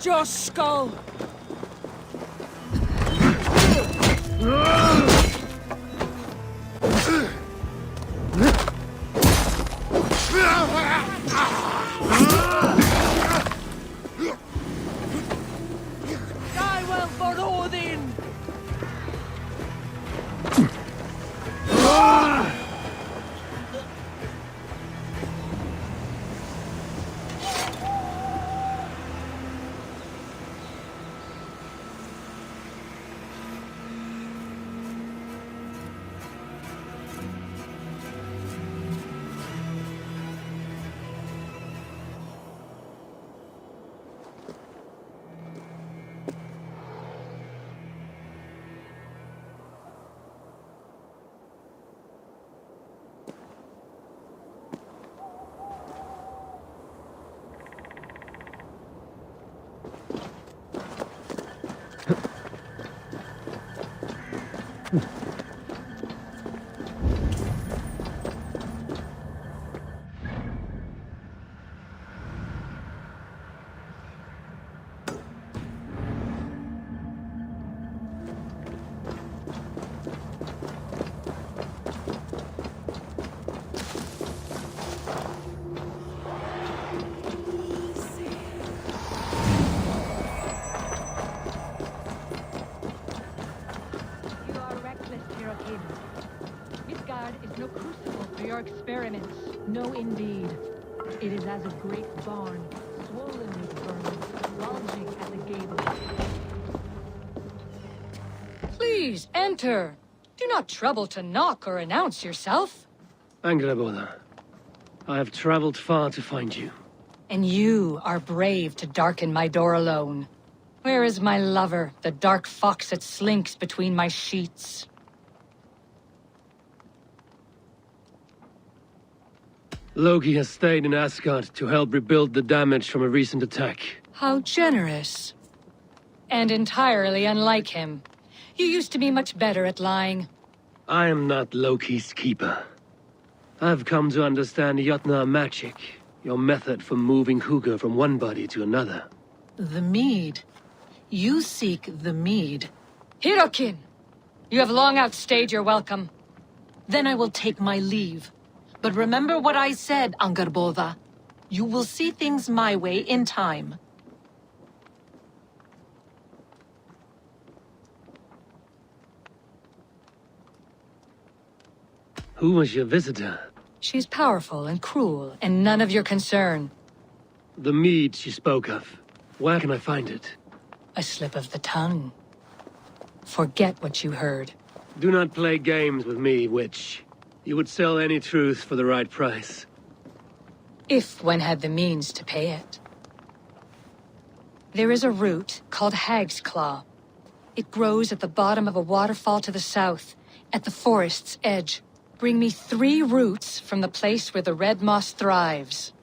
Your skull! Die well for Odin! Experiments. No, indeed. It is as a great barn, swollen with vermin, bulging at the gable. Please, enter. Do not trouble to knock or announce yourself. Angreboda, I have traveled far to find you. And you are brave to darken my door alone. Where is my lover, the dark fox that slinks between my sheets? Loki has stayed in Asgard to help rebuild the damage from a recent attack. How generous. And entirely unlike him. You used to be much better at lying. I am not Loki's keeper. I've come to understand Jotnar magic, your method for moving Hugr from one body to another. The mead. You seek the mead. Hirokin! You have long outstayed your welcome. Then I will take my leave. But remember what I said, Angrboda. You will see things my way in time. Who was your visitor? She's powerful and cruel, and none of your concern. The mead she spoke of. Where can I find it? A slip of the tongue. Forget what you heard. Do not play games with me, witch. You would sell any truth for the right price. If one had the means to pay it. There is a root called Hag's Claw. It grows at the bottom of a waterfall to the south, at the forest's edge. Bring me 3 roots from the place where the red moss thrives.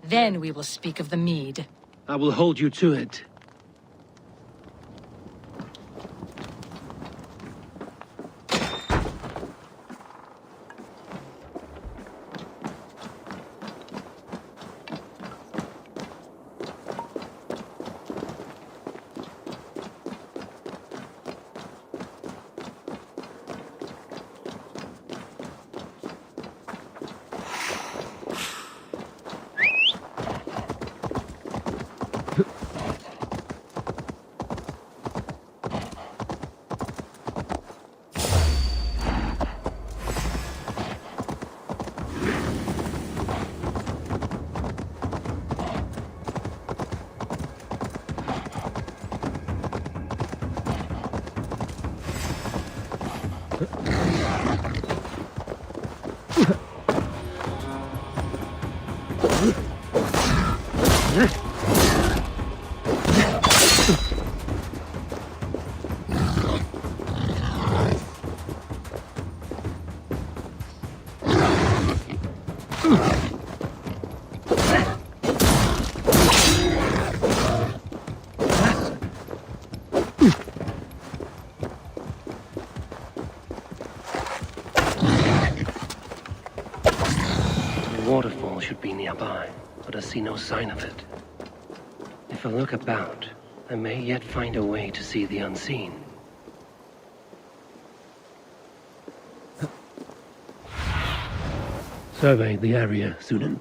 Then we will speak of the mead. I will hold you to it. The waterfall should be nearby, but I see no sign of it. If I look about, I may yet find a way to see the unseen. Survey the area, student.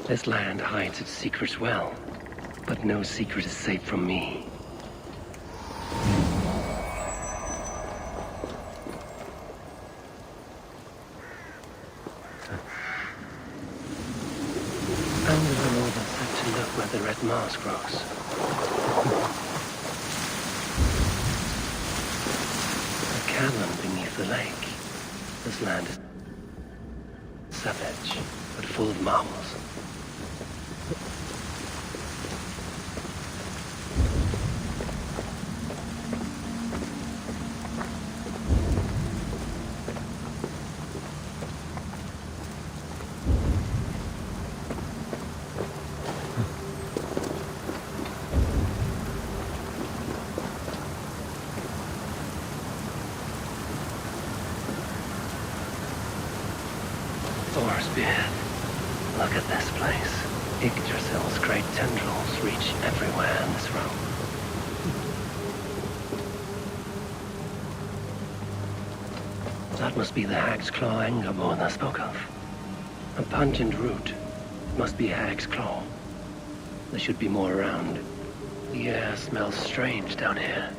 This land hides its secrets well, but no secret is safe from me. Founders and others said to look where the red moss grows. A cavern beneath the lake. This land is savage, but full of marvels. Thor's Look at this place. Yggdrasil's great tendrils reach everywhere in this realm. That must be the Hag's Claw Engerborn I spoke of. A pungent root. Must be Hag's Claw. There should be more around. The air smells strange down here.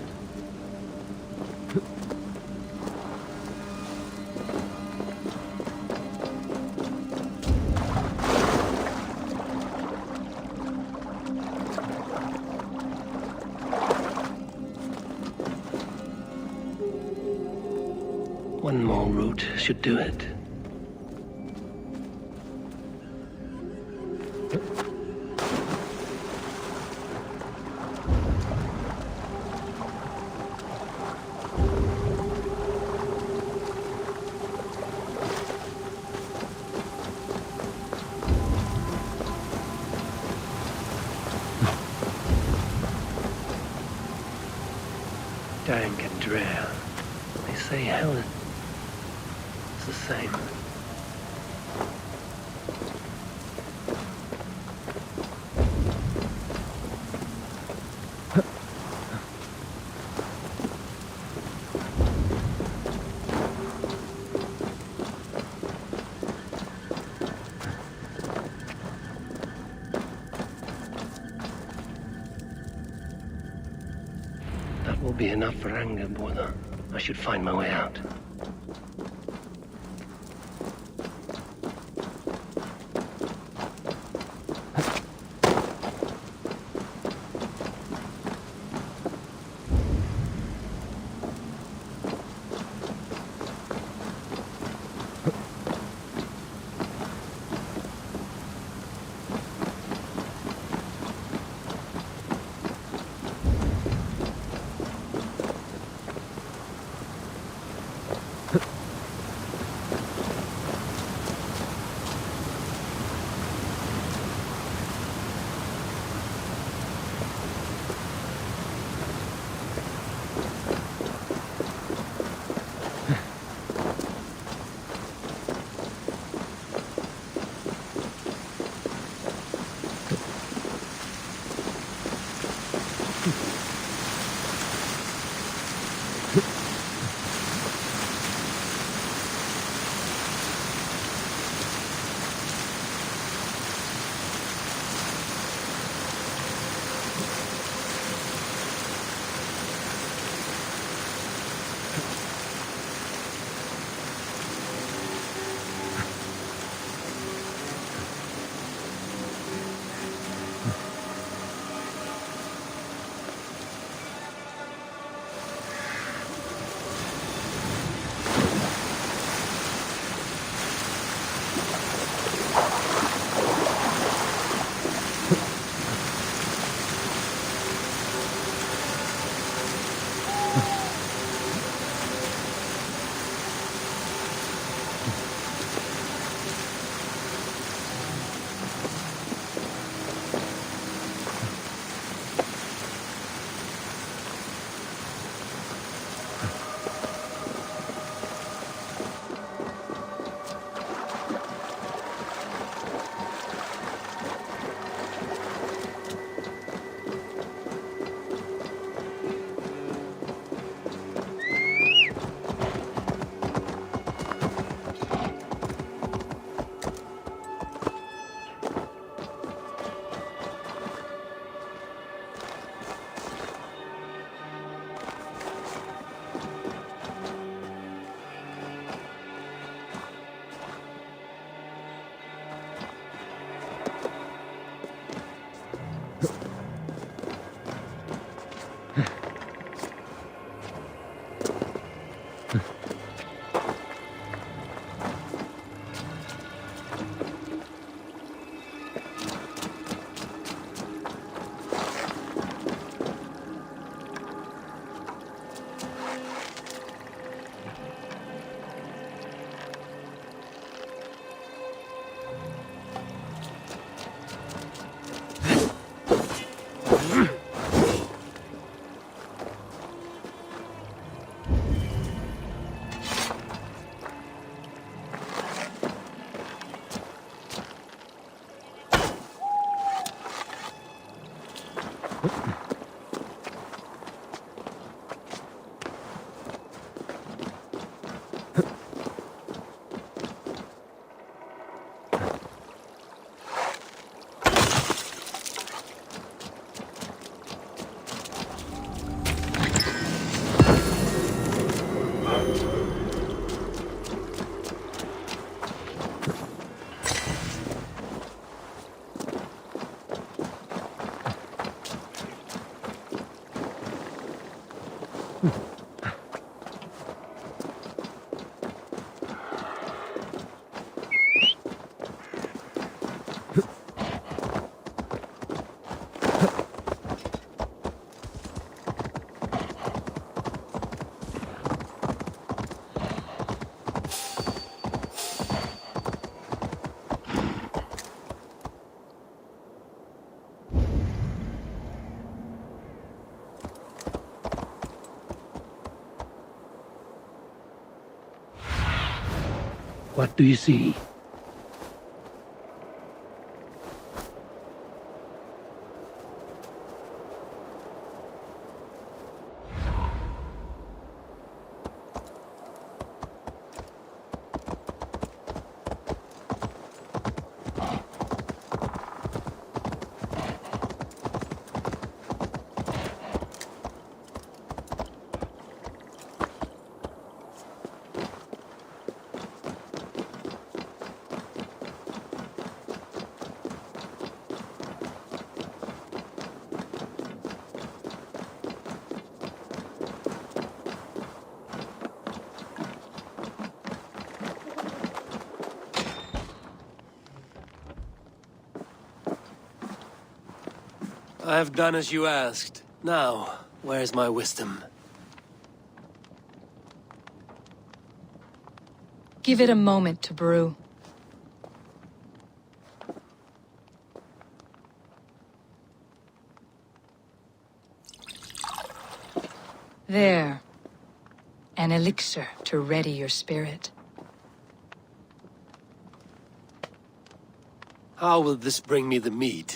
One more route should do it. Dank and drear. They say hell is the same. That will be enough for Angerborn. I should find my way out. What do you see? I have done as you asked. Now, where's my wisdom? Give it a moment to brew. There. An elixir to ready your spirit. How will this bring me the mead?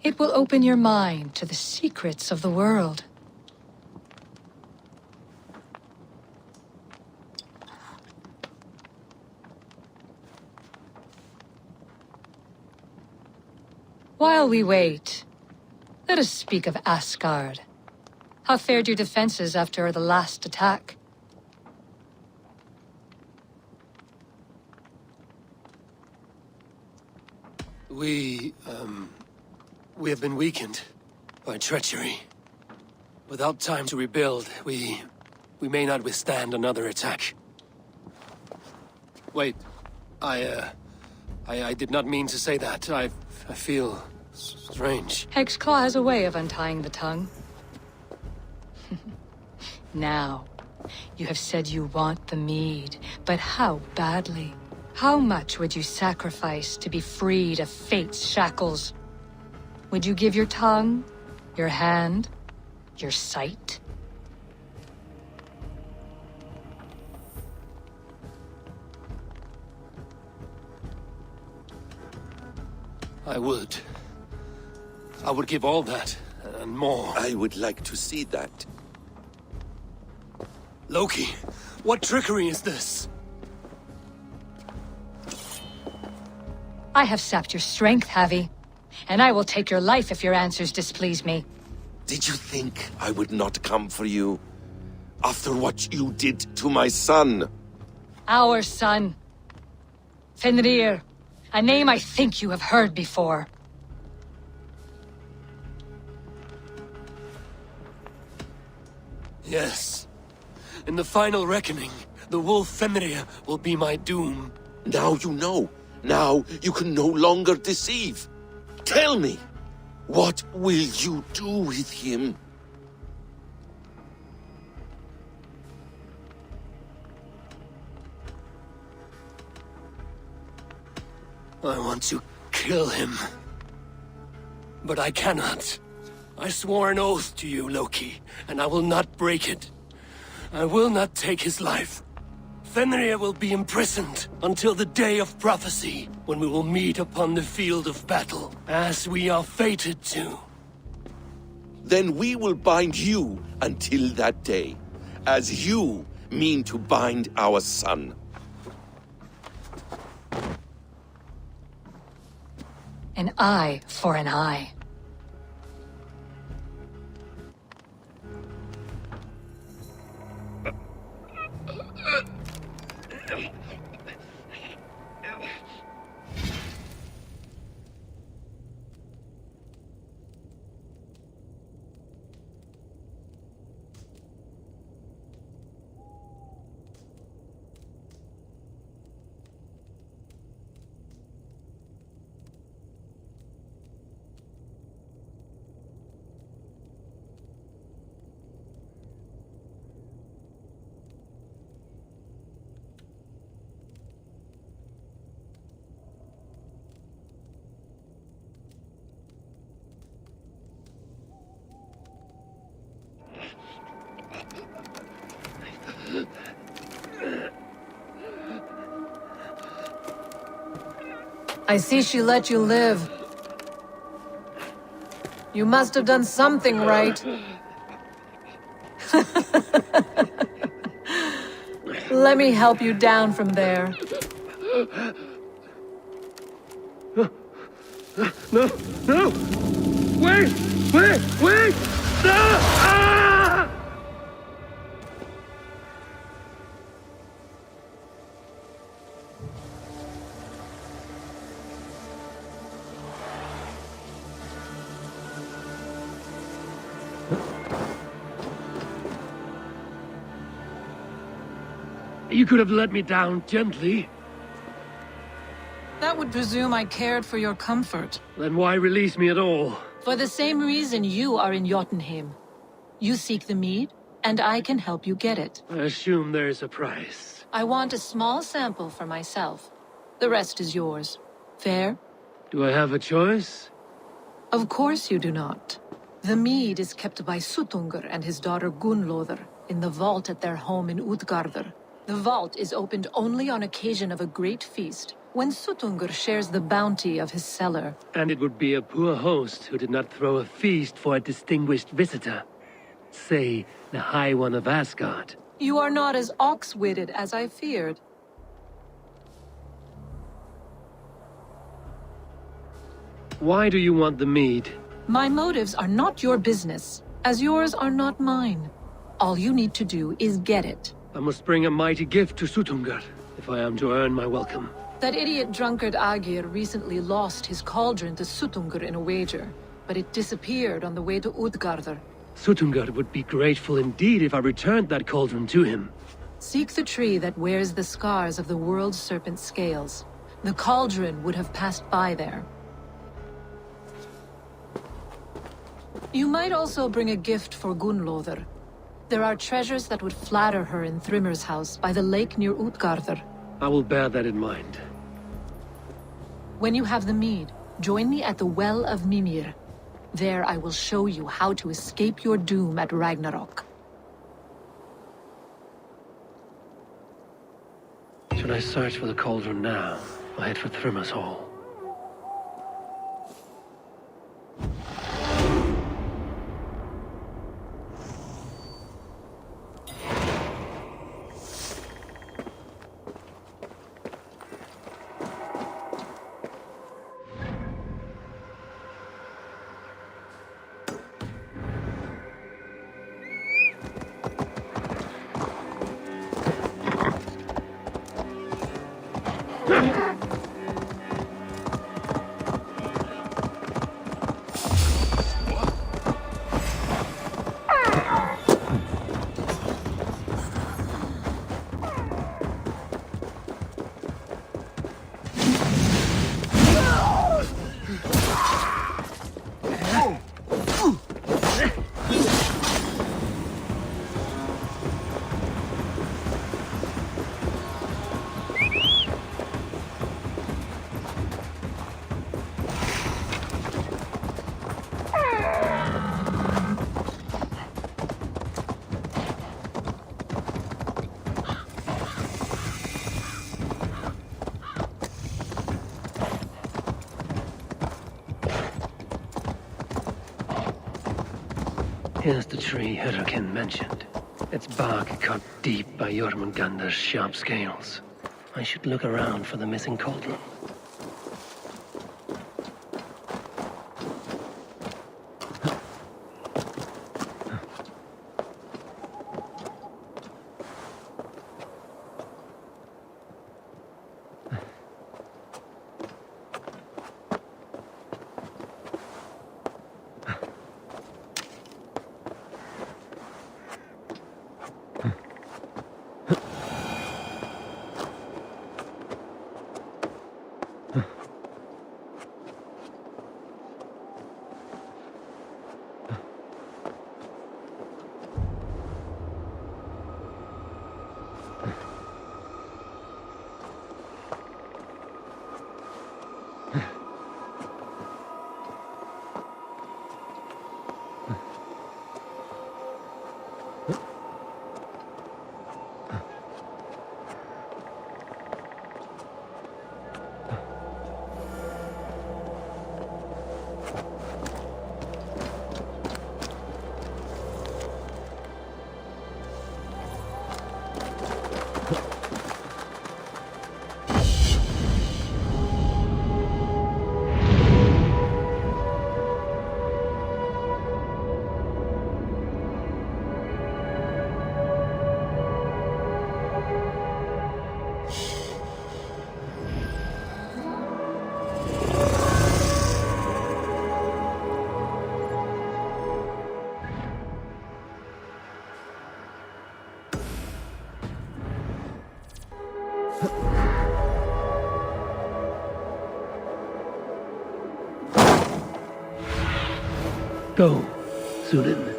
It will open your mind to the secrets of the world. While we wait, let us speak of Asgard. How fared your defenses after the last attack? We have been weakened by treachery. Without time to rebuild, we may not withstand another attack. Wait, I did not mean to say that. I feel strange. Hexclaw has a way of untying the tongue. Now, you have said you want the mead, but how badly? How much would you sacrifice to be freed of fate's shackles? Would you give your tongue, your hand, your sight? I would. I would give all that, and more. I would like to see that. Loki, what trickery is this? I have sapped your strength, Havi. And I will take your life if your answers displease me. Did you think I would not come for you? After what you did to my son? Our son. Fenrir. A name I think you have heard before. Yes. In the final reckoning, the wolf Fenrir will be my doom. Now you know. Now you can no longer deceive. Tell me, what will you do with him? I want to kill him. But I cannot. I swore an oath to you, Loki, and I will not break it. I will not take his life. Fenrir will be imprisoned until the day of prophecy, when we will meet upon the field of battle, as we are fated to. Then we will bind you until that day, as you mean to bind our son. An eye for an eye. I see she let you live. You must have done something right. Let me help you down from there. No! No! Wait! Wait! Wait! No! Ah! You could have let me down gently. That would presume I cared for your comfort. Then why release me at all? For the same reason you are in Jotunheim. You seek the mead, and I can help you get it. I assume there is a price. I want a small sample for myself. The rest is yours. Fair? Do I have a choice? Of course you do not. The mead is kept by Suttungr and his daughter Gunnlóðr in the vault at their home in Utgardr. The vault is opened only on occasion of a great feast, when Suttungr shares the bounty of his cellar. And it would be a poor host who did not throw a feast for a distinguished visitor. Say, the High One of Asgard. You are not as ox-witted as I feared. Why do you want the mead? My motives are not your business, as yours are not mine. All you need to do is get it. I must bring a mighty gift to Suttungr, if I am to earn my welcome. That idiot drunkard Agir recently lost his cauldron to Suttungr in a wager, but it disappeared on the way to Utgardr. Suttungr would be grateful indeed if I returned that cauldron to him. Seek the tree that wears the scars of the world's serpent scales. The cauldron would have passed by there. You might also bring a gift for Gunnlóðr. There are treasures that would flatter her in Thrimmer's house by the lake near Utgardr. I will bear that in mind. When you have the mead, join me at the Well of Mimir. There I will show you how to escape your doom at Ragnarok. Should I search for the cauldron now, or head for Thrimmer's hall? Here's the tree Hurricane mentioned. Its bark cut deep by Jormungandr's sharp scales. I should look around for the missing cauldron. Go, Sulin.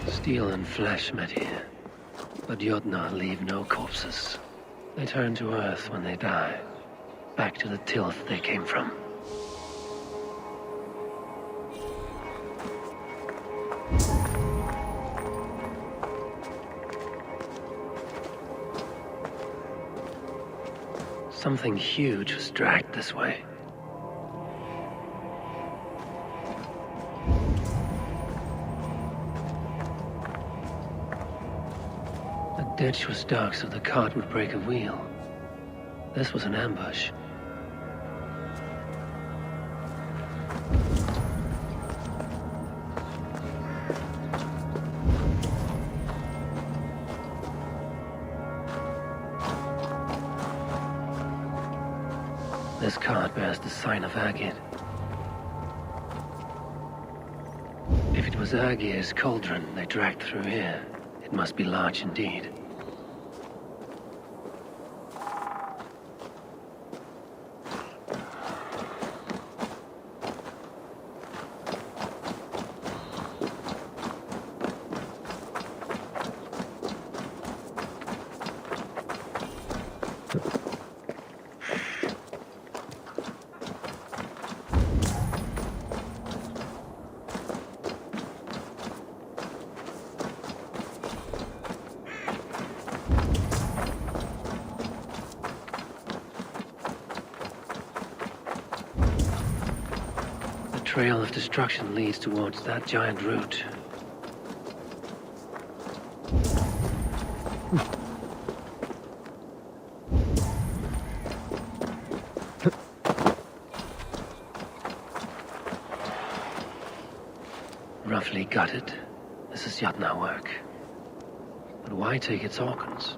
Steel and flesh met here, but Jotnar leave no corpses. They turn to earth when they die, back to the tilth they came from. Something huge was dragged this way. The ditch was dark so the cart would break a wheel. This was an ambush. This cart bears the sign of Agid. If it was Agir's cauldron they dragged through here, it must be large indeed. The trail of destruction leads towards that giant root. Roughly gutted. This is Jotnar work. But why take its organs?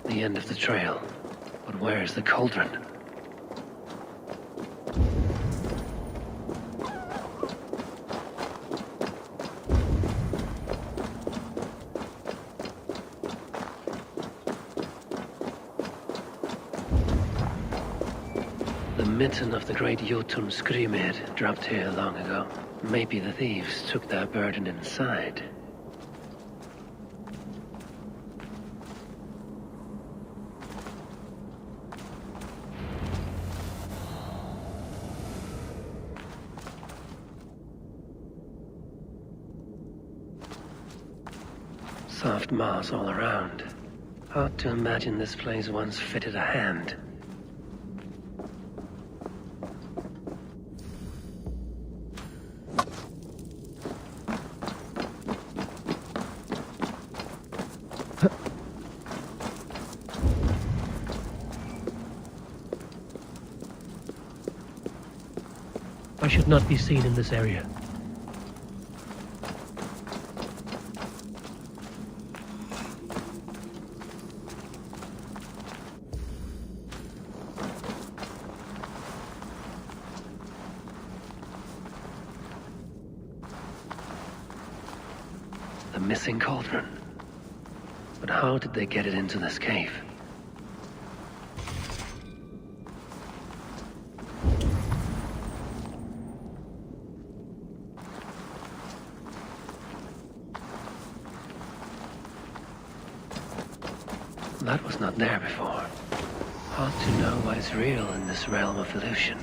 The end of the trail. But where is the cauldron? mitten of the great Jotun Skrimir dropped here long ago. Maybe the thieves took their burden inside. Soft moss all around. Hard to imagine this place once fitted a hand. I should not be seen in this area. The missing cauldron. But how did they get it into this cave? That was not there before. Hard to know what is real in this realm of illusion.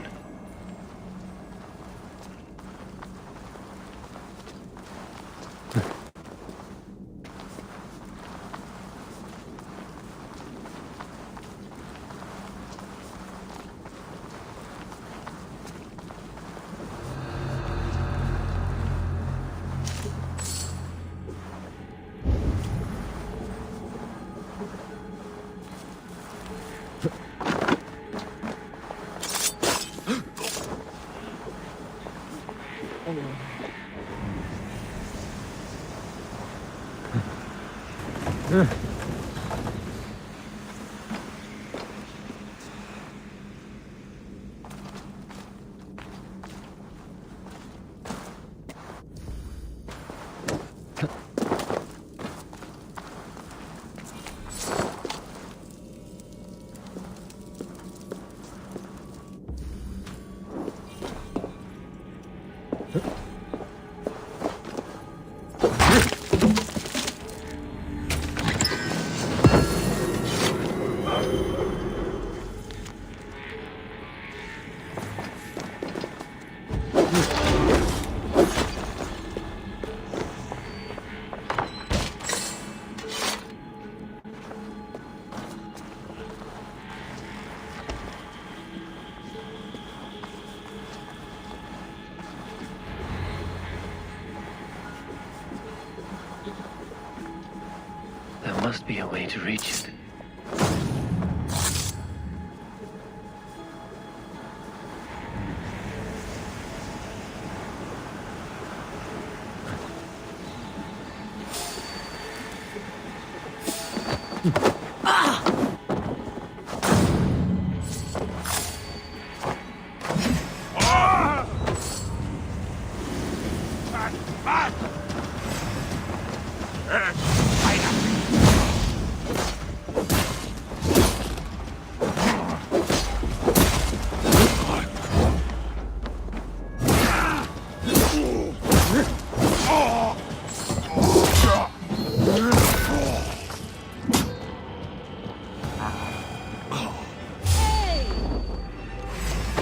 There must be a way to reach it.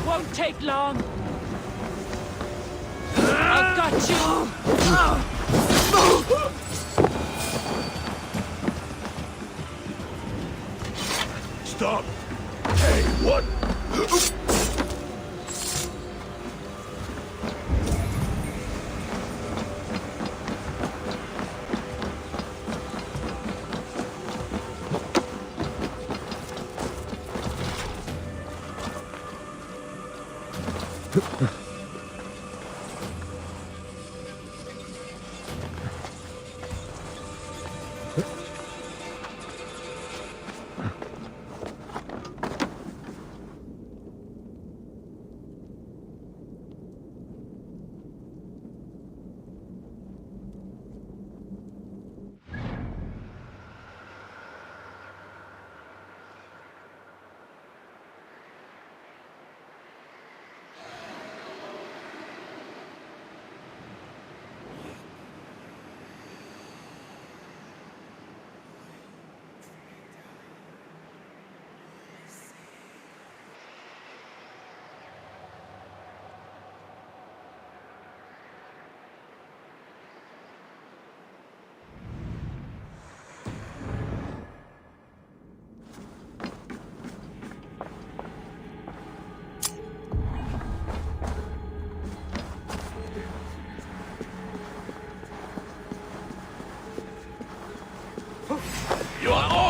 Won't take long. I've got you. Stop! Hey, what?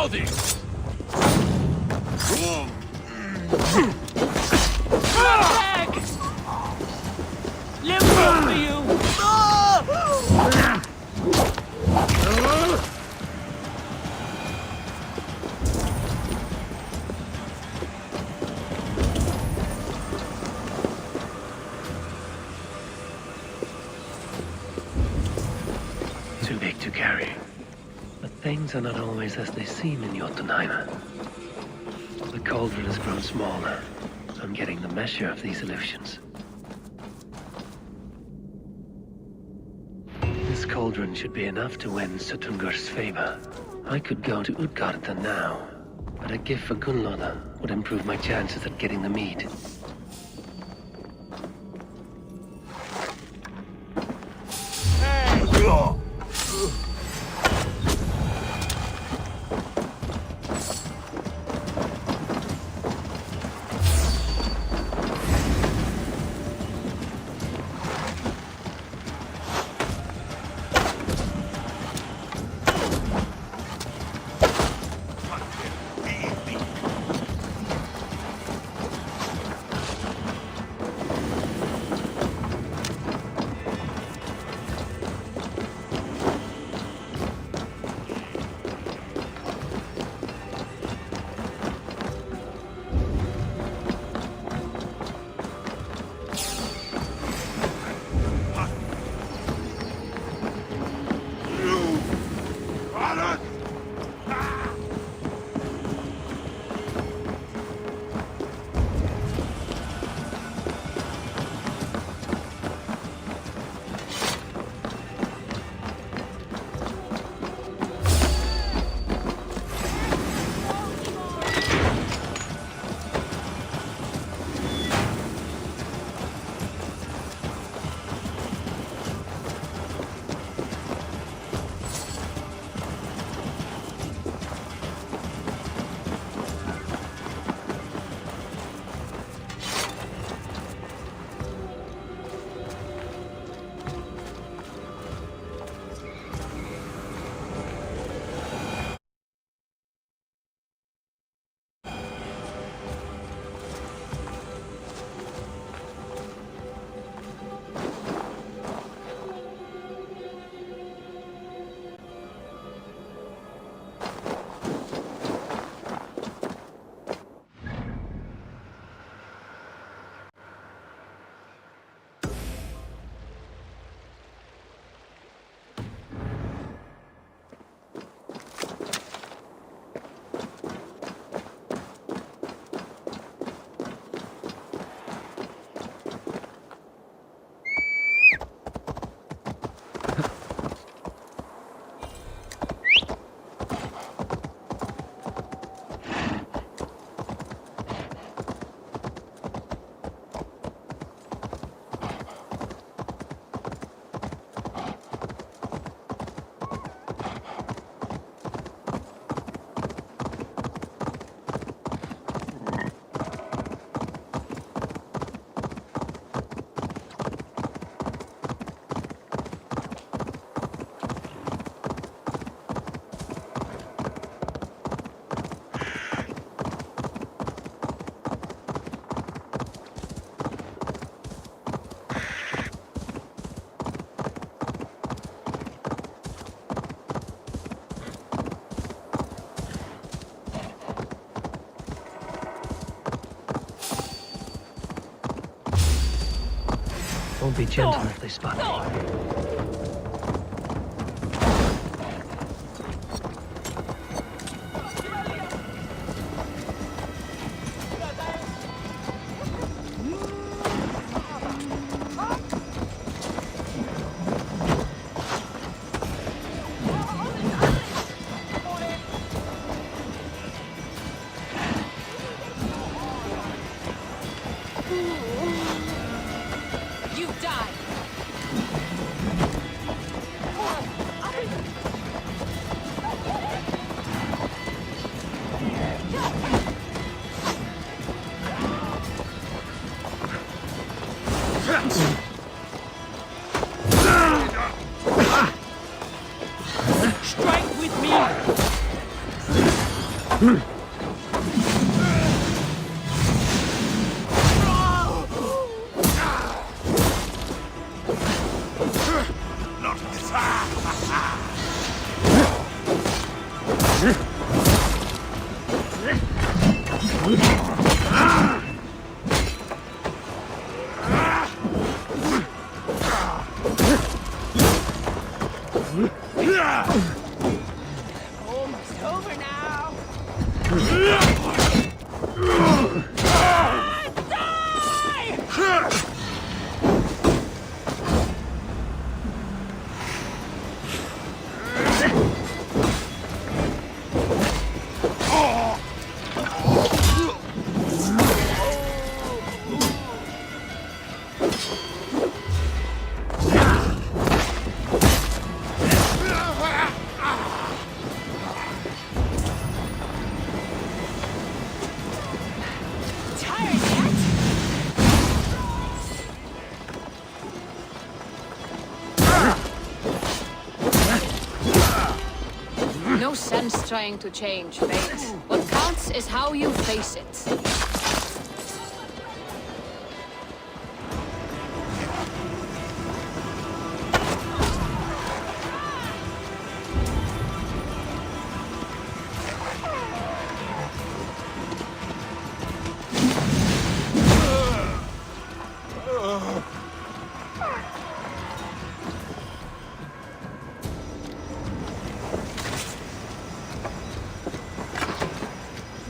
body! Limbo for you! Too big to carry. But things are not always as they seem in Jutunheim. The cauldron has grown smaller. I'm getting the measure of these illusions. This cauldron should be enough to win Sutungur's favor. I could go to Utgarda now, but a gift for Gunnlaugur would improve my chances at getting the mead. Won't be gentle if they spot me. Strike with me! Almost over now. Tired yet? No sense trying to change fate. What counts is how you face it.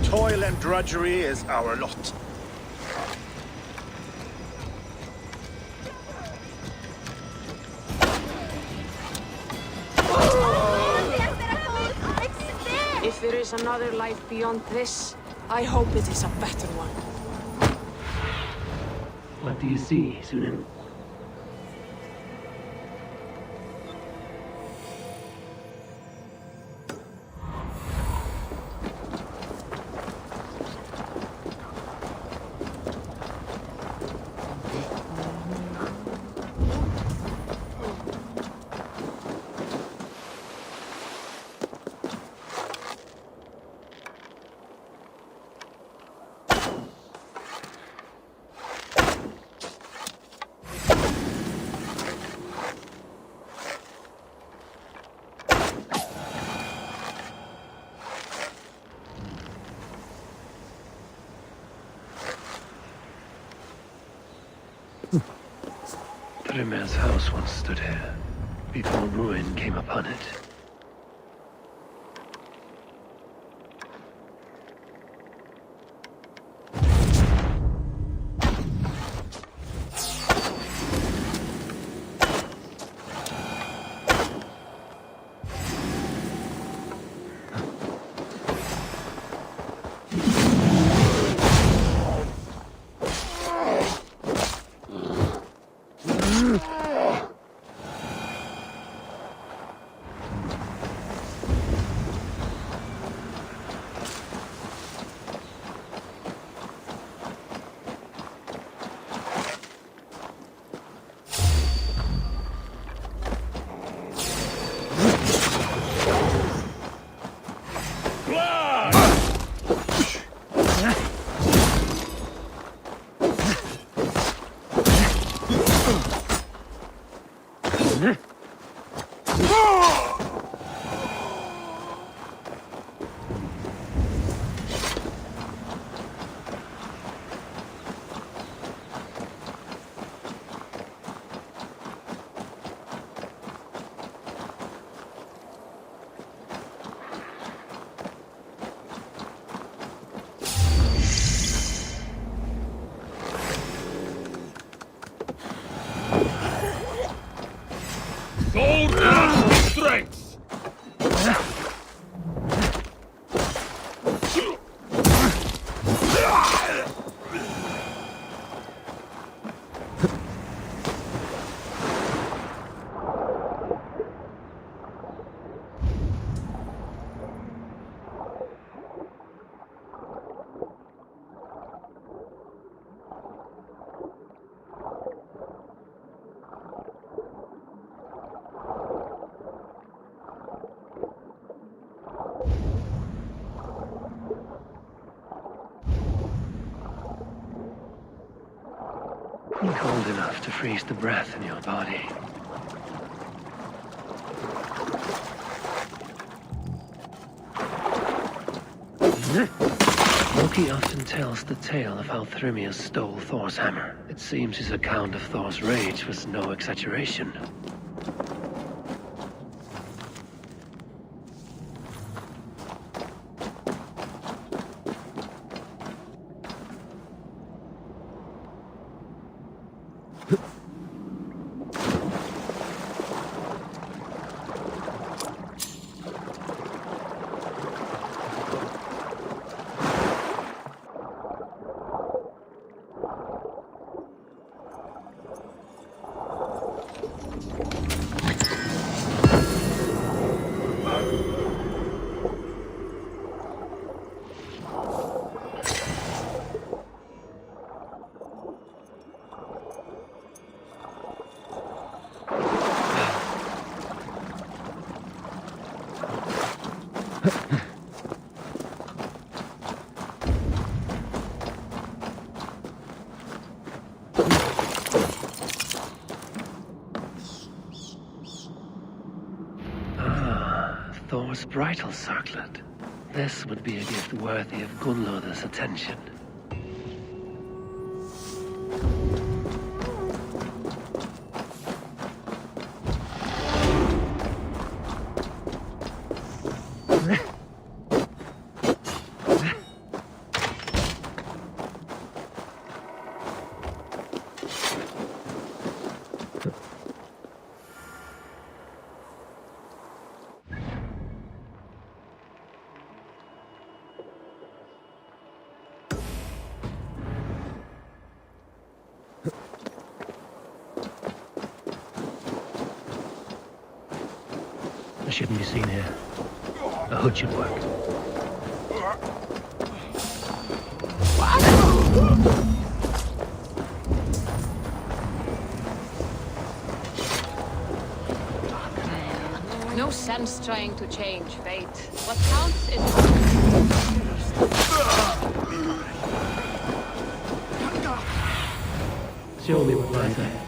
Toil and drudgery is our lot. If there is another life beyond this, I hope it is a better one. What do you see, Sunan? Thrymir's house once stood here, before ruin came upon it. cold enough to freeze the breath in your body. Loki often tells the tale of how Thrymia stole Thor's hammer. It seems his account of Thor's rage was no exaggeration. Thor's bridal circlet. This would be a gift worthy of Gunnlodr's attention. I shouldn't be seen here. A hood should work. No sense trying to change fate. What counts is... Show me what lies ahead.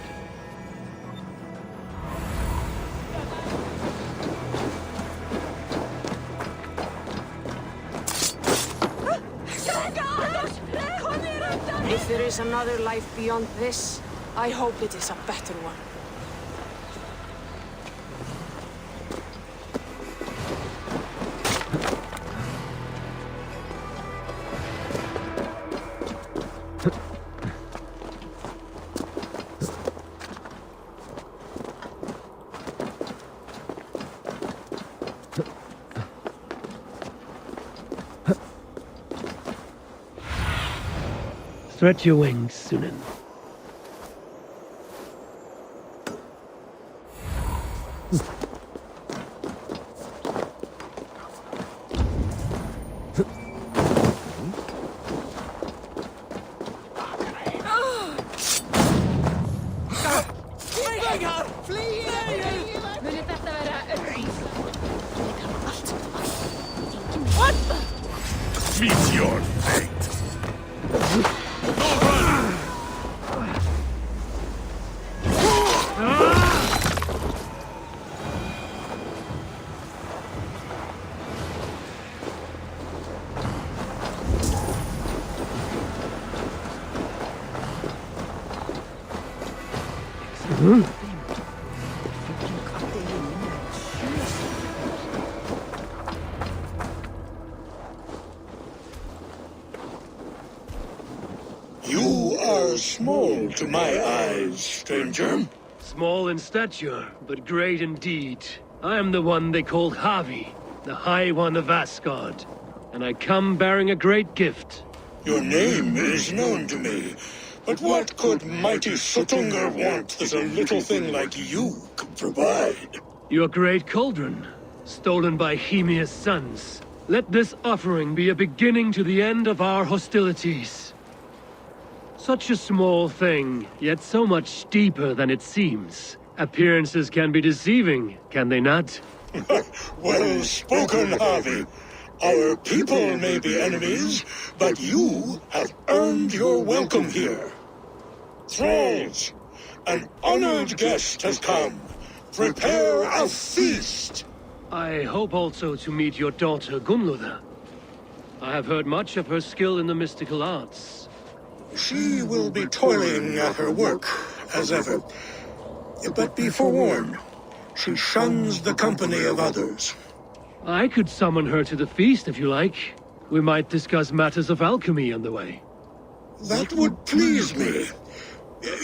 If there is another life beyond this, I hope it is a better one. Stretch your wings, Sunan. Meet your fate. You are small to my eyes, stranger. Small in stature, but great in deed. I am the one they call Havi, the High One of Asgard. And I come bearing a great gift. Your name is known to me, but what could mighty Suttungr want that a little thing like you could provide? Your great cauldron, stolen by Hymia's sons. Let this offering be a beginning to the end of our hostilities. Such a small thing, yet so much deeper than it seems. Appearances can be deceiving, can they not? Well spoken, Harvey. Our people may be enemies, but you have earned your welcome here. Thralls, an honored guest has come. Prepare a feast. I hope also to meet your daughter Gunlother. I have heard much of her skill in the mystical arts. She will be toiling at her work, as ever. But be forewarned, she shuns the company of others. I could summon her to the feast if you like. We might discuss matters of alchemy on the way. That would please me.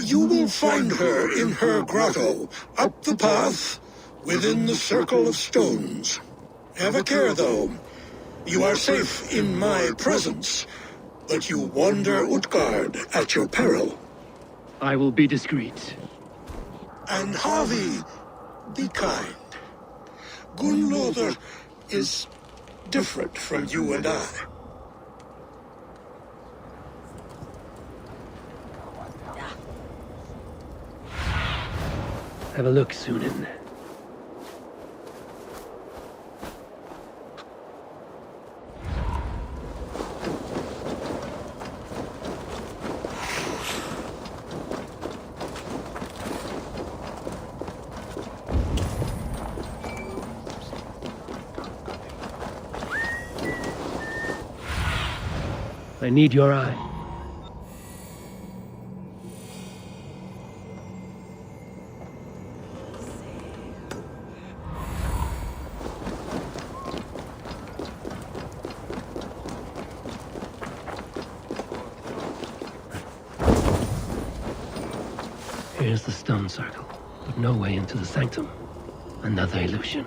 You will find her in her grotto, up the path, within the circle of stones. Have a care, though. You are safe in my presence, but you wander Utgard at your peril. I will be discreet. And Havi, be kind. Gunlother is different from you and I. Have a look, Sunan. I need your eye. Here's the stone circle, but no way into the sanctum. Another illusion.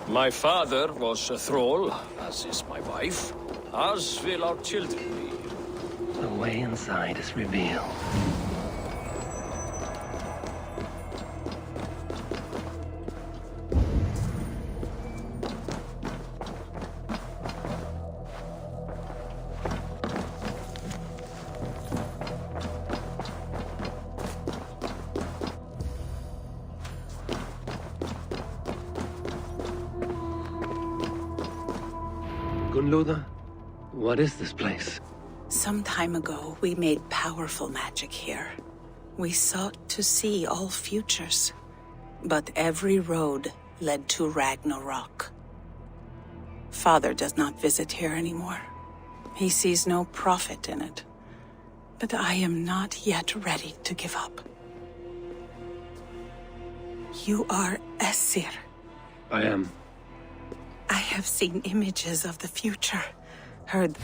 My father was a thrall, as is my wife, as will our children be. The way inside is revealed. Gunlother, what is this place? Some time ago, we made powerful magic here. We sought to see all futures, but every road led to Ragnarok. Father does not visit here anymore. He sees no profit in it. But I am not yet ready to give up. You are Esir. I am. I have seen images of the future, heard...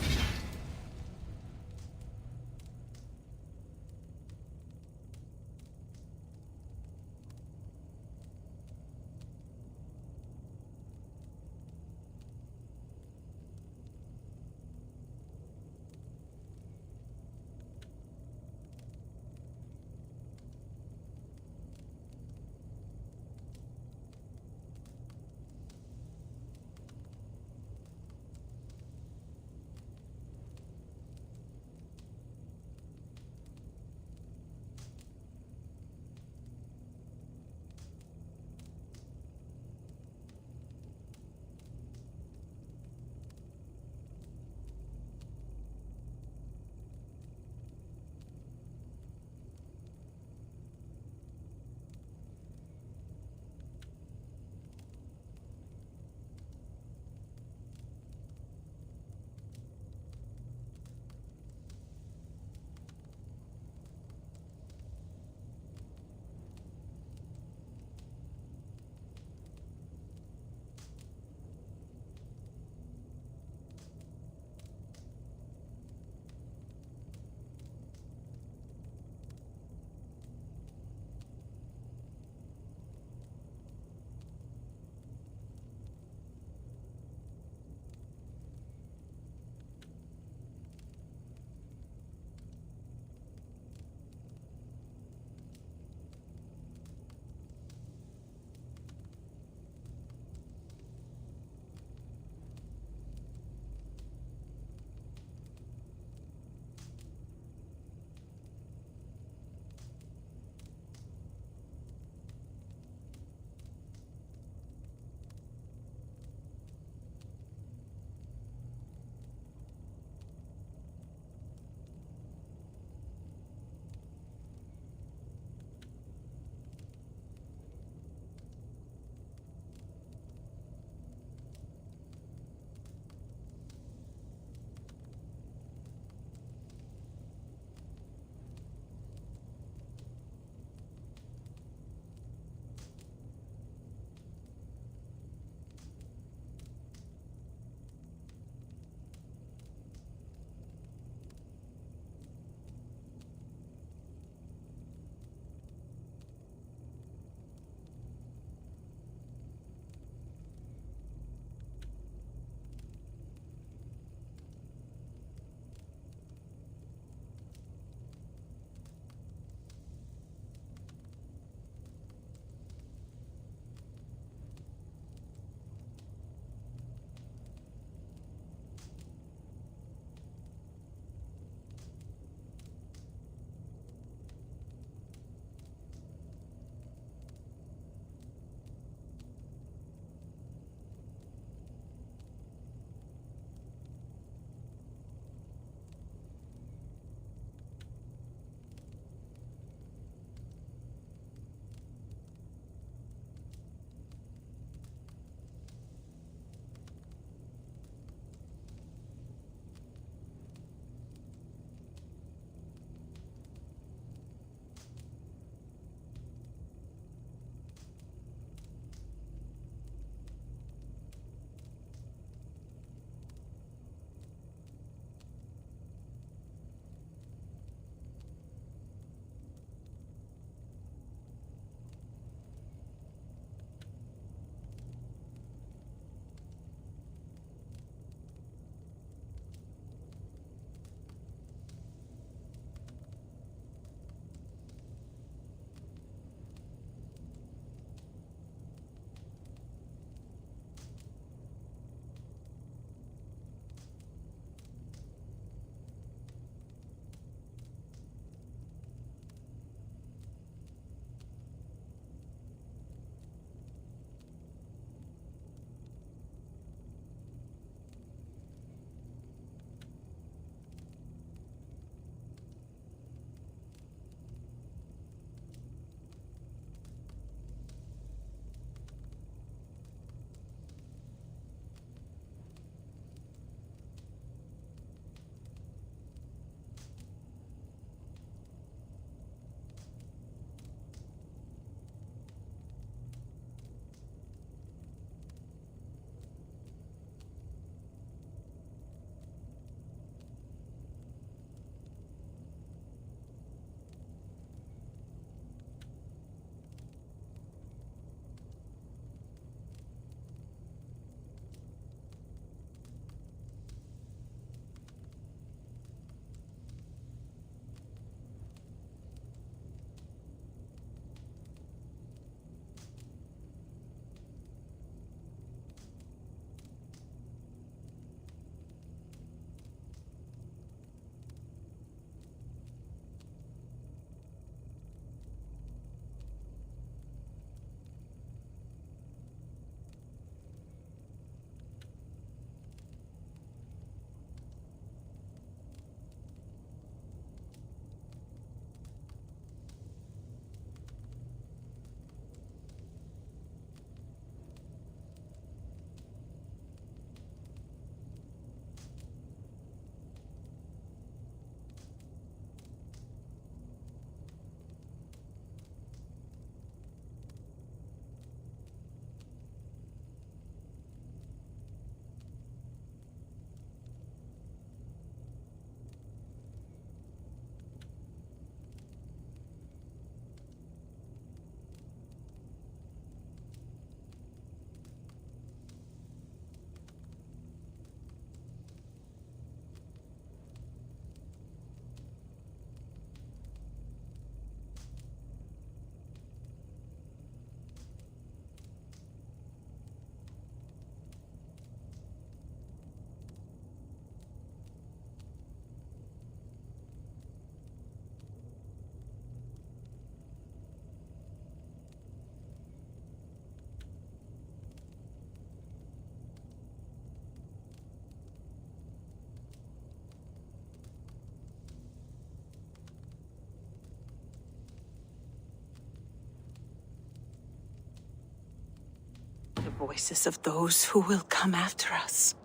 voices of those who will come after us.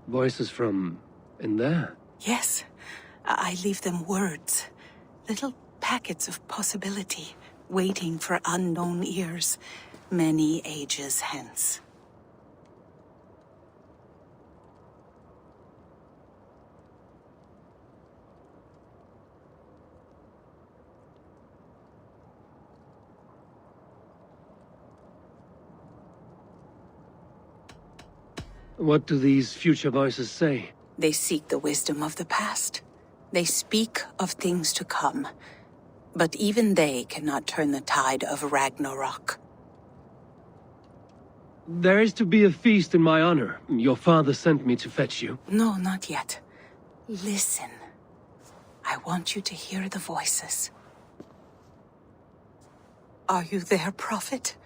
Voices from... in there? Yes. I leave them words. Little packets of possibility, waiting for unknown ears, many ages hence. What do these future voices say? They seek the wisdom of the past. They speak of things to come. But even they cannot turn the tide of Ragnarok. There is to be a feast in my honor. Your father sent me to fetch you. No, not yet. Listen. I want you to hear the voices. Are you there, Prophet?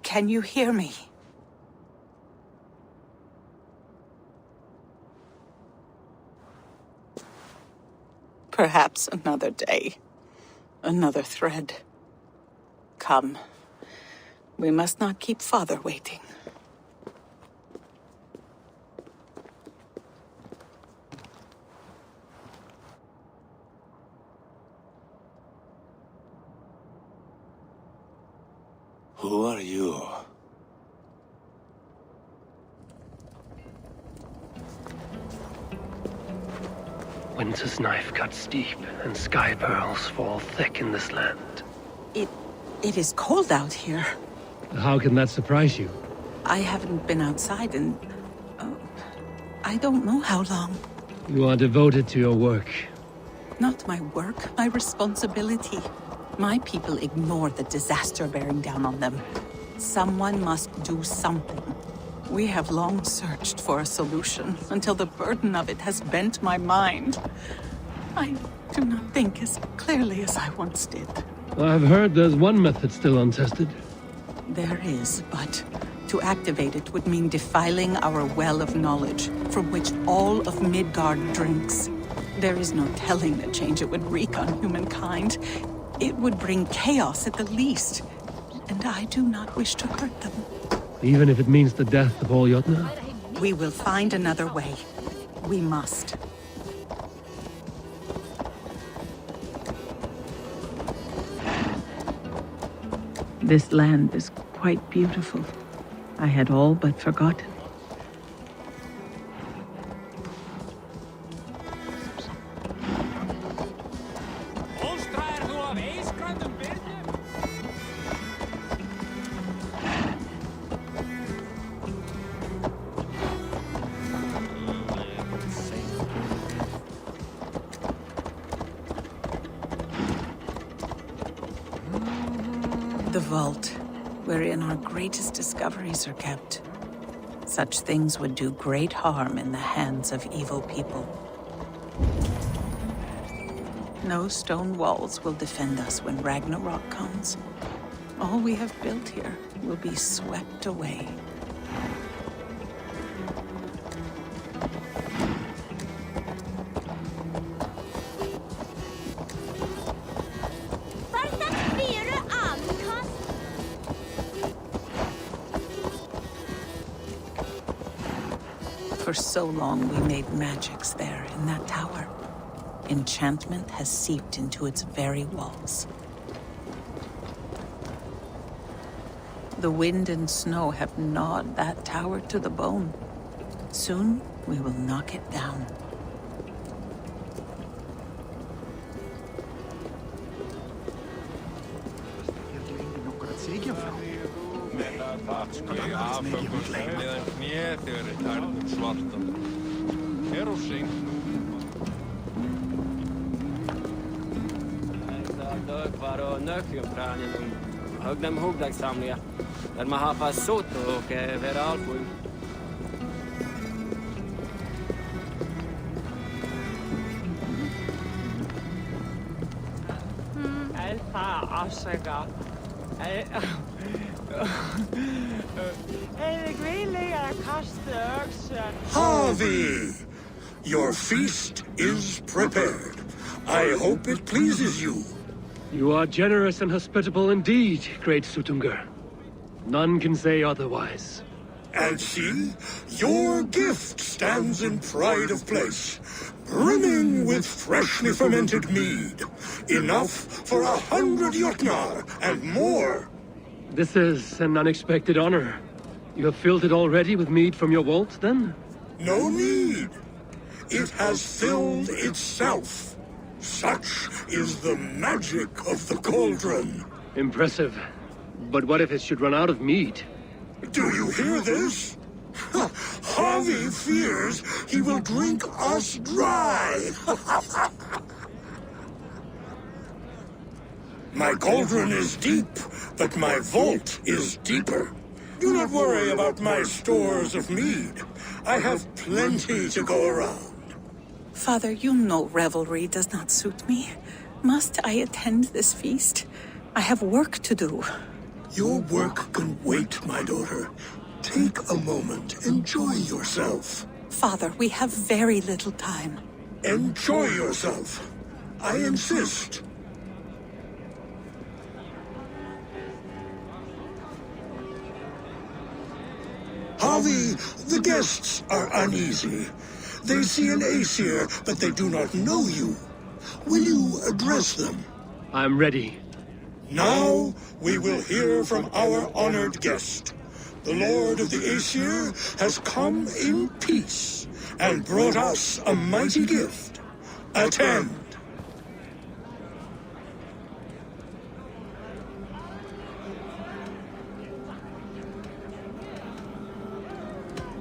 Can you hear me? Perhaps another day. Another thread. Come. We must not keep Father waiting. Who are you? Winter's knife cuts deep, and sky pearls fall thick in this land. It is cold out here. How can that surprise you? I haven't been outside in... I don't know how long. You are devoted to your work. Not my work, my responsibility. My people ignore the disaster bearing down on them. Someone must do something. We have long searched for a solution, until the burden of it has bent my mind. I do not think as clearly as I once did. I've heard there's one method still untested. There is, but to activate it would mean defiling our well of knowledge, from which all of Midgard drinks. There is no telling the change it would wreak on humankind. It would bring chaos at the least, and I do not wish to hurt them. Even if it means the death of all Jotnar? We will find another way. We must. This land is quite beautiful. I had all but forgotten. The vault, wherein our greatest discoveries are kept. Such things would do great harm in the hands of evil people. No stone walls will defend us when Ragnarok comes. All we have built here will be swept away. For so long, we made magics there in that tower. Enchantment has seeped into its very walls. The wind and snow have gnawed that tower to the bone. Soon, we will knock it down. Harvey! Your feast is prepared. I hope it pleases you. You are generous and hospitable indeed, great Sutungur. None can say otherwise. And see, your gift stands in pride of place, brimming with freshly fermented mead. Enough for 100 Jotnar and more. This is an unexpected honor. You have filled it already with mead from your vault, then? No need. It has filled itself. Such is the magic of the cauldron. Impressive. But what if it should run out of mead? Do you hear this? Harvey fears he will drink us dry. My cauldron is deep, but my vault is deeper. Do not worry about my stores of mead. I have plenty to go around. Father, you know revelry does not suit me. Must I attend this feast? I have work to do. Your work can wait, my daughter. Take a moment. Enjoy yourself. Father, we have very little time. Enjoy yourself. I insist. Harvey, the guests are uneasy. They see an Aesir, but they do not know you. Will you address them? I'm ready. Now we will hear from our honored guest. The Lord of the Aesir has come in peace and brought us a mighty gift. Attend.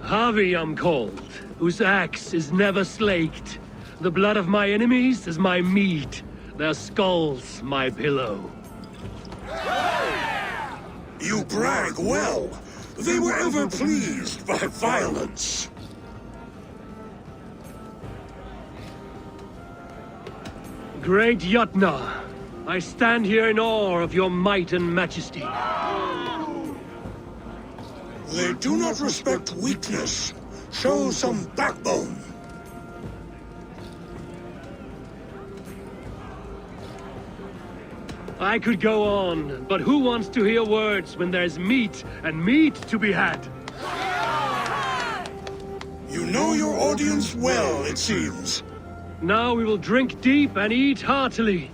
Harvey I'm called, whose axe is never slaked. The blood of my enemies is my meat, their skulls my pillow. You brag well. They were ever pleased by violence. Great Jotnar, I stand here in awe of your might and majesty. They do not respect weakness. Show some backbone. I could go on, but who wants to hear words when there's meat and meat to be had? You know your audience well, it seems. Now we will drink deep and eat heartily.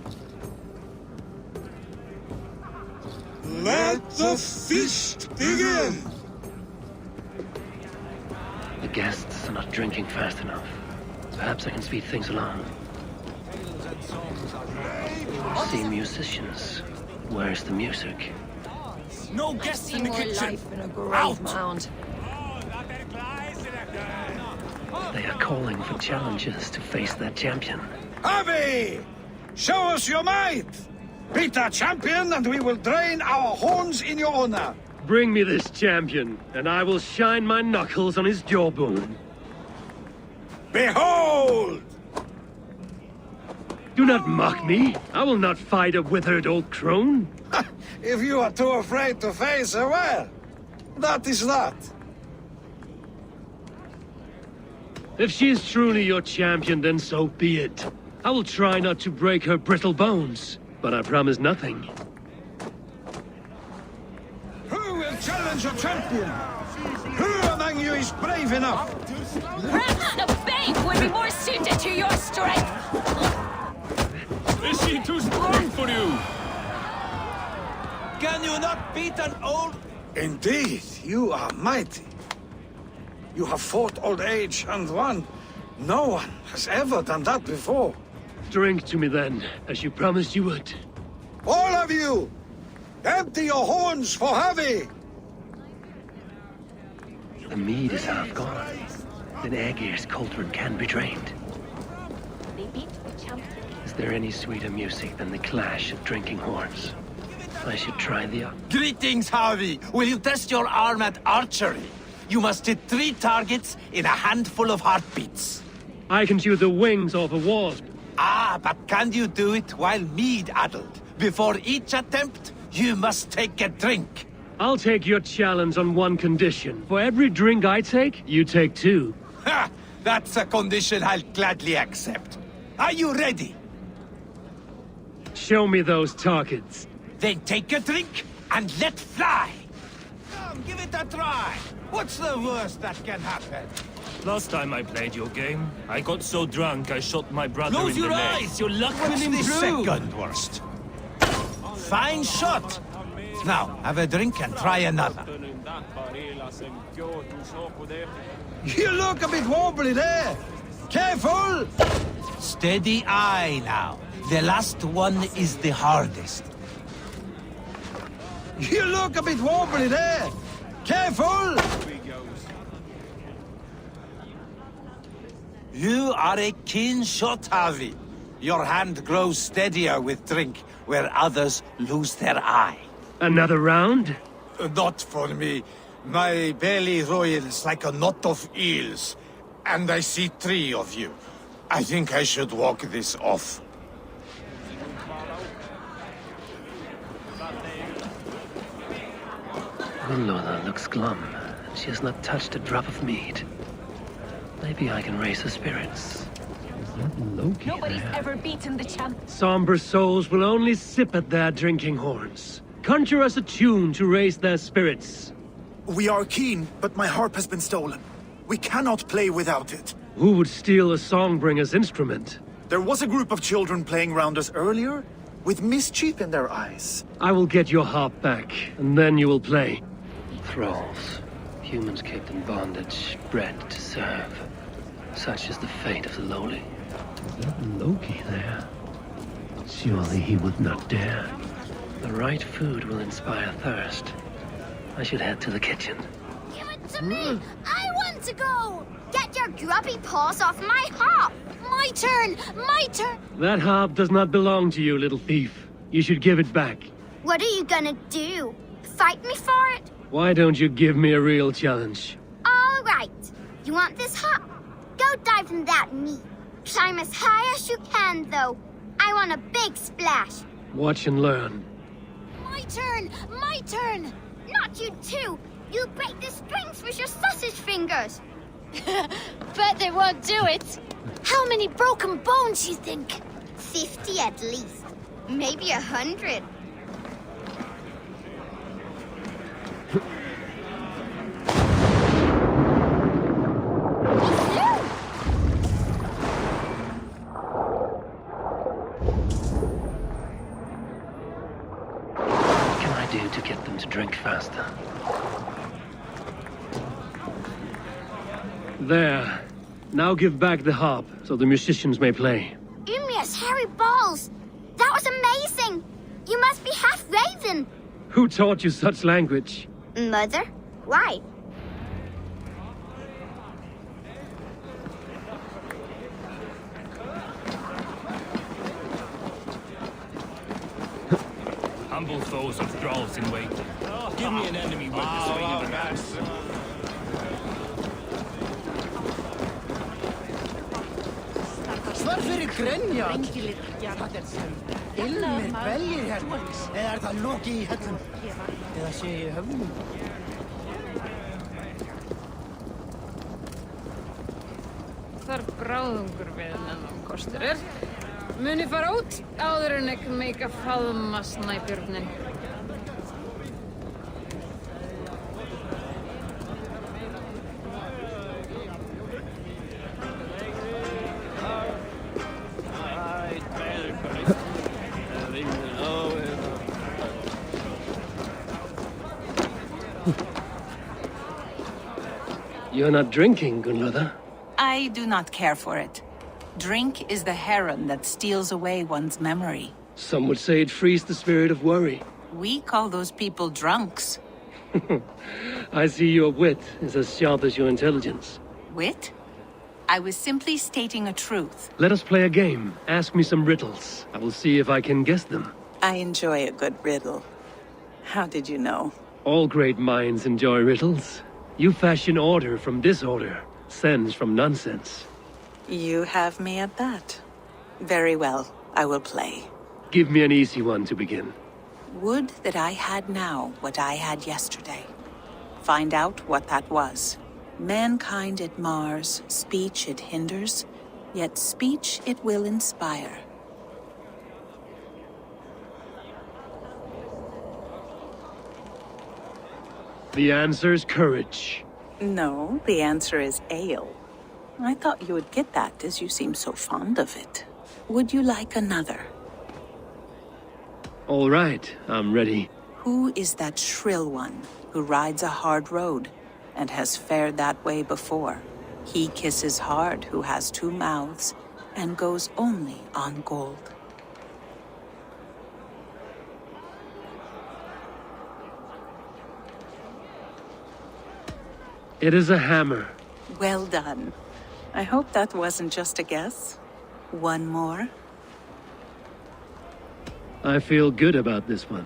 Let the feast begin! The guests are not drinking fast enough. Perhaps I can speed things along. I see musicians. Where's the music? No guests in the kitchen! Life in a grave Out! mound. They are calling for challengers to face their champion. Harvey! Show us your might! Beat our champion and we will drain our horns in your honor. Bring me this champion, and I will shine my knuckles on his jawbone. Behold! Do not mock me. I will not fight a withered old crone. If you are too afraid to face her, well, that is that. If she is truly your champion, then so be it. I will try not to break her brittle bones, but I promise nothing. Who will challenge your champion? Who among you is brave enough? Perhaps the babe would be more suited to your strength. Is she too strong for you? Can you not beat an old... Indeed, you are mighty. You have fought old age and won. No one has ever done that before. Drink to me then, as you promised you would. All of you! Empty your horns for Harvey! The mead is half gone. Then Aegir's cauldron can be drained. They beat the champion. Is there any sweeter music than the clash of drinking horns? I should try the... Greetings, Harvey! Will you test your arm at archery? You must hit 3 targets in a handful of heartbeats. I can shoot the wings off a wasp. Ah, but can you do it while mead-addled? Before each attempt, you must take a drink. I'll take your challenge on one condition. For every drink I take, you take 2. Ha! That's a condition I'll gladly accept. Are you ready? Show me those targets. Then take a drink and let fly. it a try! What's the worst that can happen? Last time I played your game, I got so drunk I shot my brother Close in your the leg. eyes! Your luck will What's the improve! second worst? Fine shot! Now, have a drink and try another. You look a bit wobbly there! Careful! Steady eye now. The last one is the hardest. You look a bit wobbly there! Careful! You are a keen shot, Harvey. Your hand grows steadier with drink, where others lose their eye. Another round? Not for me. My belly roils like a knot of eels, and I see 3 of you. I think I should walk this off. Gunloda looks glum. She has not touched a drop of mead. Maybe I can raise her spirits. Is that Loki Nobody's there? ever beaten the champ. Somber souls will only sip at their drinking horns. Conjure us a tune to raise their spirits. We are keen, but my harp has been stolen. We cannot play without it. Who would steal a songbringer's instrument? There was a group of children playing round us earlier, with mischief in their eyes. I will get your harp back, and then you will play. Thralls. Humans kept in bondage, bred to serve. Such is the fate of the lowly. Is that Loki there? Surely he would not dare. The right food will inspire thirst. I should head to the kitchen. Give it to me! I want to go! Get your grubby paws off my harp! My turn! My turn! That harp does not belong to you, little thief. You should give it back. What are you gonna do? Fight me for it? Why don't you give me a real challenge? All right. You want this harp? Go dive in that meat. Climb as high as you can, though. I want a big splash. Watch and learn. My turn! My turn! Not you too! You'll break the strings with your sausage fingers! Bet they won't do it! How many broken bones, you think? 50 at least. Maybe 100. What can I do to get them to drink faster? There. Now give back the harp, so the musicians may play. Ymir's hairy balls! That was amazing! You must be half raven! Who taught you such language? Mother? Why? Humble foes of thralls in wait. Give me an enemy with the swing of an axe. Svar fyrir grenja! Ilmir beljir hérna. Eða það Loki í hellum? Eða sé ég höfnum? Þarf bráðungur við nennan kostur er. Muni fara út áður en ekki meika faðma snæbjörnin. You're not drinking, Gunloda. I do not care for it. Drink is the heron that steals away one's memory. Some would say it frees the spirit of worry. We call those people drunks. I see your wit is as sharp as your intelligence. Wit? I was simply stating a truth. Let us play a game. Ask me some riddles. I will see if I can guess them. I enjoy a good riddle. How did you know? All great minds enjoy riddles. You fashion order from disorder, sense from nonsense. You have me at that. Very well, I will play. Give me an easy one to begin. Would that I had now what I had yesterday. Find out what that was. Mankind it mars, speech it hinders, yet speech it will inspire. The answer's courage. No, the answer is ale. I thought you would get that, as you seem so fond of it. Would you like another? All right, I'm ready. Who is that shrill one who rides a hard road and has fared that way before? He kisses hard who has two mouths and goes only on gold. It is a hammer. Well done. I hope that wasn't just a guess. One more. I feel good about this one.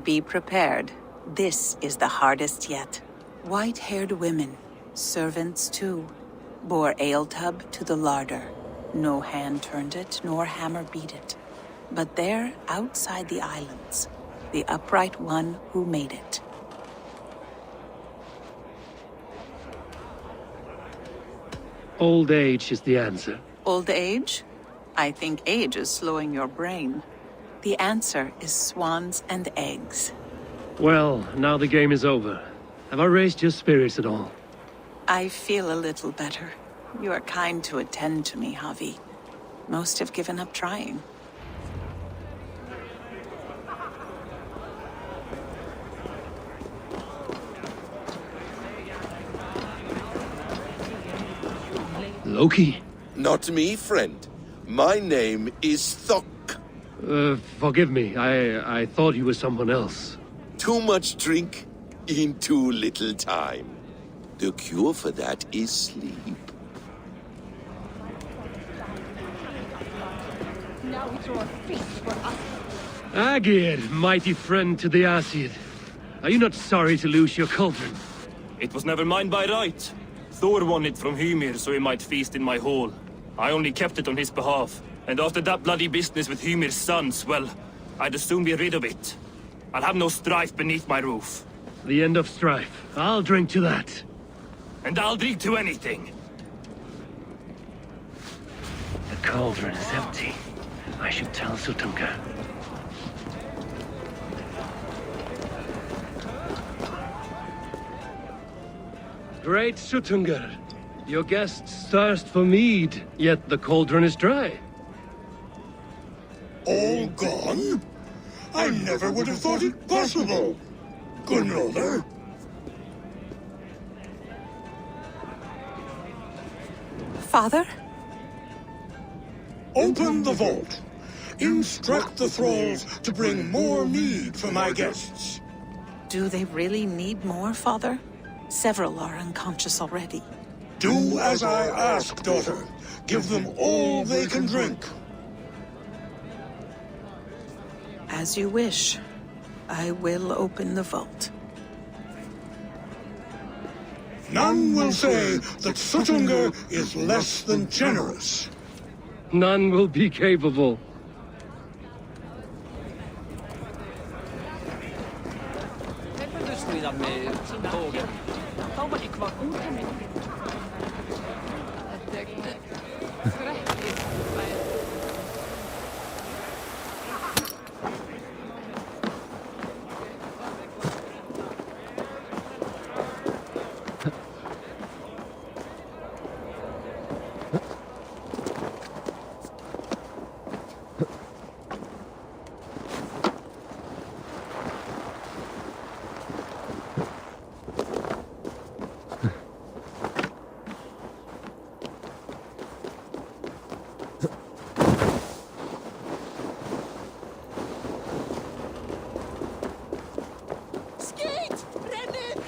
Be prepared. This is the hardest yet. White-haired women, servants too, bore ale tub to the larder. No hand turned it, nor hammer beat it. But there, outside the islands, the upright one who made it. Old age is the answer. Old age? I think age is slowing your brain. The answer is swans and eggs. Well, now the game is over. Have I raised your spirits at all? I feel a little better. You are kind to attend to me, Javi. Most have given up trying. Loki? Not me, friend. My name is Thok. Forgive me. I thought you were someone else. Too much drink in too little time. The cure for that is sleep. Now it's your feast for us. Agir, mighty friend to the Aesir. Are you not sorry to lose your cauldron? It was never mine by right. Thor won it from Hymir so he might feast in my hall. I only kept it on his behalf. And after that bloody business with Hymir's sons, well, I'd as soon be rid of it. I'll have no strife beneath my roof. The end of strife. I'll drink to that. And I'll drink to anything. The cauldron is empty. I should tell Sutunga. Great Sutunga, your guests thirst for mead, yet the cauldron is dry. All gone? I never would have thought it possible. Gunloder? Father? Open the vault. Instruct the thralls to bring more mead for my guests. Do they really need more, Father? Several are unconscious already. Do as I ask, daughter. Give them all they can drink. As you wish. I will open the vault. None will say that Sutunga is less than generous. None will be capable.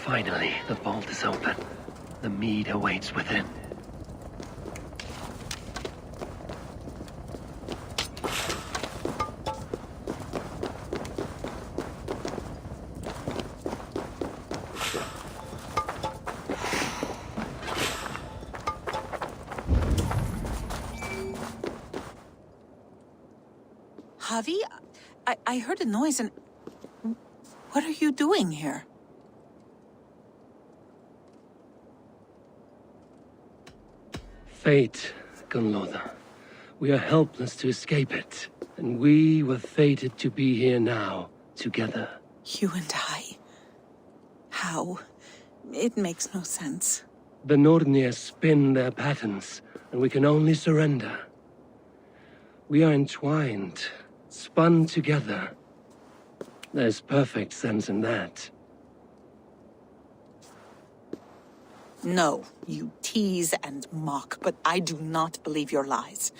Finally, the vault is open. The mead awaits within. Javi? I heard a noise and... What are you doing here? Fate, Gunloda. We are helpless to escape it. And we were fated to be here now, together. You and I. How It makes no sense. The Nordnir spin their patterns, and we can only surrender. We are entwined, spun together. There's perfect sense in that. No, you tease and mock, but I do not believe your lies.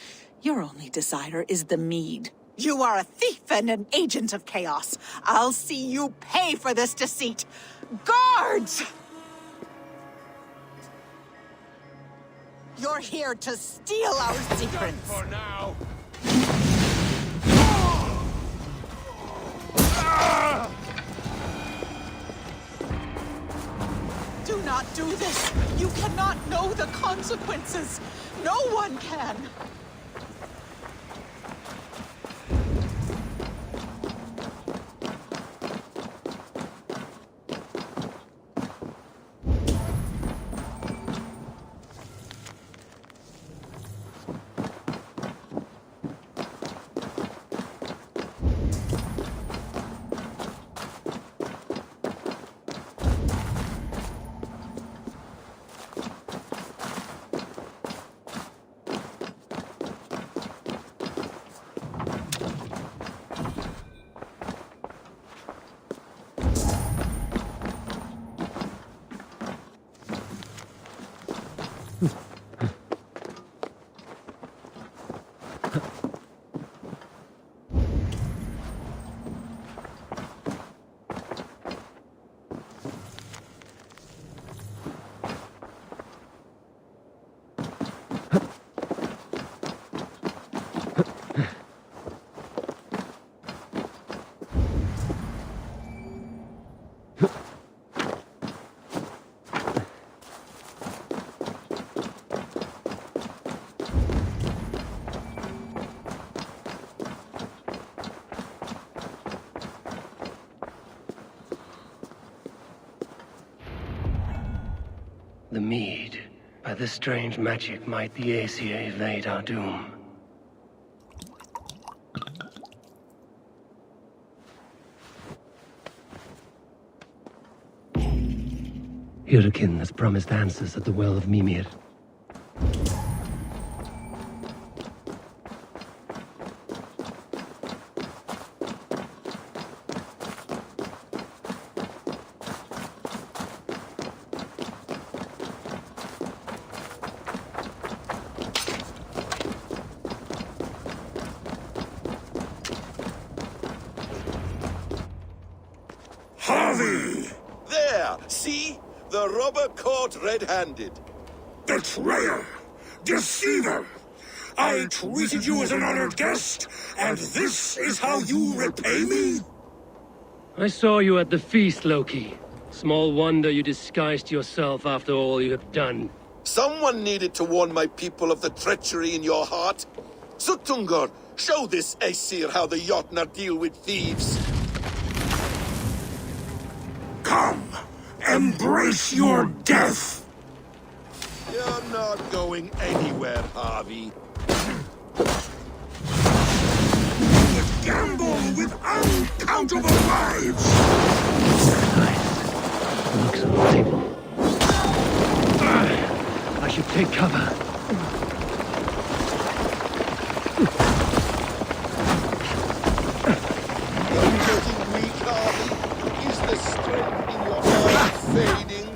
Your only desire is the mead. You are a thief and an agent of chaos. I'll see you pay for this deceit. Guards! You're here to steal our secrets. For now. Do not do this. You cannot know the consequences. No one can. The mead. By this strange magic might the Aesir evade our doom. Hyrkin has promised answers at the Well of Mimir. Harvey! There! See? The robber caught red-handed. Betrayer! Deceiver! I treated you as an honored guest, and this is how you repay me? I saw you at the feast, Loki. Small wonder you disguised yourself after all you have done. Someone needed to warn my people of the treachery in your heart. Sutungur, show this Aesir how the Jotnar deal with thieves. Come, embrace your death! You're not going anywhere, Harvey. You gamble with uncountable lives! Looks alive. I should take cover. You're getting weak, Harvey. Is the strength in your arm fading?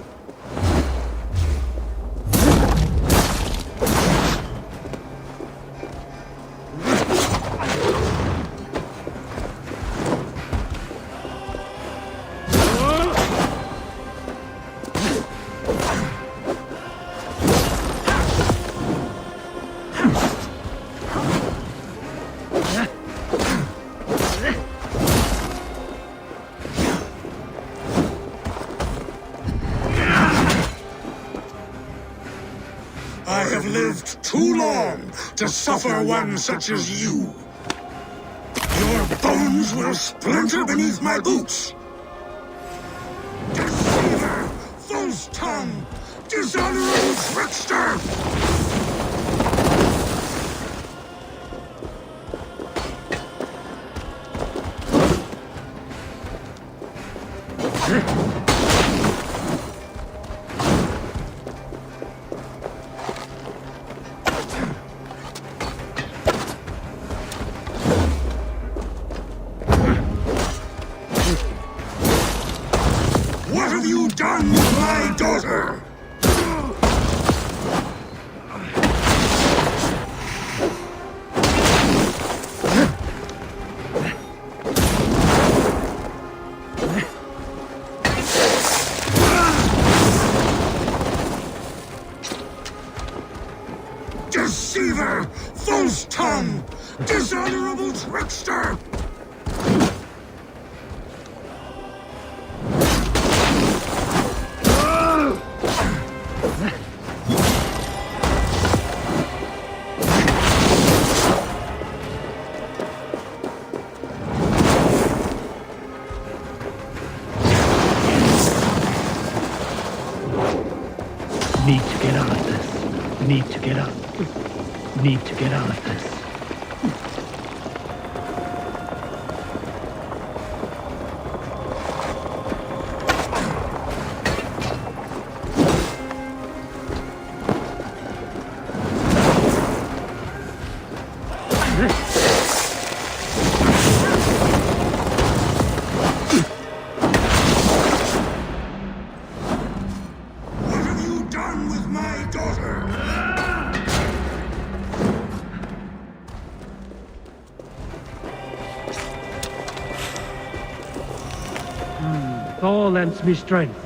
I have lived too long to suffer one such as you. Your bones will splinter beneath my boots. Deceiver! False tongue! Dishonoring trickster! Liar! False tongue! Dishonorable trickster! Need to get out of this. Need to get out. Need to get out of this. Thor lends me strength.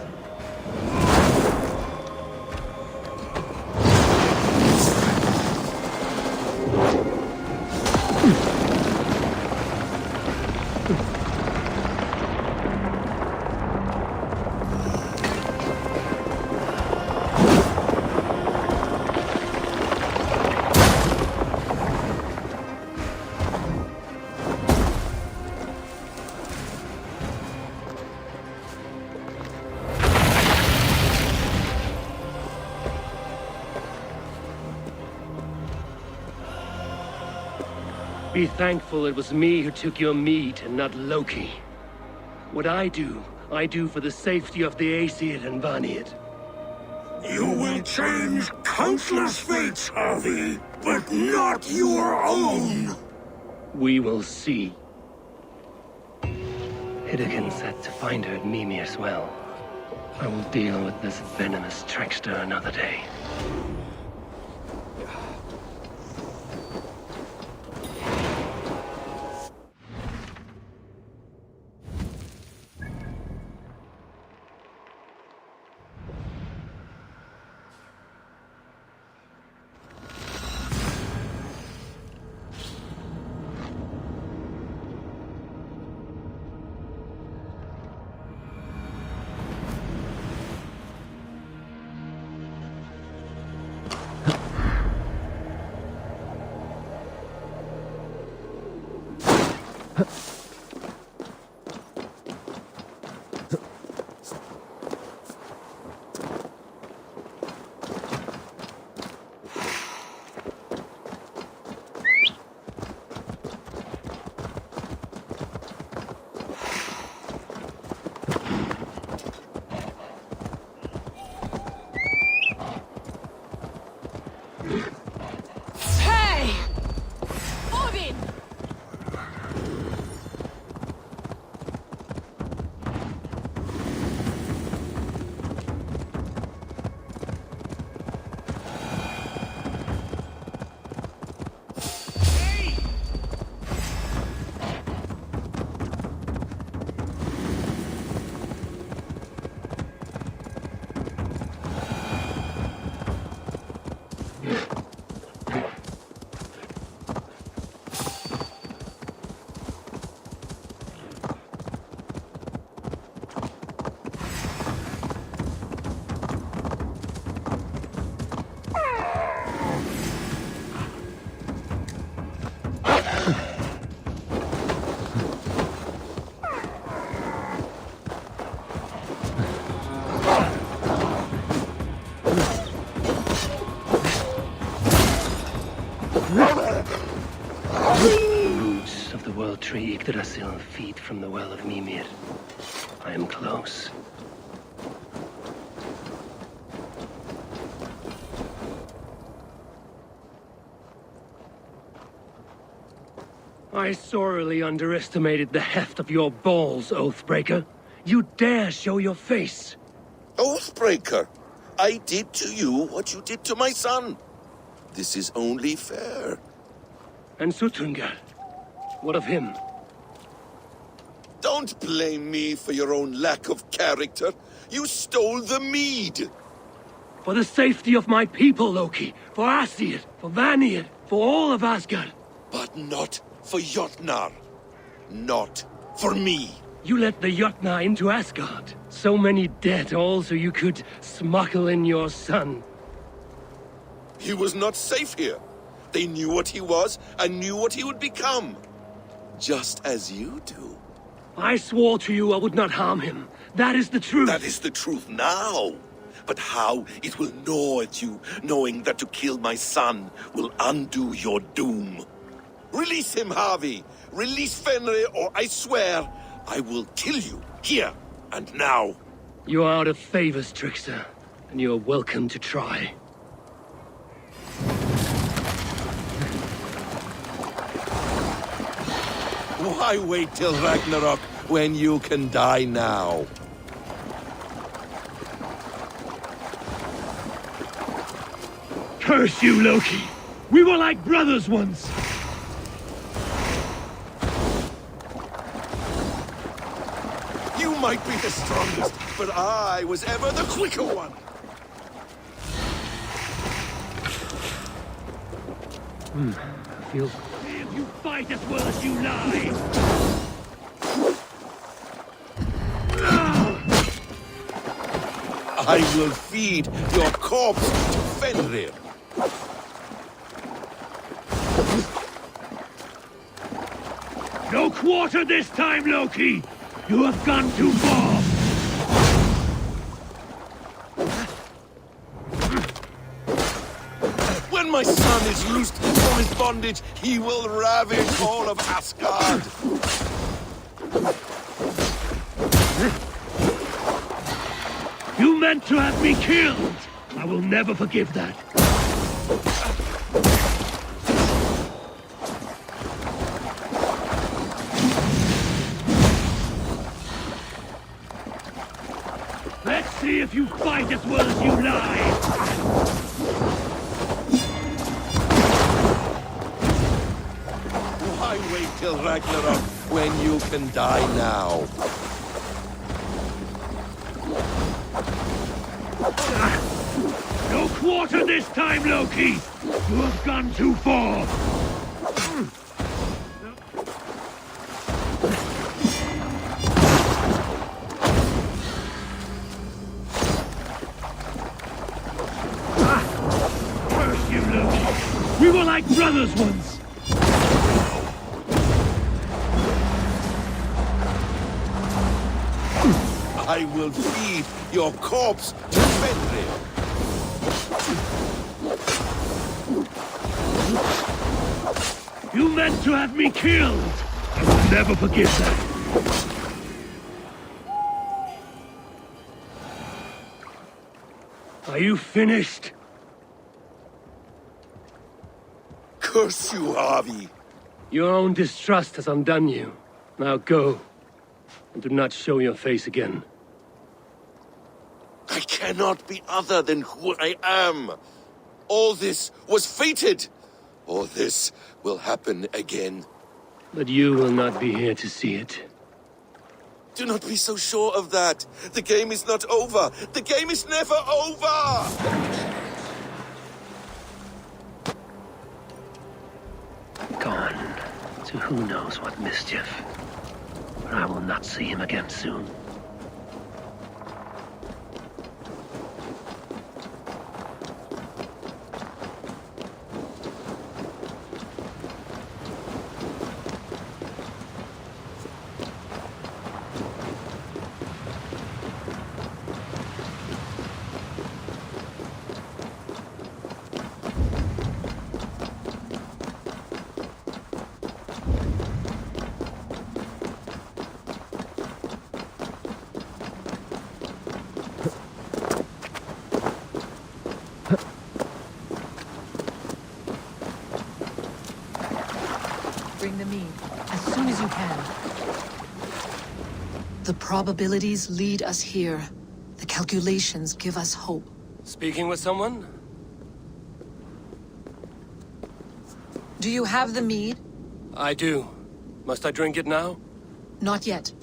Be thankful it was me who took your meat and not Loki. What I do for the safety of the Aesir and Vanir. You will change countless fates, Harvey, but not your own! We will see. Hidekin said to find her at Mimir's well. I will deal with this venomous trickster another day. Roots of the world tree Yggdrasil feed from the well of Mimir. I am close. I sorely underestimated the heft of your balls, Oathbreaker. You dare show your face! Oathbreaker, I did to you what you did to my son. This is only fair. And Sutungar? What of him? Don't blame me for your own lack of character. You stole the mead. For the safety of my people, Loki. For Aesir, for Vanir. For all of Asgard. But not for Jotnar. Not for me. You let the Jotnar into Asgard. So many dead, all so you could smuggle in your son. He was not safe here. They knew what he was, and knew what he would become. Just as you do. I swore to you I would not harm him. That is the truth. That is the truth now. But how it will gnaw at you, knowing that to kill my son will undo your doom. Release him, Harvey. Release Fenrir, or I swear I will kill you, here and now. You are out of favors, trickster, and you are welcome to try. Why wait till Ragnarok when you can die now? Curse you, Loki! We were like brothers once! You might be the strongest, but I was ever the quicker one. I feel... If you fight as well as you lie! I will feed your corpse to Fenrir. No quarter this time, Loki! You have gone too far! When my son is loosed from his bondage, he will ravage all of Asgard. You meant to have me killed! I will never forgive that. Let's see if you fight as well as you lie! Why wait till Ragnarok when you can die now? No quarter this time, Loki! You have gone too far! Curse you, Loki! We were like brothers once! I will feed your corpse to Fenrir. You meant to have me killed! I will never forgive that. Are you finished? Curse you, Harvey. Your own distrust has undone you. Now go. And do not show your face again. I cannot be other than who I am. All this was fated. All this will happen again. But you will not be here to see it. Do not be so sure of that. The game is not over. The game is never over! Gone to who knows what mischief. But I will not see him again soon. Bring the mead, as soon as you can. The probabilities lead us here. The calculations give us hope. Speaking with someone? Do you have the mead? I do. Must I drink it now? Not yet.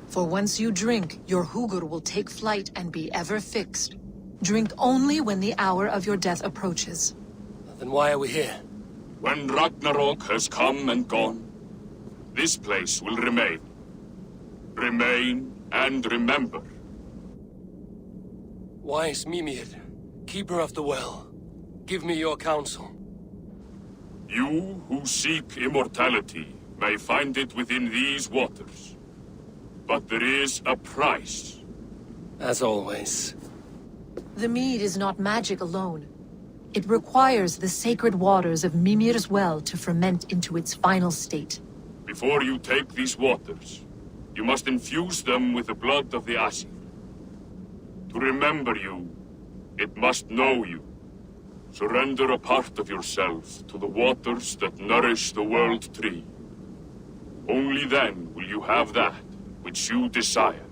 For once you drink, your Hugur will take flight and be ever fixed. Drink only when the hour of your death approaches. Then why are we here? When Ragnarok has come and gone, this place will remain. Remain and remember. Wise Mimir, keeper of the well, give me your counsel. You who seek immortality may find it within these waters. But there is a price. As always. The mead is not magic alone. It requires the sacred waters of Mimir's well to ferment into its final state. Before you take these waters, you must infuse them with the blood of the Asir. To remember you, it must know you. Surrender a part of yourself to the waters that nourish the World Tree. Only then will you have that which you desire.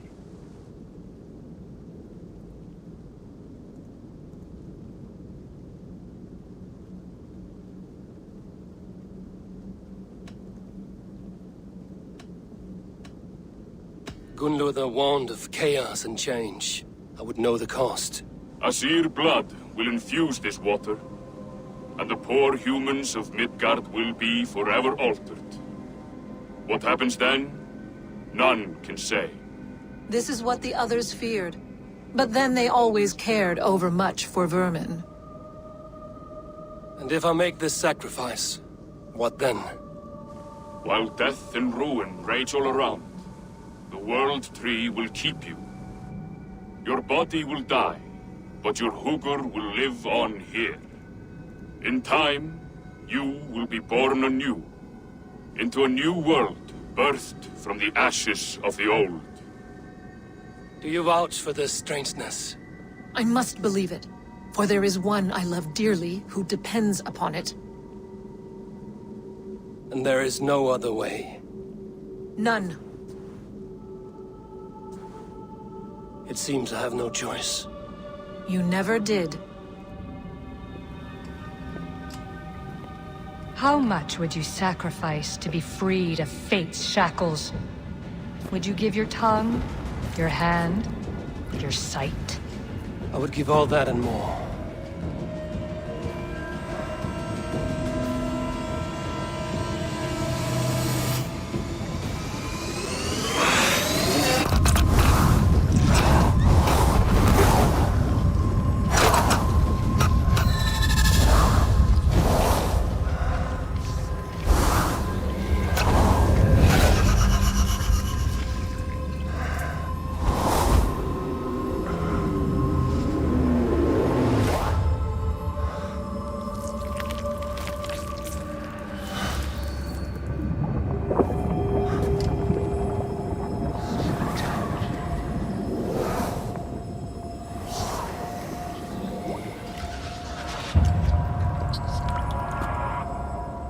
Gunnlother warned of chaos and change. I would know the cost. Asir blood will infuse this water, and the poor humans of Midgard will be forever altered. What happens then? None can say. This is what the others feared. But then they always cared overmuch for vermin. And if I make this sacrifice, what then? While death and ruin rage all around, the World Tree will keep you. Your body will die, but your Hugur will live on here. In time, you will be born anew, into a new world, birthed from the ashes of the old. Do you vouch for this strangeness? I must believe it, for there is one I love dearly who depends upon it. And there is no other way? None. It seems I have no choice. You never did. How much would you sacrifice to be freed of fate's shackles? Would you give your tongue, your hand, your sight? I would give all that and more.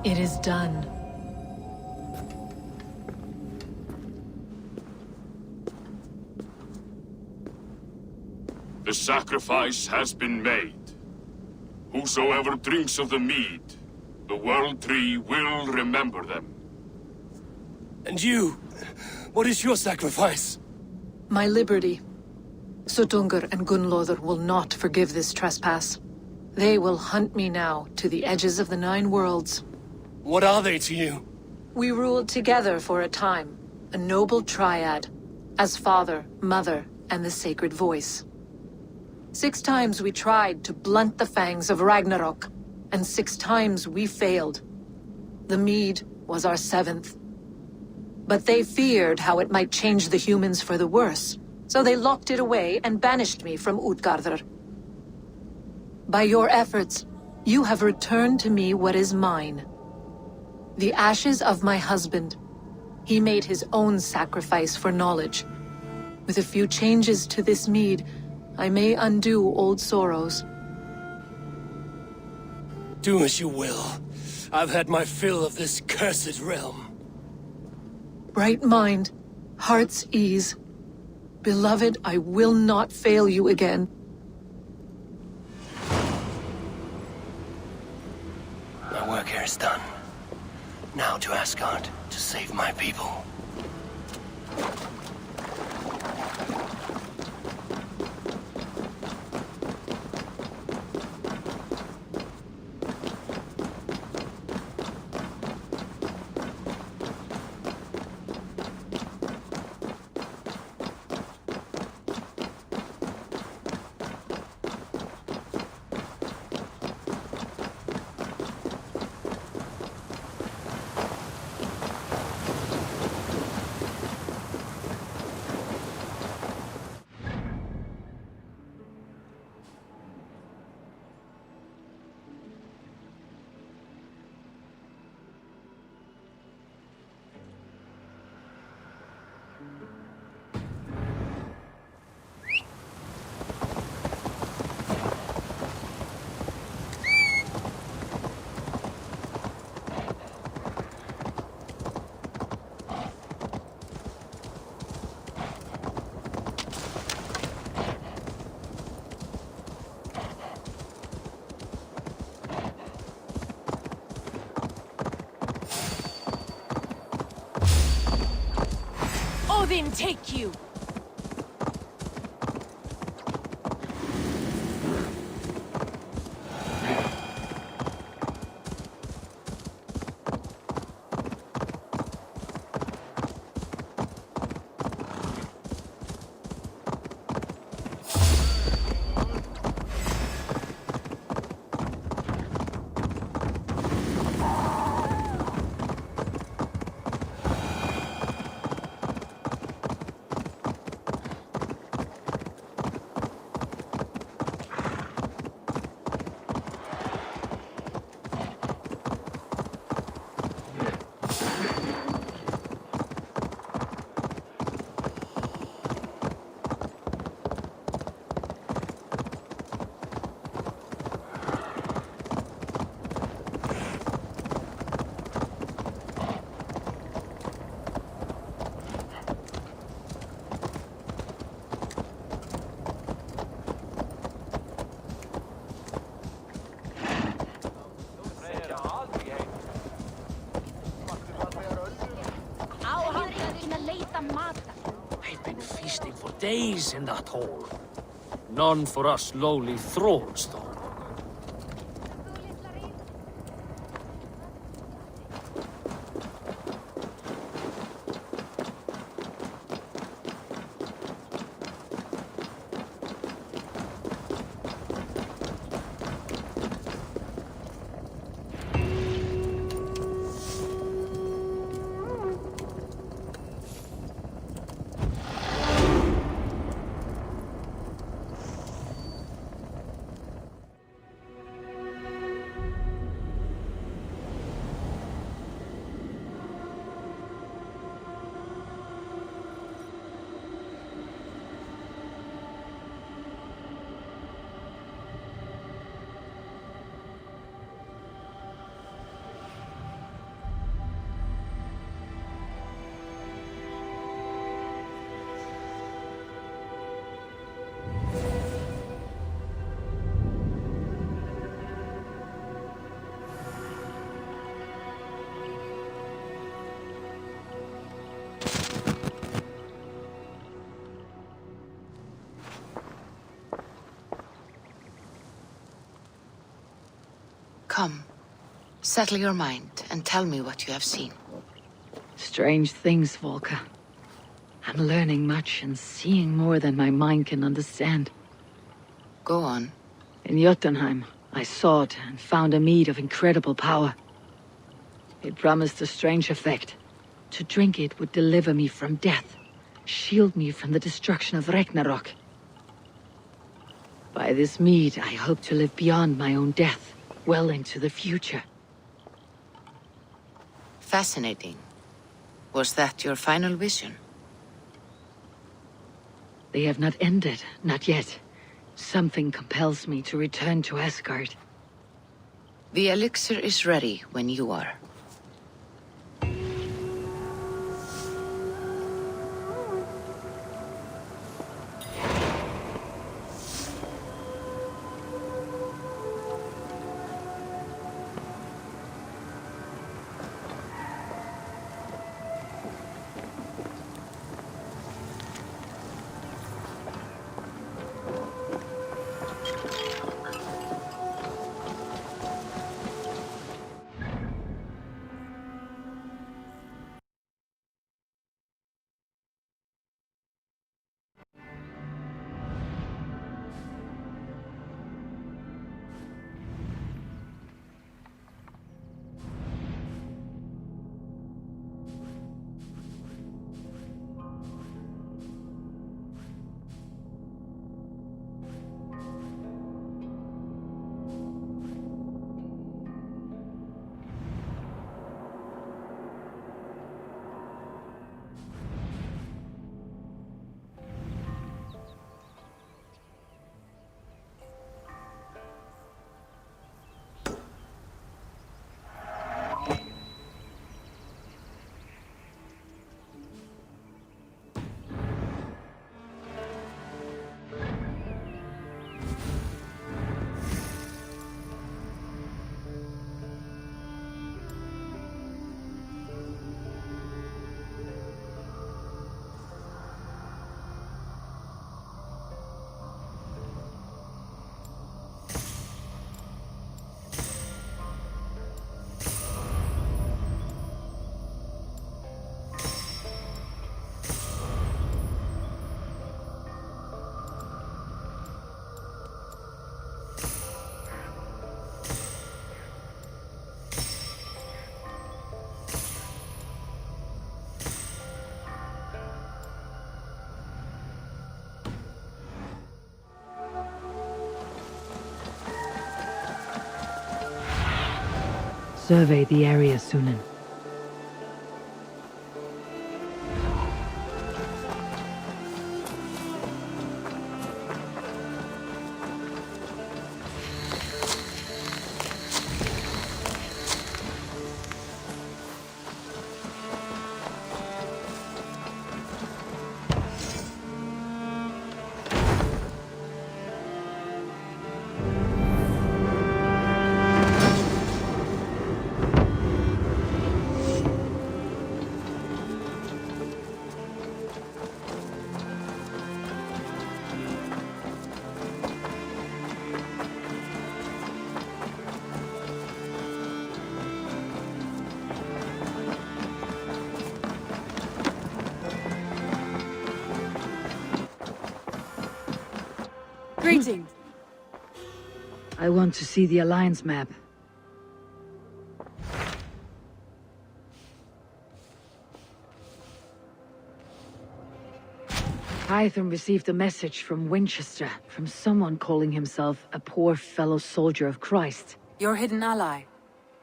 It is done. The sacrifice has been made. Whosoever drinks of the mead, the World Tree will remember them. And you? What is your sacrifice? My liberty. Suttungr and Gunnlother will not forgive this trespass. They will hunt me now to the edges of the 9 worlds. What are they to you? We ruled together for a time, a noble triad, as father, mother, and the sacred voice. 6 times we tried to blunt the fangs of Ragnarok, and 6 times we failed. The mead was our 7th. But they feared how it might change the humans for the worse, so they locked it away and banished me from Utgardr. By your efforts, you have returned to me what is mine. The ashes of my husband. He made his own sacrifice for knowledge. With a few changes to this mead, I may undo old sorrows. Do as you will. I've had my fill of this cursed realm. Bright mind, heart's ease. Beloved, I will not fail you again. My work here is done. Now to Asgard, to save my people. Odin take you! I've been feasting for days in that hole. None for us lowly thralls, though. Come, settle your mind and tell me what you have seen. Strange things, Volker. I'm learning much and seeing more than my mind can understand. Go on. In Jutunheim, I sought and found a mead of incredible power. It promised a strange effect. To drink it would deliver me from death, shield me from the destruction of Ragnarok. By this mead, I hope to live beyond my own death, well into the future. Fascinating. Was that your final vision? They have not ended, not yet. Something compels me to return to Asgard. The elixir is ready when you are. survey the area, Sunan. Greetings. I want to see the Alliance map. Hytham received a message from Winchester, from someone calling himself a poor fellow soldier of Christ. Your hidden ally.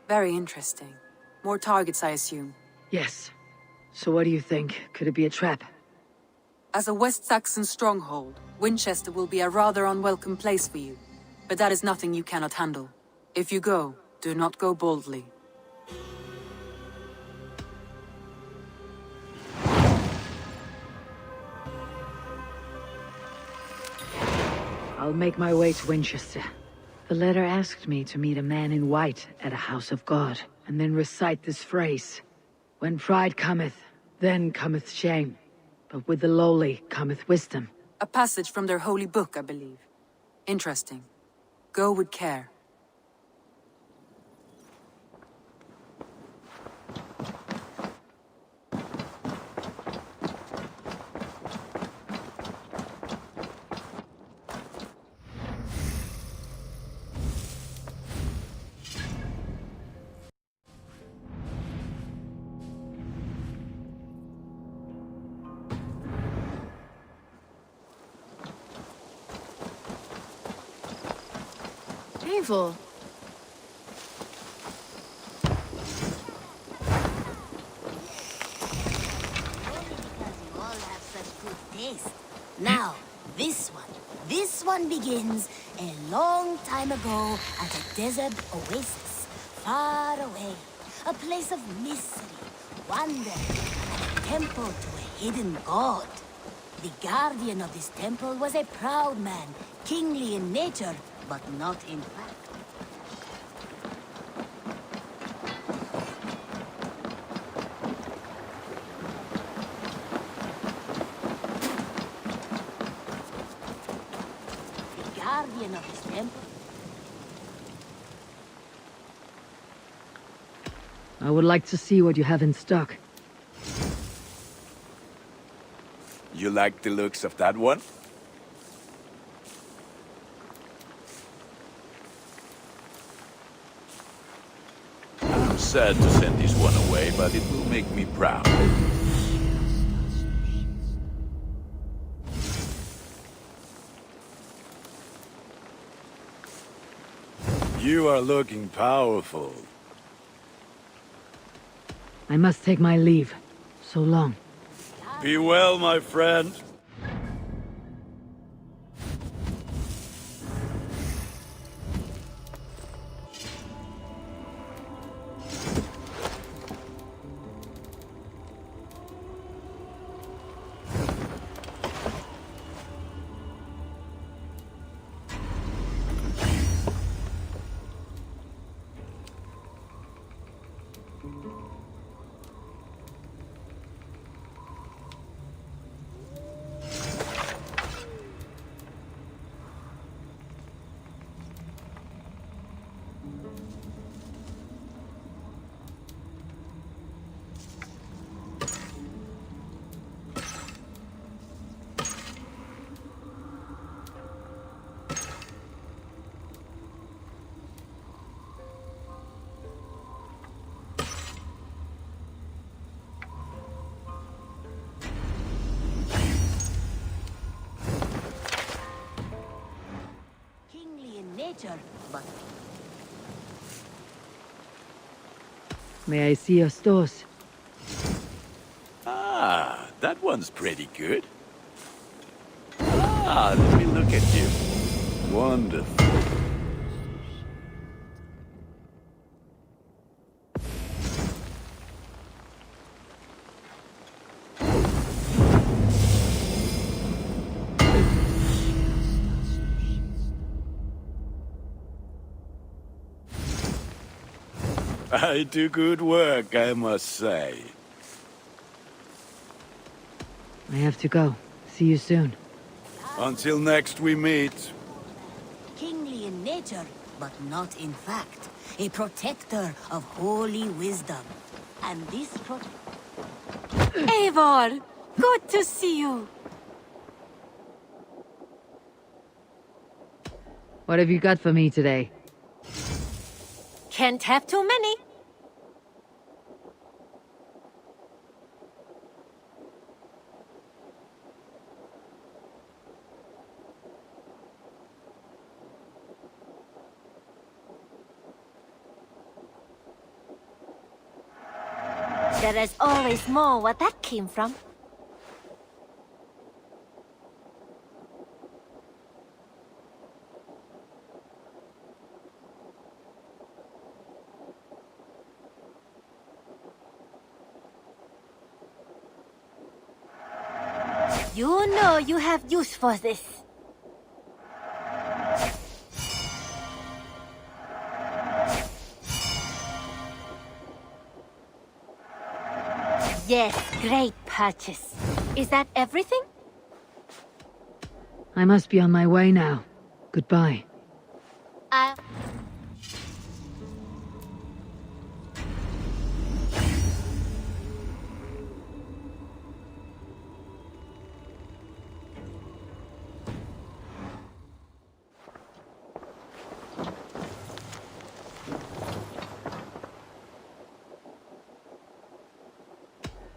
Very interesting. More targets, I assume. Yes. So what do you think? Could it be a trap? As a West Saxon stronghold, Winchester will be a rather unwelcome place for you. But that is nothing you cannot handle. If you go, do not go boldly. I'll make my way to Winchester. The letter asked me to meet a man in white at a house of God, and then recite this phrase. When pride cometh, then cometh shame. But with the lowly cometh wisdom. A passage from their holy book, I believe. Interesting. Go with care. Evil. Now, this one begins a long time ago at a desert oasis, far away. A place of mystery, wonder, and a temple to a hidden god. The guardian of this temple was a proud man, kingly in nature, but not in fact. The guardian of this temple. I would like to see what you have in stock. You like the looks of that one? I'm sad to send this one away, but it will make me proud. You are looking powerful. I must take my leave. So long. Be well, my friend. Kingly in nature, but May I see your stores? Ah, that one's pretty good. Ah, let me look at you. Wonderful. I do good work, I must say. I have to go. See you soon. Until next we meet. Kingly in nature, but not in fact. A protector of holy wisdom. And this Eivor! Good to see you! What have you got for me today? Can't have too many. There is always more where that came from. You know you have use for this. Yes, great purchase. Is that everything? I must be on my way now. Goodbye.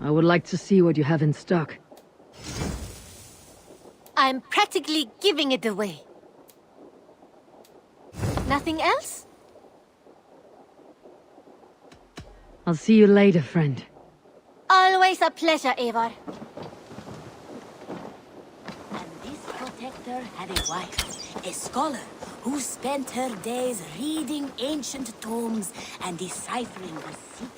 I would like to see what you have in stock. I'm practically giving it away. Nothing else? I'll see you later, friend. Always a pleasure, Eivor. And this protector had a wife, a scholar, who spent her days reading ancient tomes and deciphering the secrets.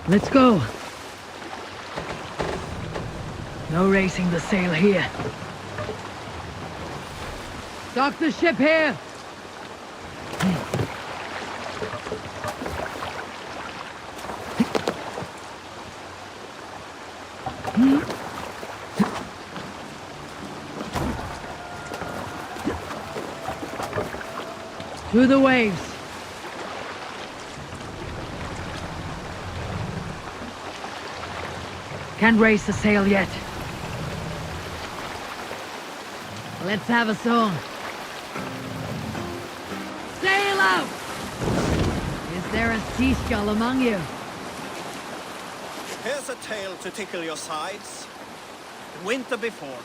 Let's go. No racing the sail here. Dock the ship here! Through the waves. Can't raise the sail yet. Let's have a song. Sail out! Is there a seagull among you? Here's a tale to tickle your sides. The winter before,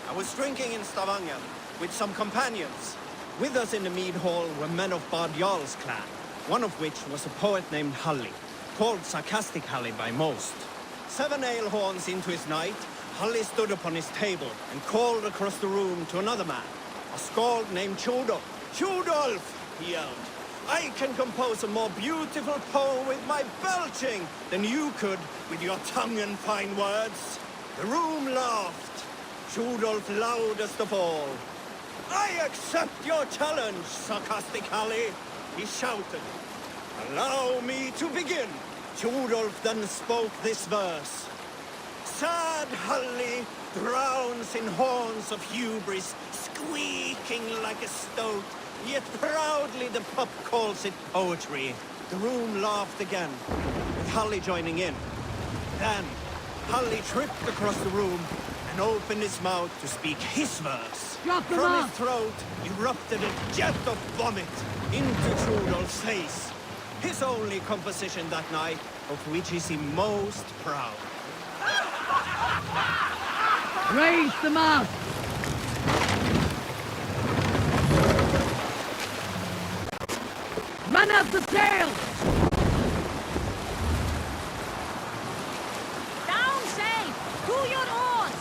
I was drinking in Stavanger with some companions. With us in the mead hall were men of Bard Jarl's clan, one of which was a poet named Halli, called Sarcastic Halli by most. 7 ale horns into his night, Halli stood upon his table and called across the room to another man, a skald named Tjodolf. Tjodolf, he yelled, I can compose a more beautiful poem with my belching than you could with your tongue and fine words. The room laughed, Tjodolf loudest of all. I accept your challenge, Sarcastic Halli, he shouted. Allow me to begin. Tjodolf then spoke this verse. Sad Halli drowns in horns of hubris, squeaking like a stoat, yet proudly the pup calls it poetry. The room laughed again, with Halli joining in. Then, Halli tripped across the room and opened his mouth to speak his verse. From his throat erupted a jet of vomit into Tjodolf's face. His only composition that night, of which he seemed most proud. Raise the mast! Run up the sails! Down safe! To your oars!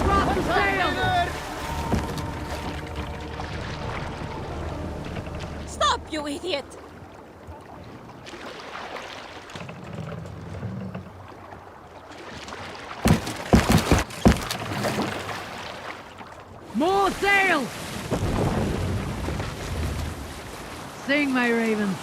Drop the sail! Stop, you idiot! More sail! Sing, my ravens.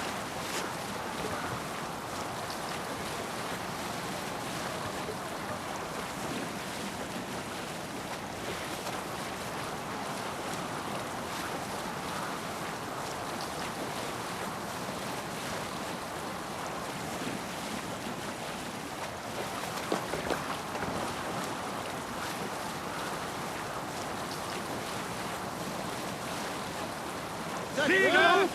Seagull!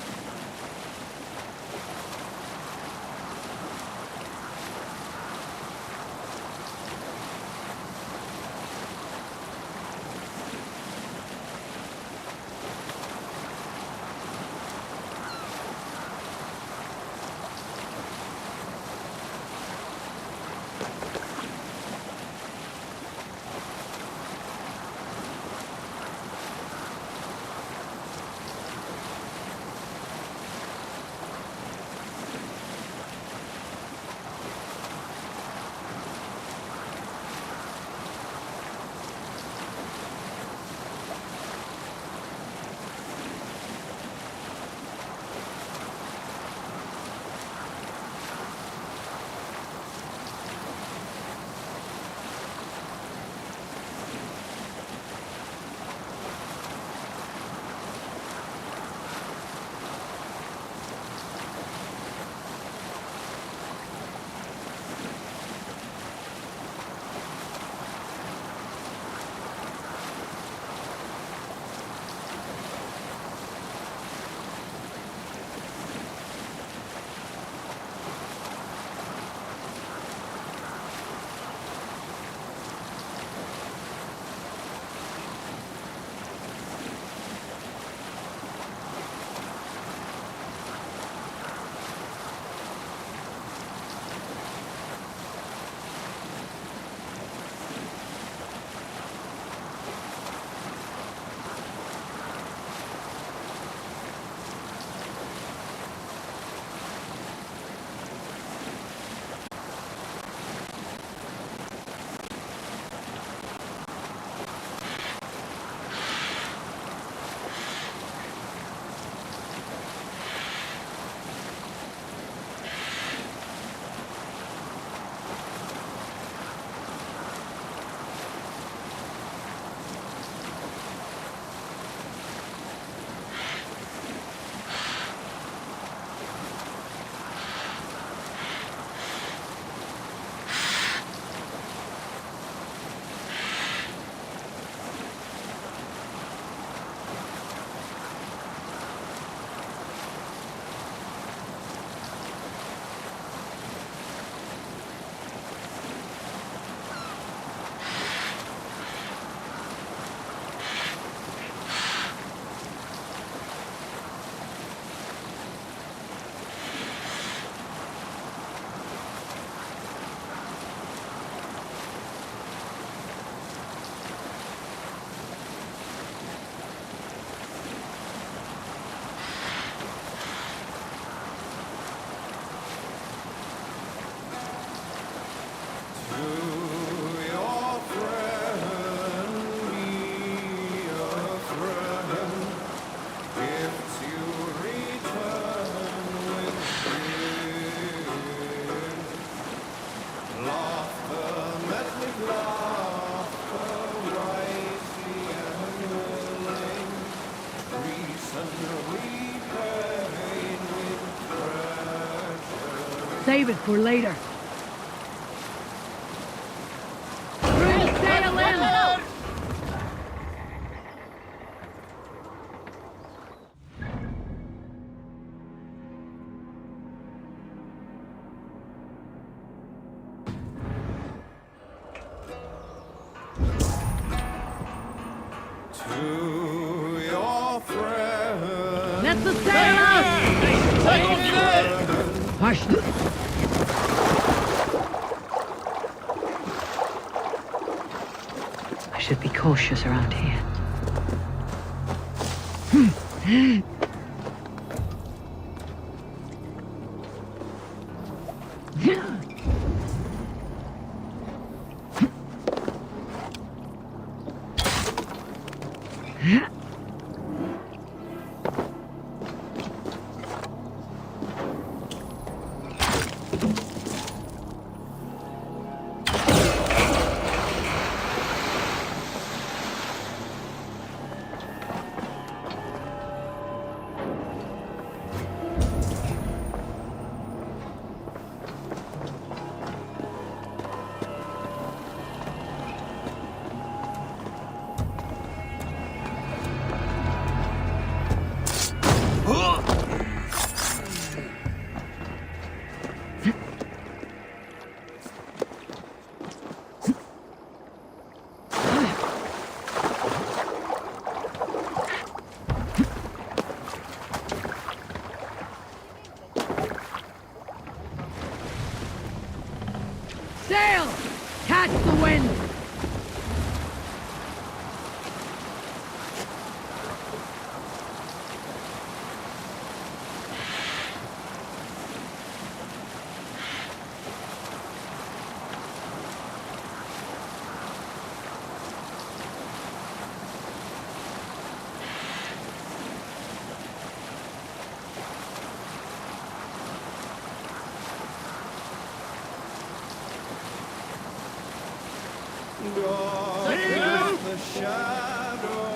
save it for later. Sail in! To your friend. Let the sail out! Hush. I should be cautious around here. Sail! Catch the wind! Dark is the shadow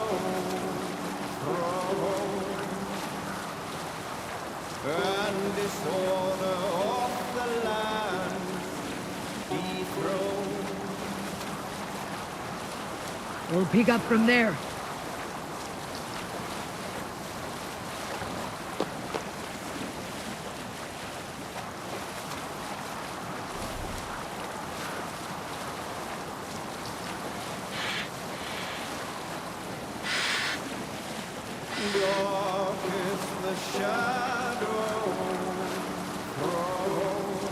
thrown, and disorder of the land dethroned. We'll pick up from there. Dark is the shadow thrown,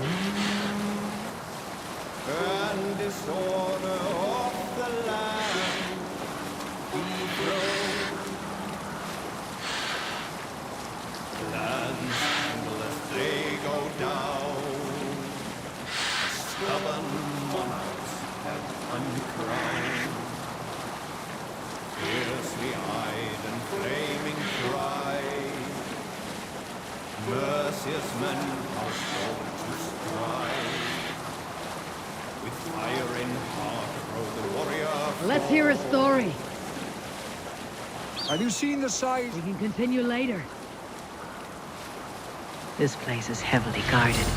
and disorder of the land dethroned. Lands tremble as they go down. Stubborn monarchs have uncrowned. Fiercely eyed and flaming pride, merciless men are born to strive. With fire in heart rode the warrior. Let's hear a story. Have you seen the sight? We can continue later. This place is heavily guarded.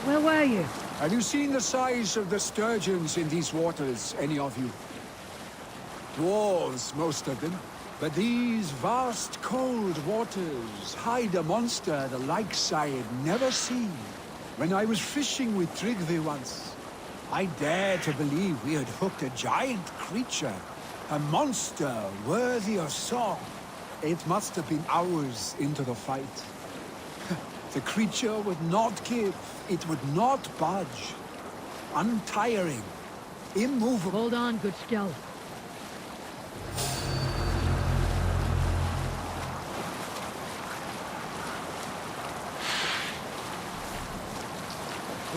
Where were you? Have you seen the size of the sturgeons in these waters, any of you? Dwarves, most of them. But these vast cold waters hide a monster the likes I had never seen. When I was fishing with Tryggvi once, I dared to believe we had hooked a giant creature. A monster worthy of song. It must have been hours into the fight. The creature would not give. It would not budge. Untiring. Immovable. Hold on, good Skell.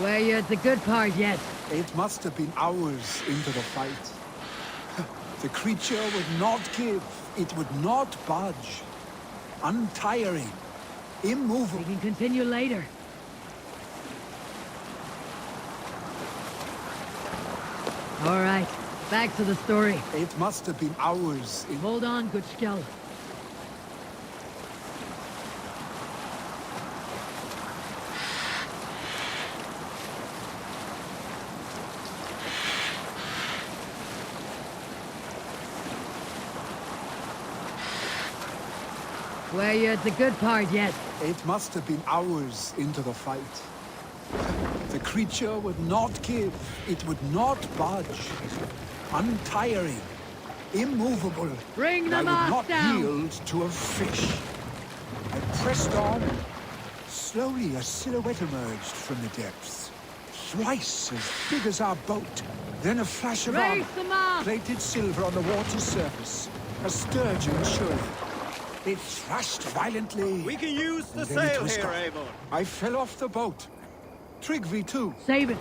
Were you at the good part yet? It must have been hours into the fight. The creature would not give. It would not budge. Untiring. Immovable. We can continue later. All right. Back to the story. It must have been hours in... Hold on, good Skell. Where you at the good part yet? It must have been hours into the fight. The creature would not give. It would not budge. Untiring. Immovable. Bring I them would off not down. yield to a fish. I pressed on. Slowly a silhouette emerged from the depths. Twice as big as our boat. Then a flash of armor. Raise them up! Plated silver on the water's surface. A sturgeon, surely. It thrashed violently. We can use the and then it sail was here, gone. Eivor. I fell off the boat. Trygve too. Save it.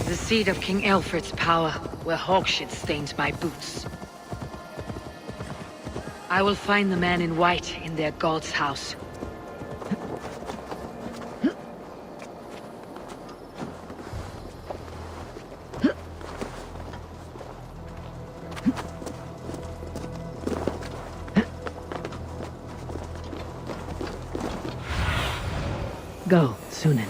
The seat of King Alfred's power, where hawkshit stains my boots. I will find the man in white in their god's house. Go, Sunan.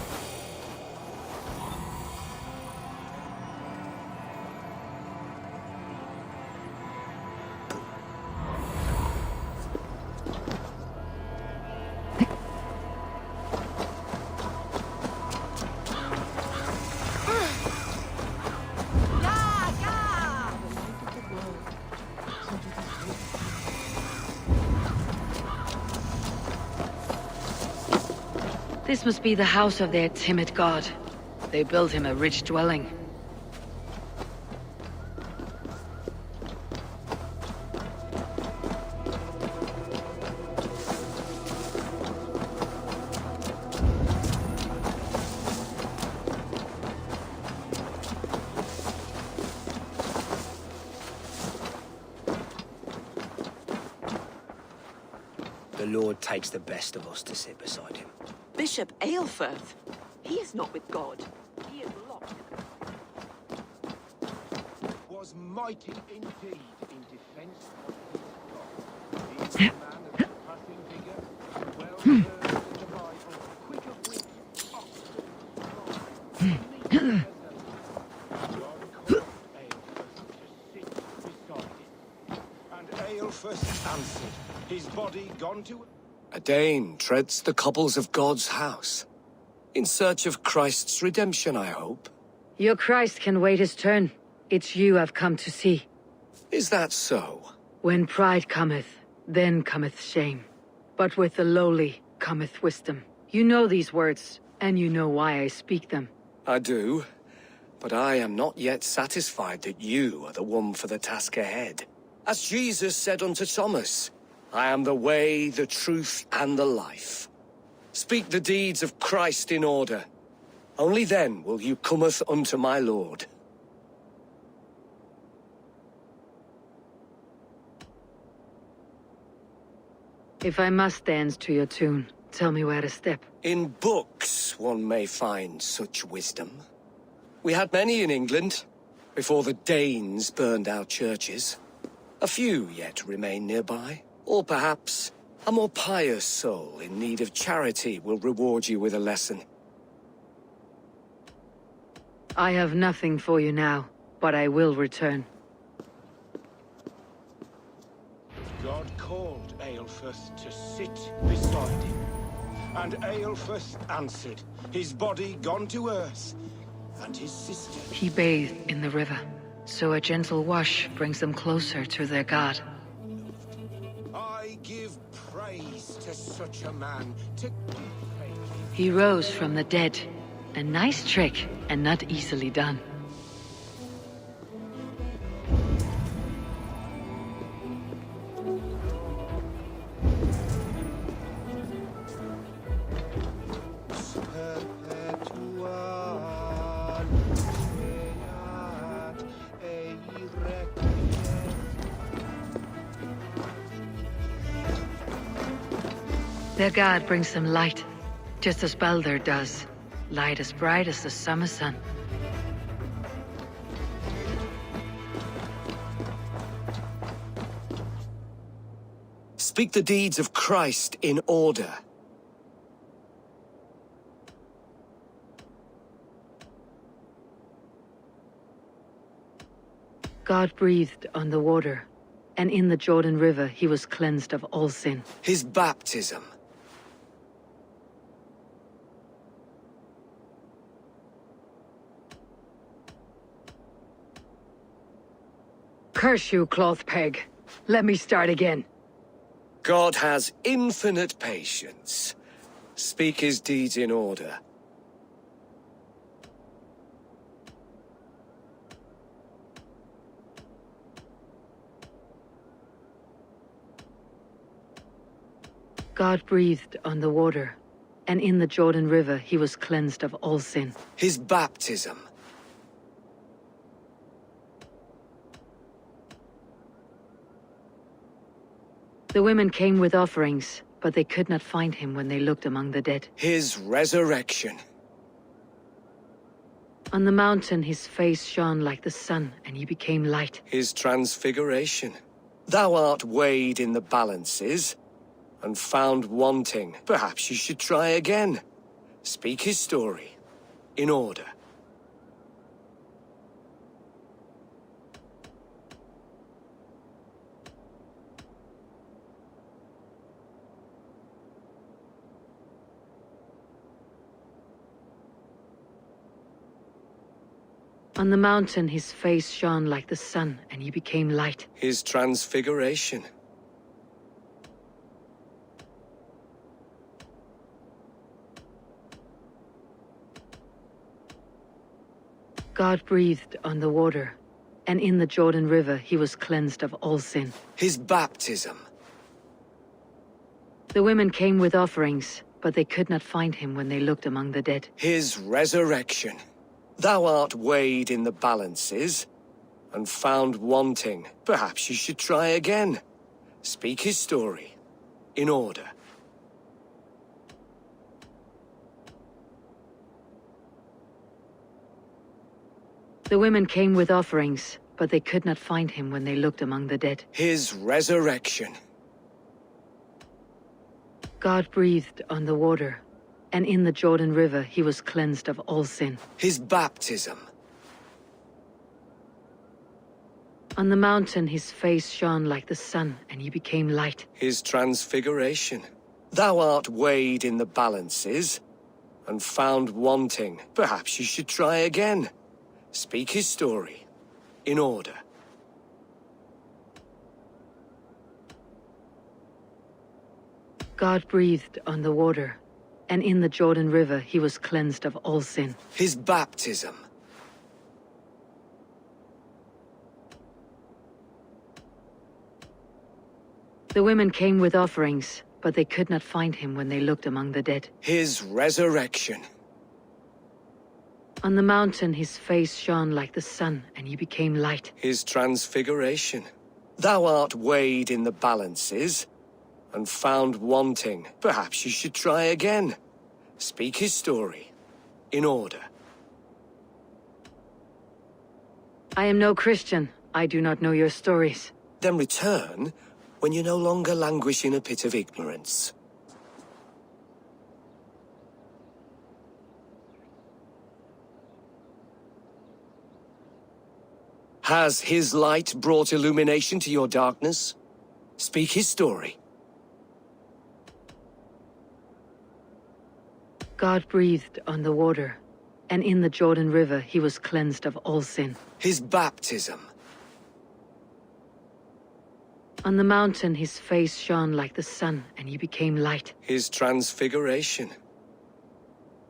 This must be the house of their timid god. They built him a rich dwelling. The Lord takes the best of us to sit beside him. Bishop Aelfirth. He is not with God. He is locked. Was mighty indeed in defense of his God. He is a man of surpassing vigor, well versed in the Bible, quick of wit, and Aelfirth answered, his body gone to... A Dane treads the cobbles of God's house. In search of Christ's redemption, I hope. Your Christ can wait his turn. It's you I've come to see. Is that so? When pride cometh, then cometh shame. But with the lowly cometh wisdom. You know these words, and you know why I speak them. I do. But I am not yet satisfied that you are the one for the task ahead. As Jesus said unto Thomas, I am the way, the truth, and the life. Speak the deeds of Christ in order. Only then will you cometh unto my Lord. If I must dance to your tune, tell me where to step. In books one may find such wisdom. We had many in England, before the Danes burned our churches. A few yet remain nearby. Or perhaps a more pious soul in need of charity will reward you with a lesson. I have nothing for you now, but I will return. God called Aelfirth to sit beside him. And Aelfirth answered, his body gone to earth. and his sister. He bathed in the river, so a gentle wash brings them closer to their god. I give praise to such a man. He rose from the dead. A nice trick, and not easily done. Their god brings them light, just as Baldur does. Light as bright as the summer sun. Speak the deeds of Christ in order. God breathed on the water, and in the Jordan River he was cleansed of all sin. His baptism. Curse you, cloth peg. Let me start again. God has infinite patience. Speak his deeds in order. God breathed on the water, and in the Jordan River he was cleansed of all sin. His baptism. The women came with offerings, but they could not find him when they looked among the dead. His resurrection. On the mountain his face shone like the sun, and he became light. His transfiguration. Thou art weighed in the balances, and found wanting. Perhaps you should try again. Speak his story, in order. On the mountain his face shone like the sun, and he became light. His transfiguration. God breathed on the water, and in the Jordan River he was cleansed of all sin. His baptism. The women came with offerings, but they could not find him when they looked among the dead. His resurrection. Thou art weighed in the balances, and found wanting. Perhaps you should try again. Speak his story, in order. The women came with offerings, but they could not find him when they looked among the dead. His resurrection. God breathed on the water, and in the Jordan River he was cleansed of all sin. His baptism. On the mountain his face shone like the sun, and he became light. His transfiguration. Thou art weighed in the balances, and found wanting. Perhaps you should try again. Speak his story, in order. God breathed on the water, and in the Jordan River he was cleansed of all sin. His baptism. The women came with offerings, but they could not find him when they looked among the dead. His resurrection. On the mountain his face shone like the sun, and he became light. His transfiguration. Thou art weighed in the balances, and found wanting. Perhaps you should try again. Speak his story, in order. I am no Christian. I do not know your stories. Then return when you no longer languish in a pit of ignorance. Has his light brought illumination to your darkness? Speak his story. God breathed on the water, and in the Jordan River he was cleansed of all sin. His baptism. On the mountain his face shone like the sun, and he became light. His transfiguration.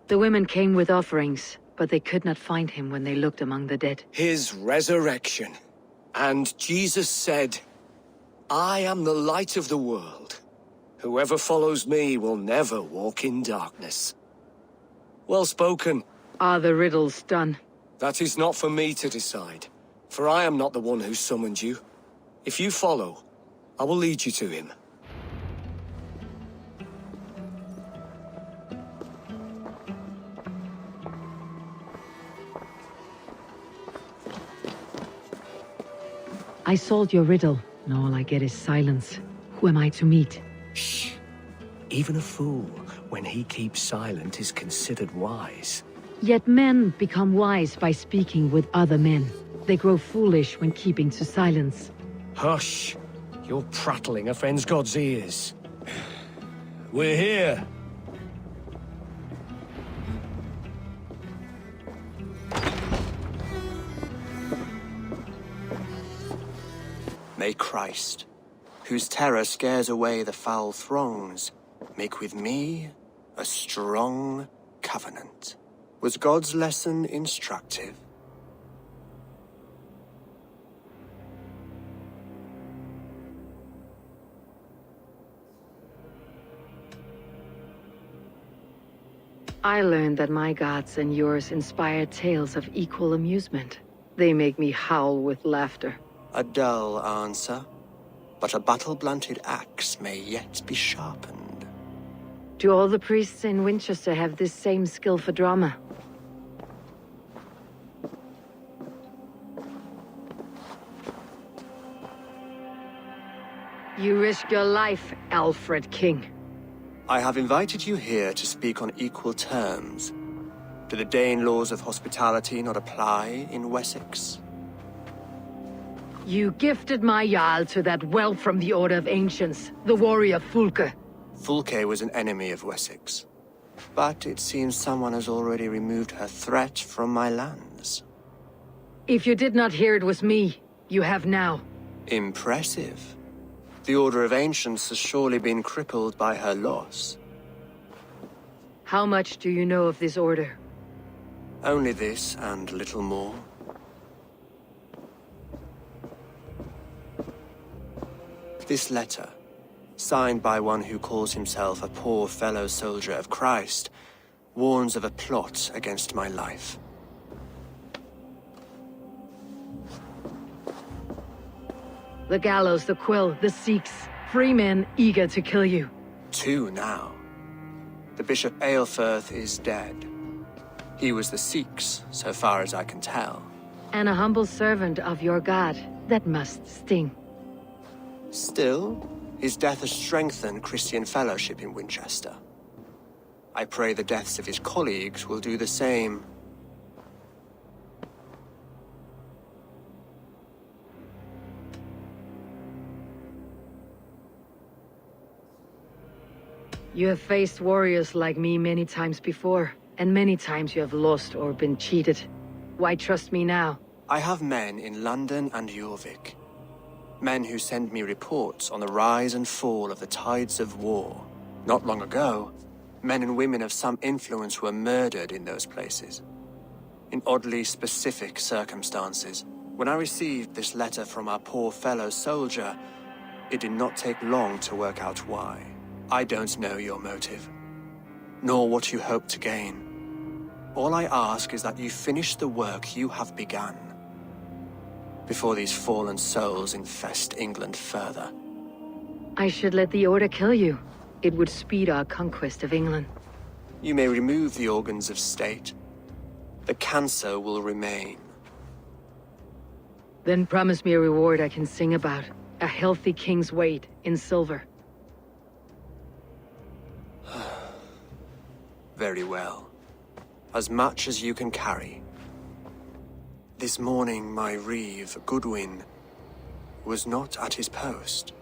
The women came with offerings, but they could not find him when they looked among the dead. His resurrection. And Jesus said, I am the light of the world. Whoever follows me will never walk in darkness. Well spoken. Are the riddles done? That is not for me to decide, for I am not the one who summoned you. If you follow, I will lead you to him. I solved your riddle, and all I get is silence. Who am I to meet? Shh. Even a fool, when he keeps silent, is considered wise. Yet men become wise by speaking with other men. They grow foolish when keeping to silence. Hush. Your prattling offends God's ears. We're here. May Christ, whose terror scares away the foul throngs, make with me a strong covenant. Was God's lesson instructive? I learned that my gods and yours inspire tales of equal amusement. They make me howl with laughter. A dull answer, but a battle-blunted axe may yet be sharpened. Do all the priests in Winchester have this same skill for drama? You risk your life, Alfred King. I have invited you here to speak on equal terms. Do the Dane laws of hospitality not apply in Wessex? You gifted my Jarl to that whelp from the Order of Ancients, the warrior Fulke. Fulke was an enemy of Wessex. But it seems someone has already removed her threat from my lands. If you did not hear it was me, you have now. Impressive. The Order of Ancients has surely been crippled by her loss. How much do you know of this order? Only this and little more. This letter, signed by one who calls himself a poor fellow soldier of Christ, warns of a plot against my life. The gallows, the quill, the Sikhs, free men eager to kill you. 2 now. The Bishop Aelfirth is dead. He was the Sikhs, so far as I can tell. And a humble servant of your god. That must sting. Still, his death has strengthened Christian fellowship in Winchester. I pray the deaths of his colleagues will do the same. You have faced warriors like me many times before, and many times you have lost or been cheated. Why trust me now? I have men in London and Jorvik. Men who send me reports on the rise and fall of the tides of war. Not long ago, men and women of some influence were murdered in those places. In oddly specific circumstances. When I received this letter from our poor fellow soldier, it did not take long to work out why. I don't know your motive, nor what you hope to gain. All I ask is that you finish the work you have begun, before these fallen souls infest England further. I should let the Order kill you. It would speed our conquest of England. You may remove the organs of state. The cancer will remain. Then promise me a reward I can sing about. A healthy king's weight in silver. Very well. As much as you can carry. This morning, my reeve, Goodwin, was not at his post.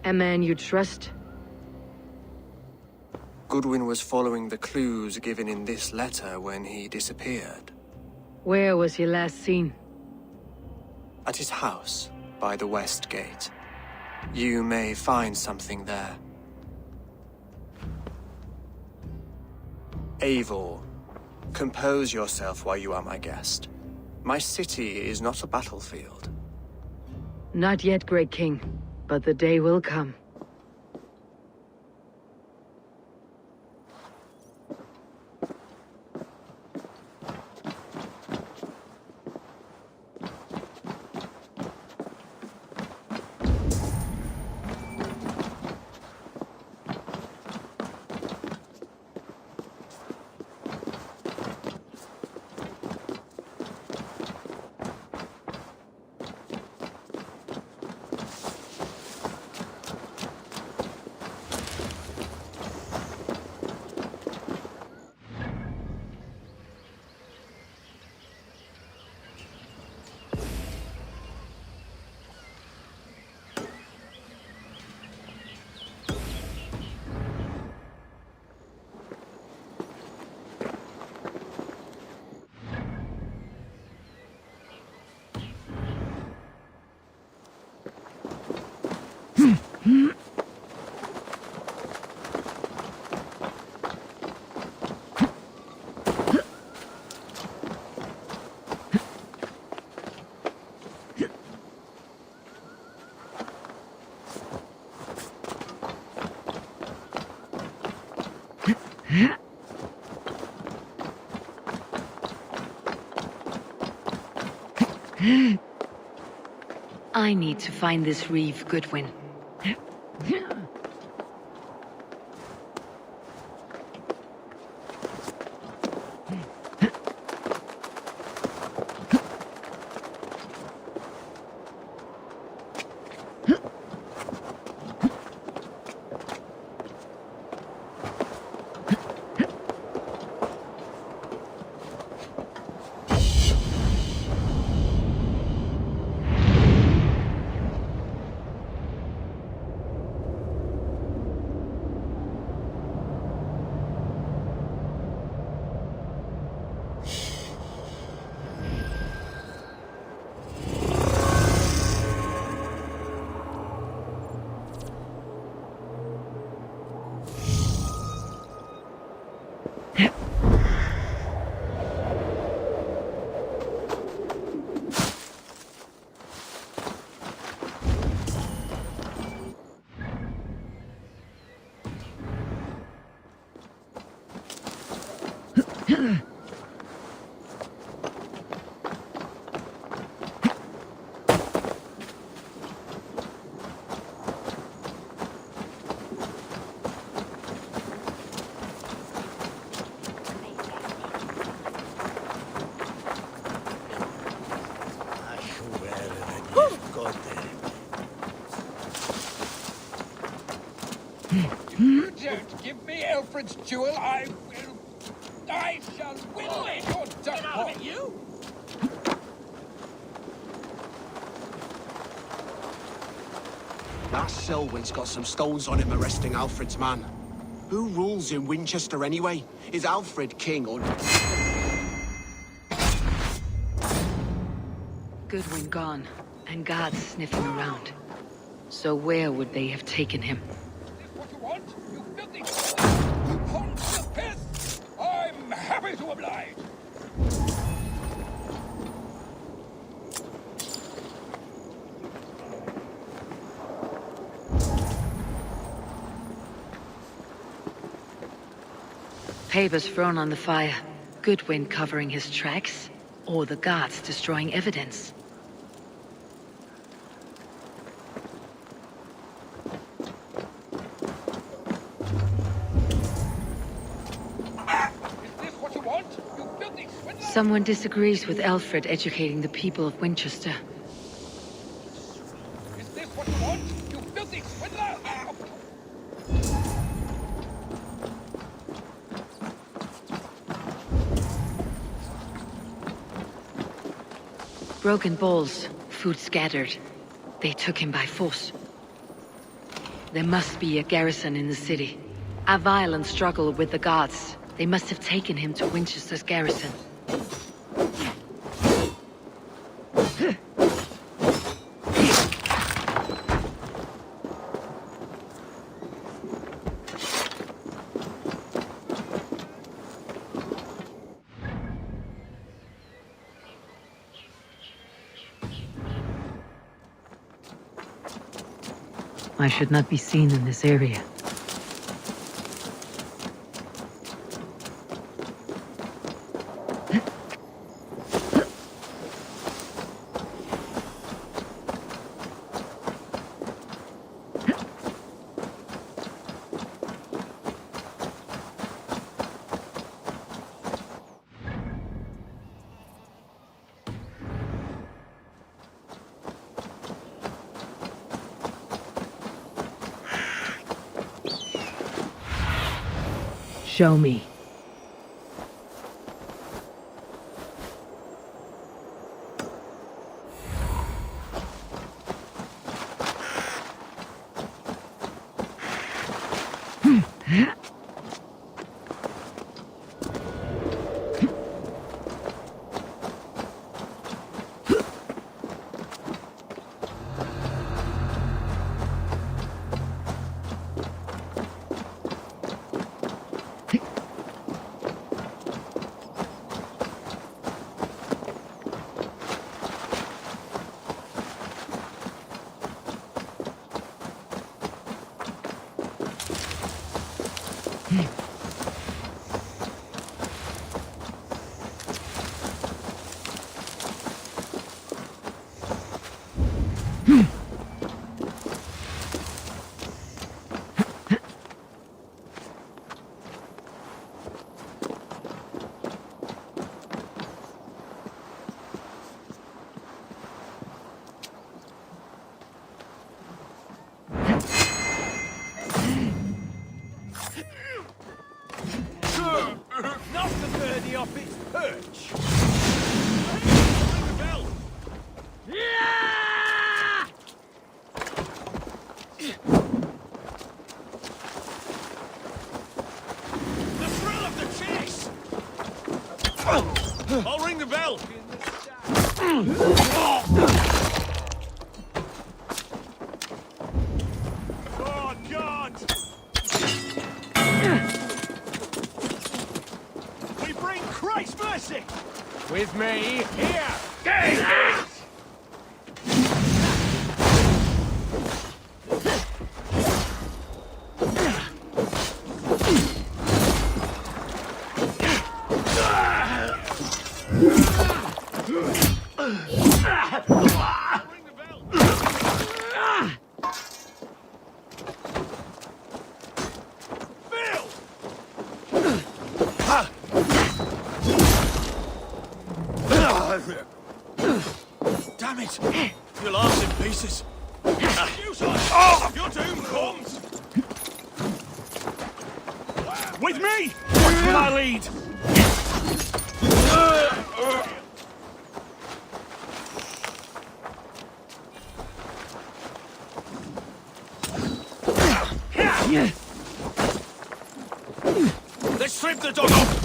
A man you trust? Goodwin was following the clues given in this letter when he disappeared. Where was he last seen? At his house, by the West Gate. You may find something there. Eivor, compose yourself while you are my guest. My city is not a battlefield. Not yet, Great King, but the day will come. I need to find this reeve, Goodwin. You don't give me Alfred's jewel, I shall whittle your duck pot. You? That Selwyn's got some stones on him arresting Alfred's man. Who rules in Winchester anyway? Is Alfred king or... Goodwin gone, and guards sniffing around. So where would they have taken him? What you want? You filthy... You pond the piss! I'm happy to oblige. Papers thrown on the fire. Goodwin covering his tracks, or the guards destroying evidence. Someone disagrees with Alfred educating the people of Winchester. Is this what you want? You filthy swindler! Broken bowls, food scattered. They took him by force. There must be a garrison in the city. A violent struggle with the gods. They must have taken him to Winchester's garrison. I should not be seen in this area. Show me. Knock the birdie off its perch! The thrill of the chase! I'll ring the bell! Oh, God! We bring Christ's mercy! With me, here! Take it! Damn it! Your arm's in pieces. Oh! Your doom comes! With me! Watch for my lead! Let's strip the dog off!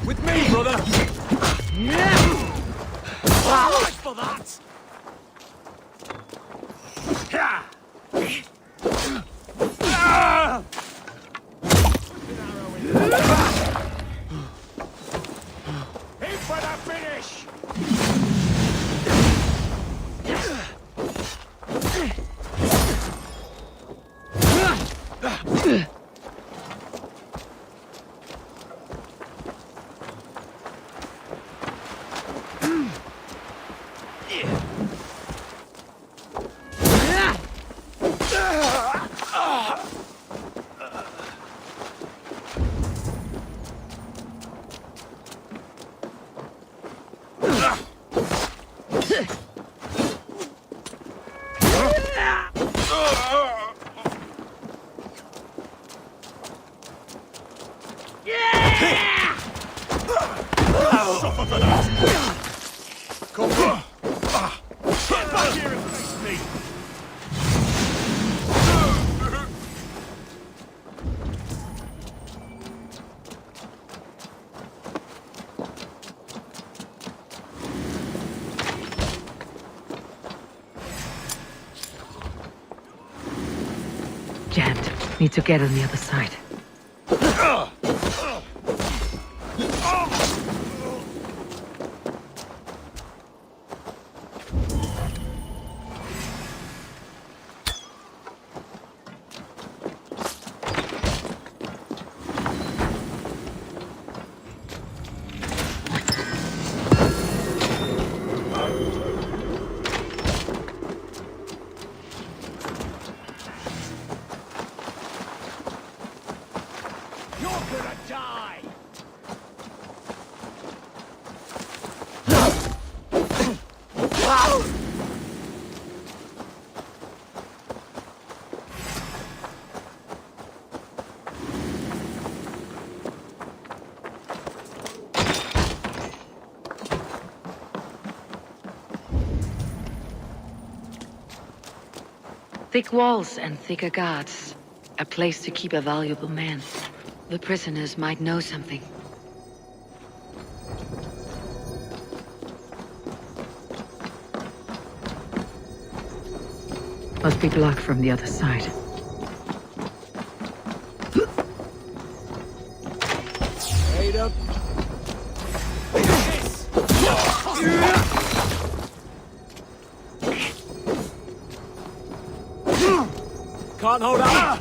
With me, brother! Watch for that! In for the finish! suffer for that! Come on! Get back here and face me! Jammed. Need to get on the other side. Thick walls and thicker guards. A place to keep a valuable man. The prisoners might know something. Must be blocked from the other side. Wait up. Can't hold out.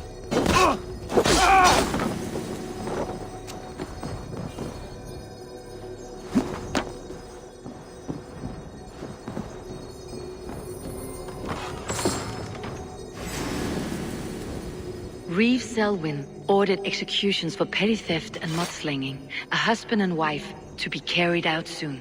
Reeve Selwyn ordered executions for petty theft and mudslinging, a husband and wife, to be carried out soon.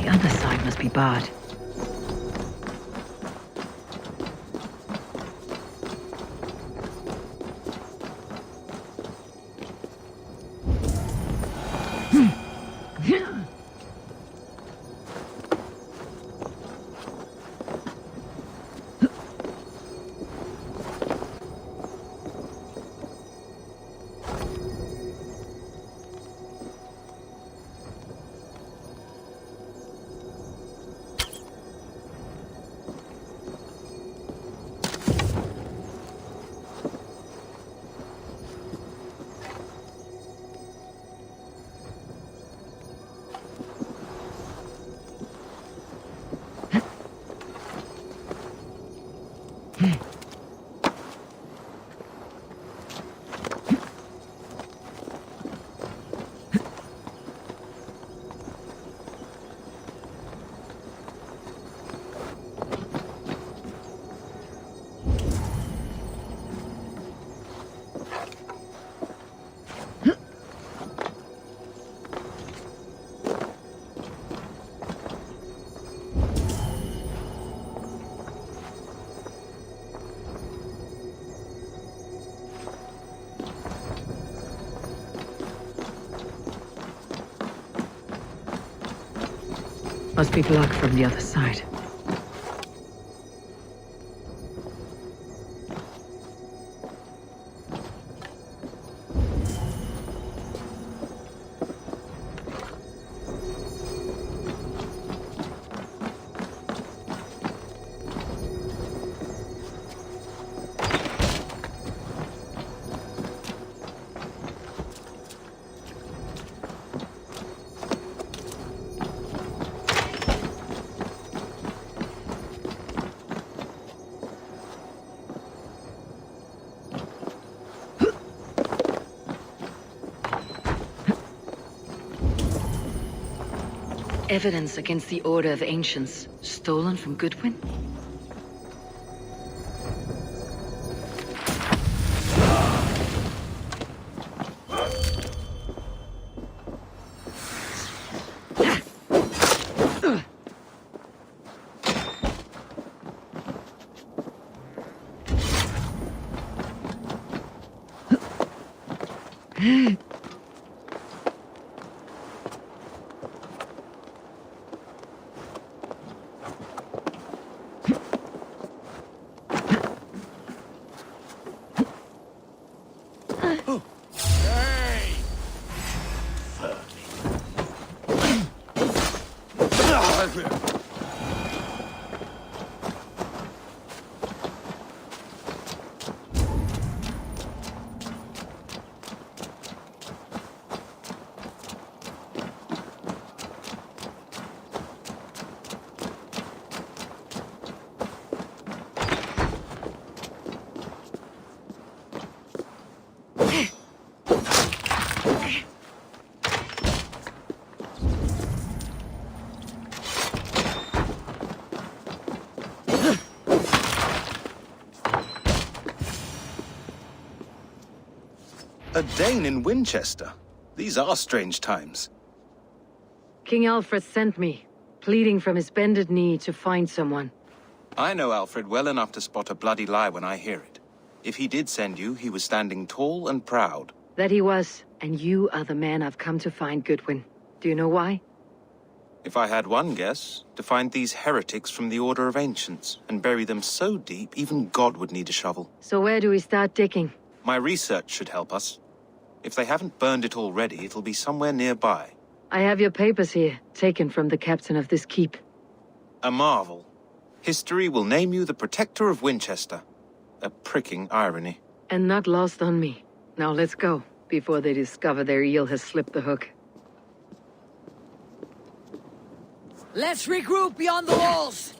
The other side must be barred. Must be blocked from the other side. Evidence against the Order of Ancients, stolen from Goodwin? A Dane in Winchester? These are strange times. King Alfred sent me, pleading from his bended knee to find someone. I know Alfred well enough to spot a bloody lie when I hear it. If he did send you, he was standing tall and proud. That he was, and you are the man I've come to find, Goodwin. Do you know why? If I had one guess, to find these heretics from the Order of Ancients, and bury them so deep, even God would need a shovel. So where do we start digging? My research should help us. If they haven't burned it already, it'll be somewhere nearby. I have your papers here, taken from the captain of this keep. A marvel. History will name you the Protector of Winchester. A pricking irony. And not lost on me. Now let's go, before they discover their eel has slipped the hook. Let's regroup beyond the walls!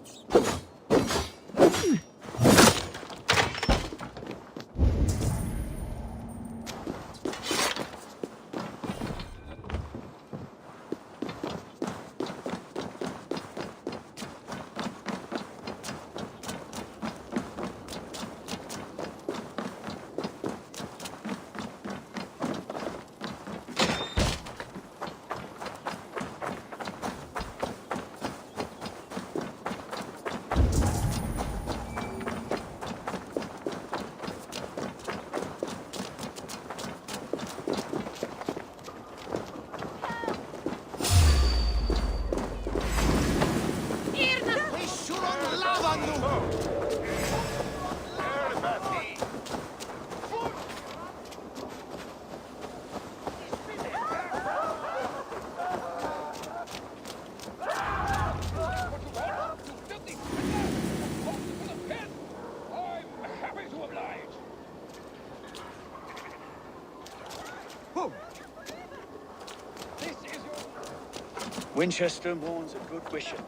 Winchester mourns a good bishop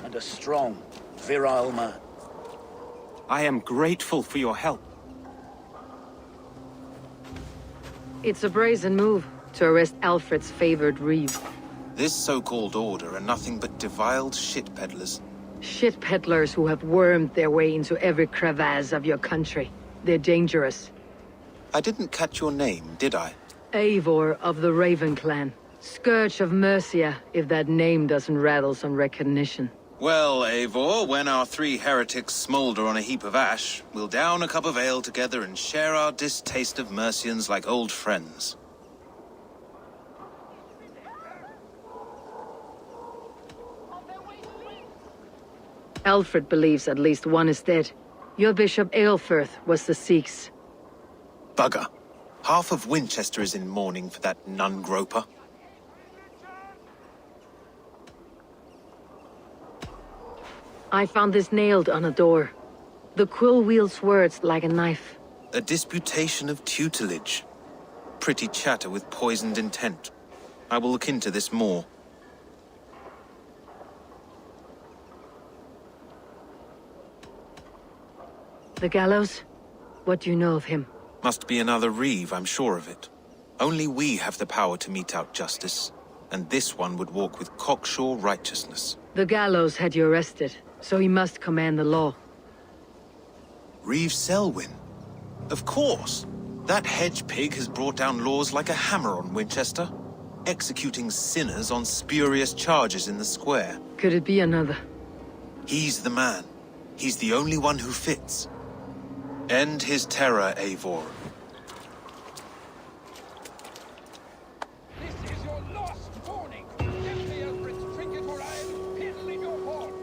and a strong, virile man. I am grateful for your help. It's a brazen move to arrest Alfred's favored reeve. This so-called order are nothing but deviled shit peddlers. Shit peddlers who have wormed their way into every crevasse of your country. They're dangerous. I didn't catch your name, did I? Eivor of the Raven Clan. Scourge of Mercia, if that name doesn't rattle some recognition. Well, Eivor, when our three heretics smolder on a heap of ash, we'll down a cup of ale together and share our distaste of Mercians like old friends. Alfred believes at least one is dead. Your Bishop Aelfirth was the Sikhs. Bugger. Half of Winchester is in mourning for that nun-groper. I found this nailed on a door. The quill wields words like a knife. A disputation of tutelage. Pretty chatter with poisoned intent. I will look into this more. The gallows? What do you know of him? Must be another reeve, I'm sure of it. Only we have the power to mete out justice. and this one would walk with cocksure righteousness. The gallows had you arrested, so he must command the law. Reeve Selwyn? Of course! That hedge pig has brought down laws like a hammer on Winchester, executing sinners on spurious charges in the square. Could it be another? He's the man. He's the only one who fits. End his terror, Eivor. This is your last warning. Give me Alfred's trinket or I'll piddle in your horn.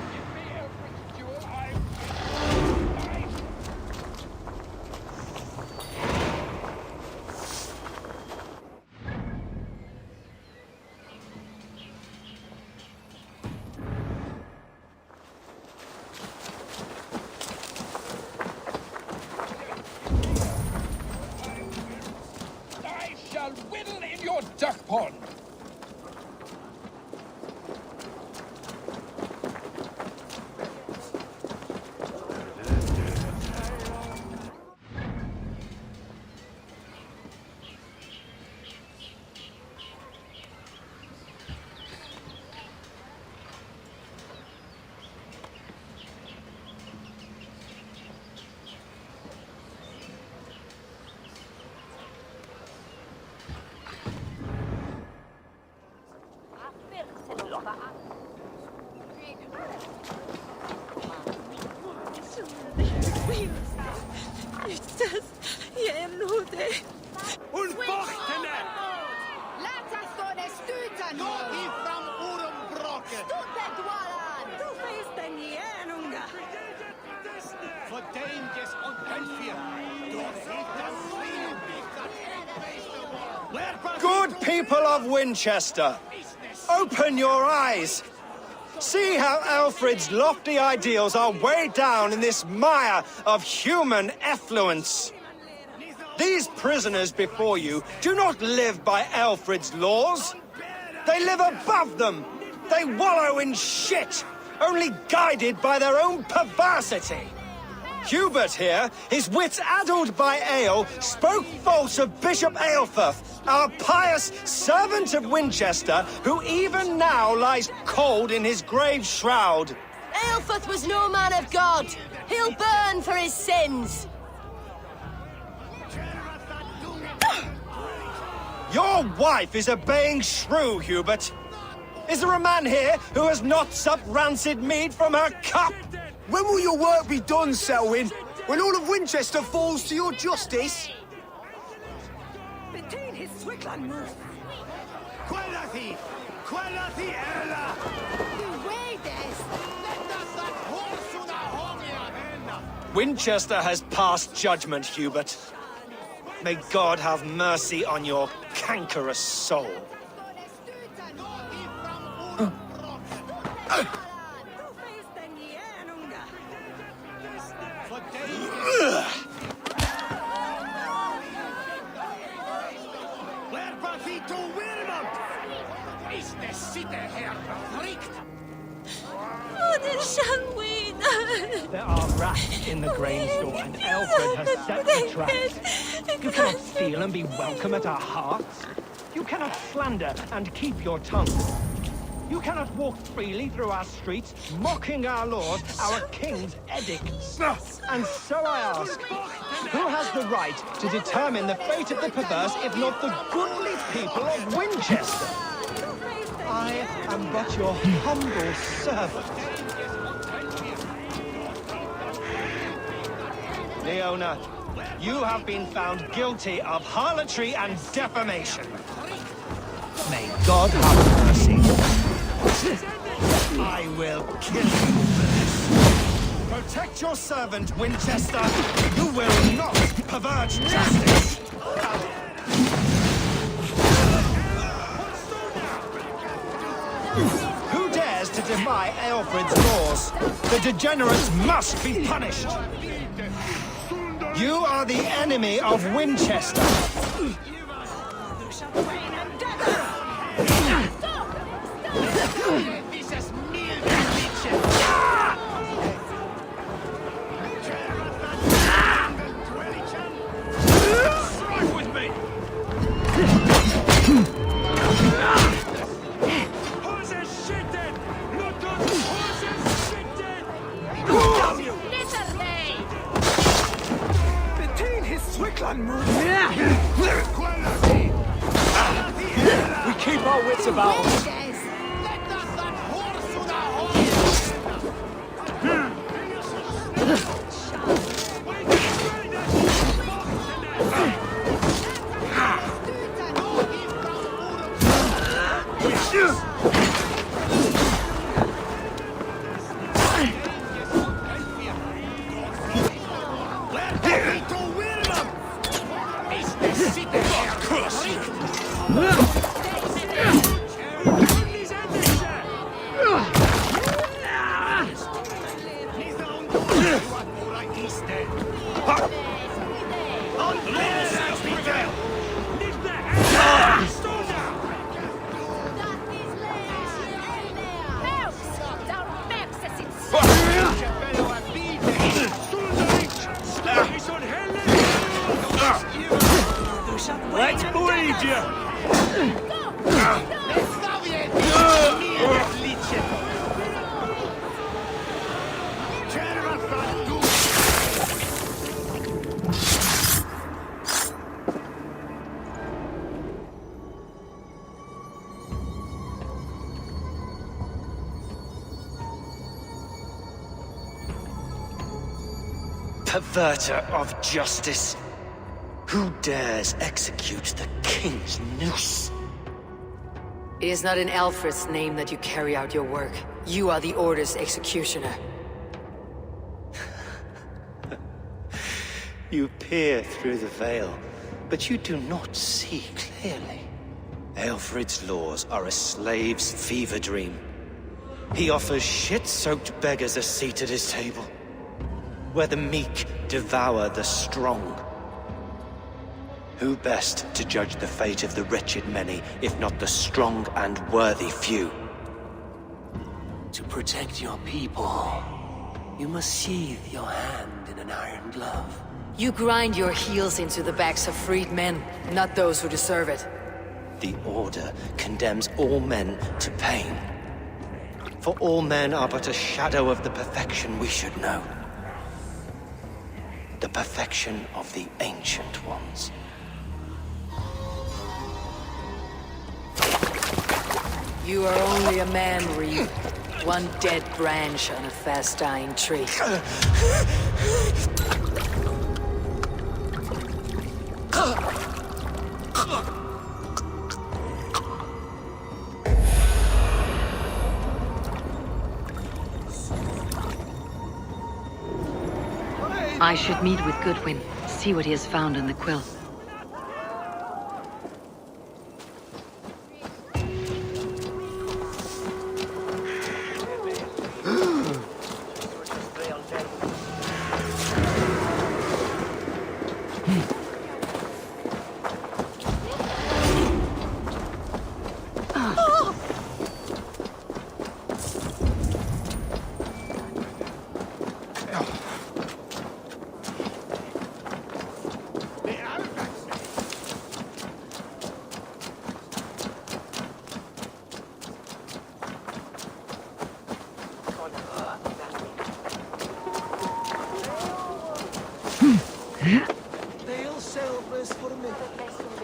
Give me Alfred's jewel, I shall whittle in your duck pond. Good people of Winchester, open your eyes. See how Alfred's lofty ideals are weighed down in this mire of human effluence. These prisoners before you do not live by Alfred's laws. They live above them. They wallow in shit, only guided by their own perversity. Hubert here, his wits addled by ale, spoke false of Bishop Aelfirth, our pious servant of Winchester, who even now lies cold in his grave shroud. Aelfirth was no man of God. He'll burn for his sins. Your wife is a baying shrew, Hubert. Is there a man here who has not supped rancid mead from her cup? When will your work be done, Selwyn? When all of Winchester falls to your justice? Between his Swickland move. Quellati! Quellati ella! Winchester has passed judgment, Hubert. May God have mercy on your cankerous soul. There are rats in the grain store, and Alfred has set the traps. You cannot steal and be welcome at our hearts. You cannot slander and keep your tongue. You cannot walk freely through our streets, mocking our lord, our king's edicts. And so I ask, who has the right to determine the fate of the perverse if not the goodly people of Winchester? I am but your humble servant. Leona, you have been found guilty of harlotry and defamation. May God have mercy. I will kill you for this. Protect your servant, Winchester. You will not pervert justice. Who dares to defy Aelfred's laws? The degenerates must be punished. You are the enemy of Winchester. wits about us. Let's bleed you! Perverter of justice! Who dares execute the king's noose? It is not in Alfred's name that you carry out your work. You are the Order's executioner. You peer through the veil, but you do not see clearly. Alfred's laws are a slave's fever dream. He offers shit-soaked beggars a seat at his table, where the meek devour the strong. Who best to judge the fate of the wretched many, if not the strong and worthy few? To protect your people, you must sheathe your hand in an iron glove. You grind your heels into the backs of freed men, not those who deserve it. The Order condemns all men to pain. For all men are but a shadow of the perfection we should know. The perfection of the Ancient Ones. You are only a man, Reeve. One dead branch on a fast-dying tree. I should meet with Goodwin, see what he has found in the quill. They'll sell this for me.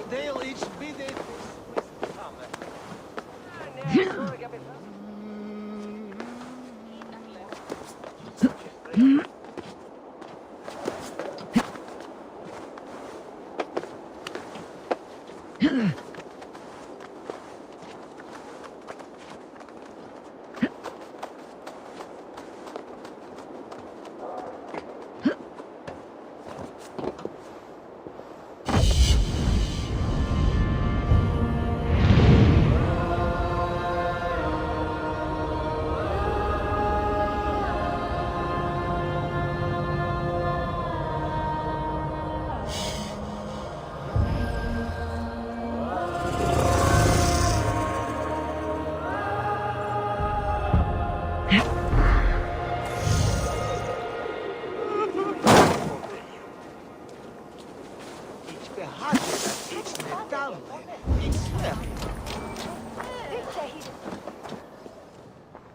They'll each bid it.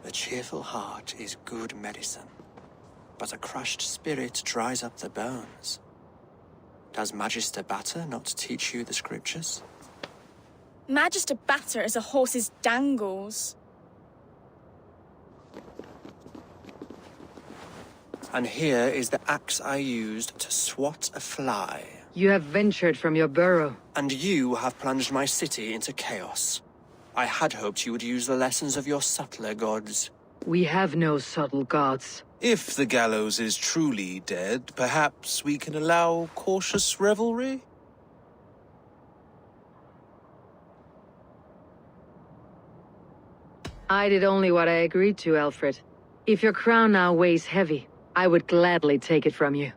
A cheerful heart is good medicine, but a crushed spirit dries up the bones. Does Magister Batter not teach you the scriptures? Magister batter as a horse's dangles. And here is the axe I used to swat a fly. You have ventured from your burrow. And you have plunged my city into chaos. I had hoped you would use the lessons of your subtler gods. We have no subtle gods. If the gallows is truly dead, perhaps we can allow cautious revelry? I did only what I agreed to, Alfred. If your crown now weighs heavy, I would gladly take it from you.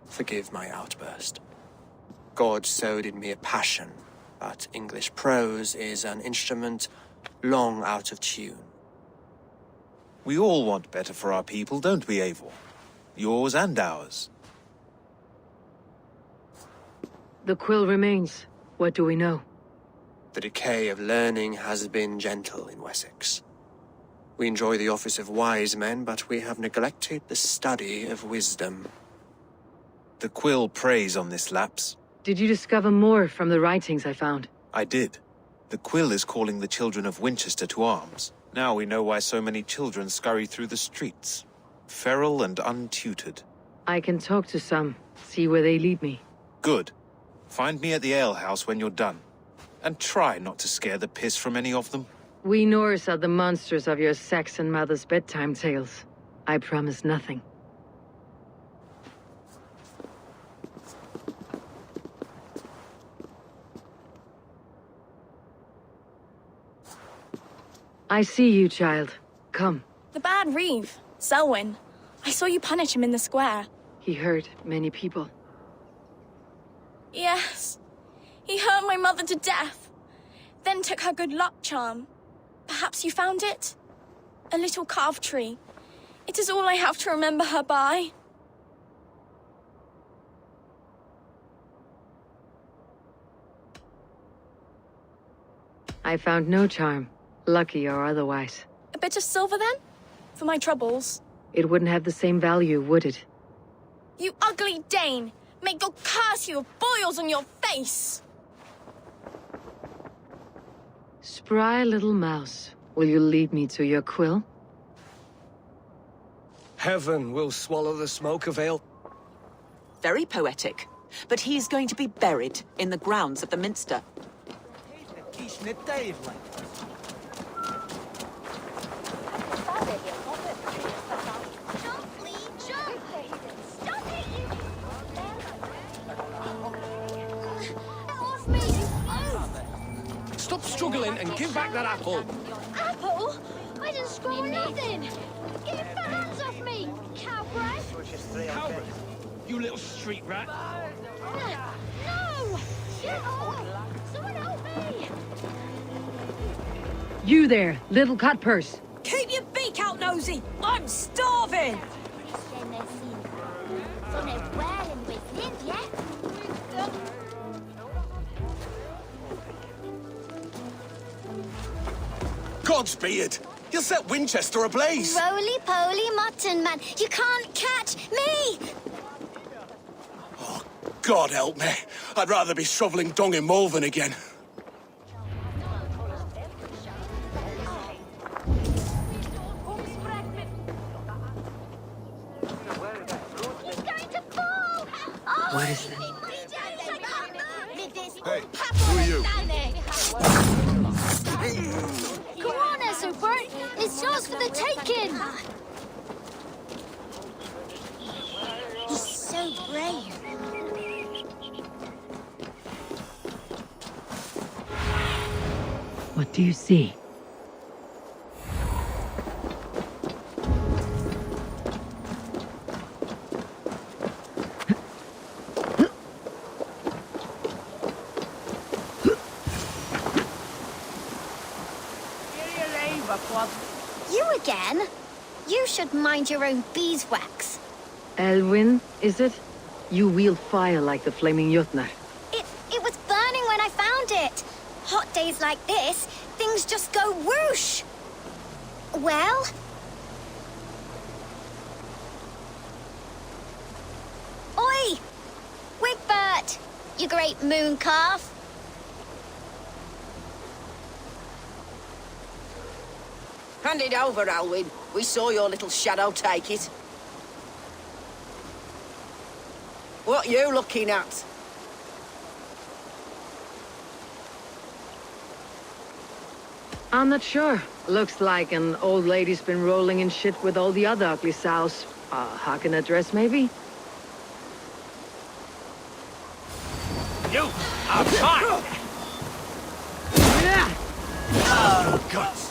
Forgive my outburst. God sowed in me a passion, but English prose is an instrument long out of tune. We all want better for our people, don't we, Eivor? Yours and ours. The quill remains. What do we know? The decay of learning has been gentle in Wessex. We enjoy the office of wise men, but we have neglected the study of wisdom. The quill preys on this lapse. Did you discover more from the writings I found? I did. The quill is calling the children of Winchester to arms. Now we know why so many children scurry through the streets. Feral and untutored. I can talk to some, see where they lead me. Good. Find me at the alehouse when you're done. And try not to scare the piss from any of them. We Norse are the monsters of your Saxon mother's bedtime tales. I promise nothing. I see you, child. Come. The bad Reeve, Selwyn. I saw you punish him in the square. He hurt many people. Yes. He hurt my mother to death. Then took her good luck charm. Perhaps you found it? A little carved tree. It is all I have to remember her by. I found no charm, lucky or otherwise. A bit of silver, then? For my troubles? It wouldn't have the same value, would it? You ugly Dane! May God curse you with boils on your face! Spry little mouse, will you lead me to your quill? Heaven will swallow the smoke of ale. Very poetic. But he's going to be buried in the grounds of the Minster. Stop struggling and give back that apple. Apple? I didn't score nothing. Get your hands off me, cowbreath. Coward, you little street rat. No! Shut up! Someone help me! You there, little cutpurse. Keep your beak out, Nosy! I'm starving! Godspeed! You'll set Winchester ablaze! Roly-poly mutton man, you can't catch me! Oh, God help me. I'd rather be shoveling dung in Malvern again. What is that? Hey, who are you? Come on, Esselbert! It's yours for the taking! He's so brave. What do you see? You again? You should mind your own beeswax. Elwyn, is it? You wield fire like the flaming Jotnar. It was burning when I found it. Hot days like this, things just go whoosh. Well? Oi! Wigbert! you great moon calf. Hand it over, Alwyn. We saw your little shadow take it. What you looking at? I'm not sure. Looks like an old lady's been rolling in shit with all the other ugly sows. Hawking a dress, maybe? You are mine! Oh, guts!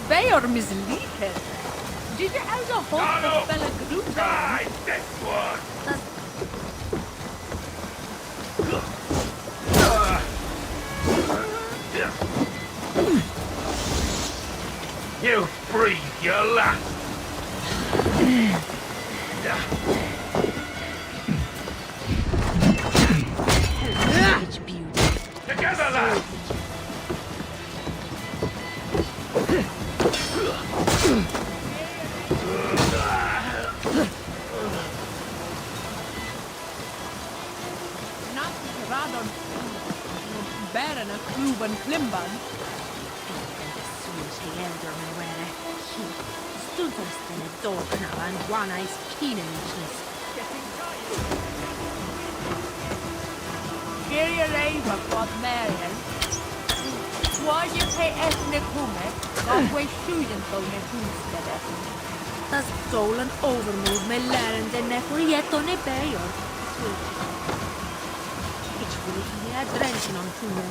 Beor misliken. Did you have a hope of Bella Gruta? This one! You breathe your last! Together, lad! Radon. Bären a kluven klimban. Stundtastene dårknavan guanais kinenitnis. Geria reiva quad Marian. Why you pay ethnic hume? God way shooting so ne hunstede. Tas stolen overmove med lärande för jättone bejor. Jag är dränkt i någon tunnel.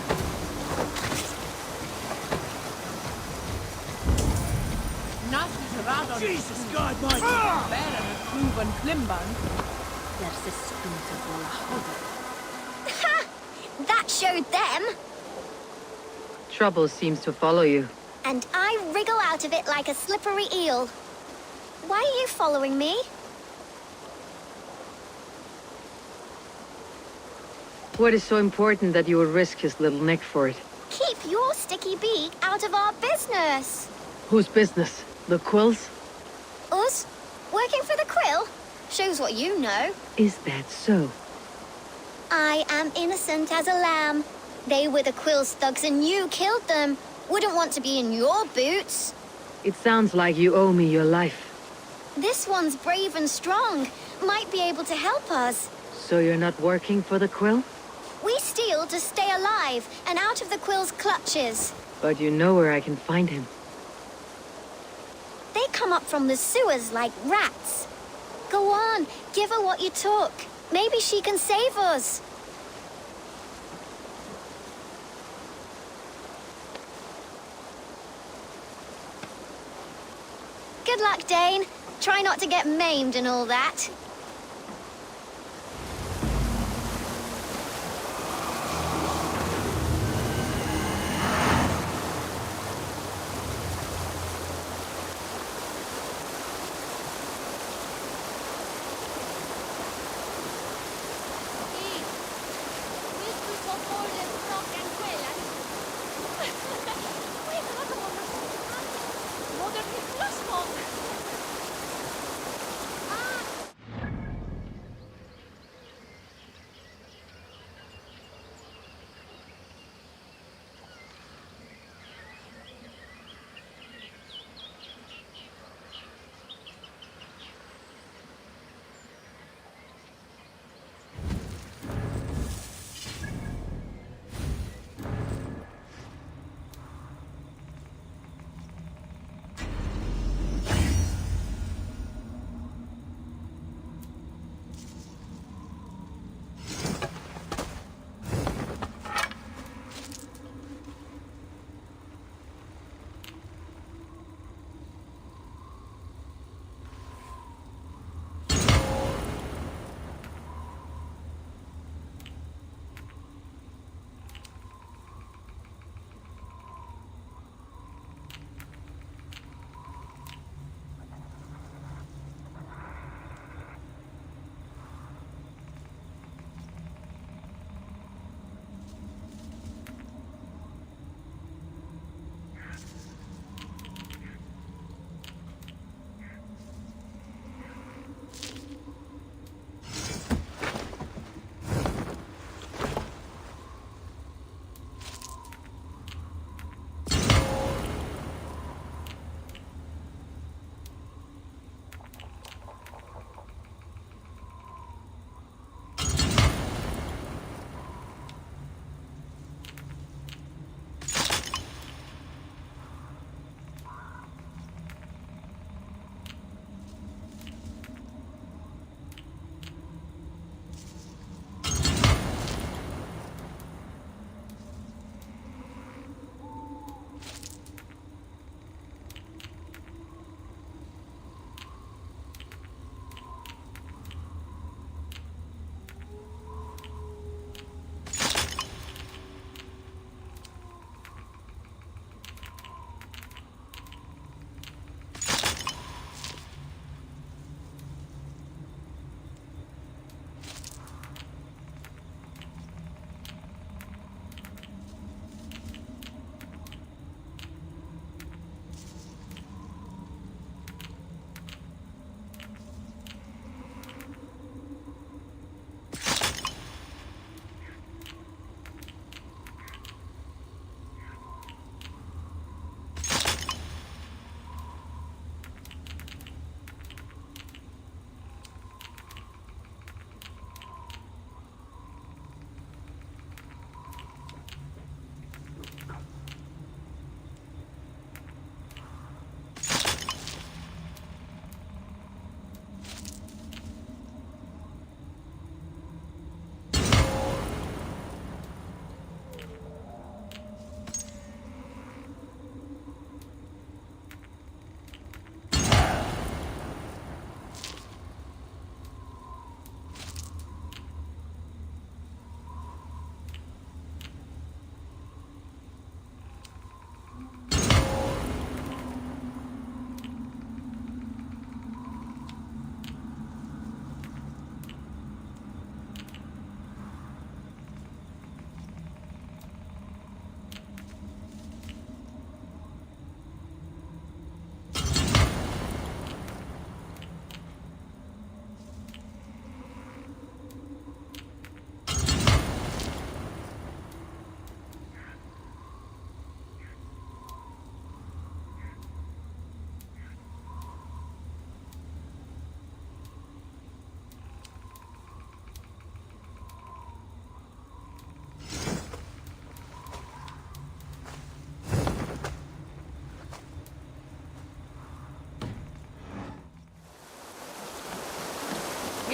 Nasis radon. Jesus God, my bären a kluven klimban. There's a spoon to bola hodder. Ha! That showed them. Trouble seems to follow you. And I wriggle out of it like a slippery eel. Why are you following me? What is so important that you would risk his little neck for it? Keep your sticky beak out of our business. Whose business? The Quills? Us? Working for the Quill? Shows what you know. Is that so? I am innocent as a lamb. They were the Quill's thugs and you killed them. Wouldn't want to be in your boots. It sounds like you owe me your life. This one's brave and strong. Might be able to help us. So you're not working for the Quill? We steal to stay alive and out of the Quill's clutches. But you know where I can find him. They come up from the sewers like rats. Go on, give her what you took. Maybe she can save us. Good luck, Dane. Try not to get maimed and all that.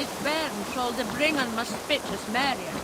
His bairn told the Bringan must spit his Marion.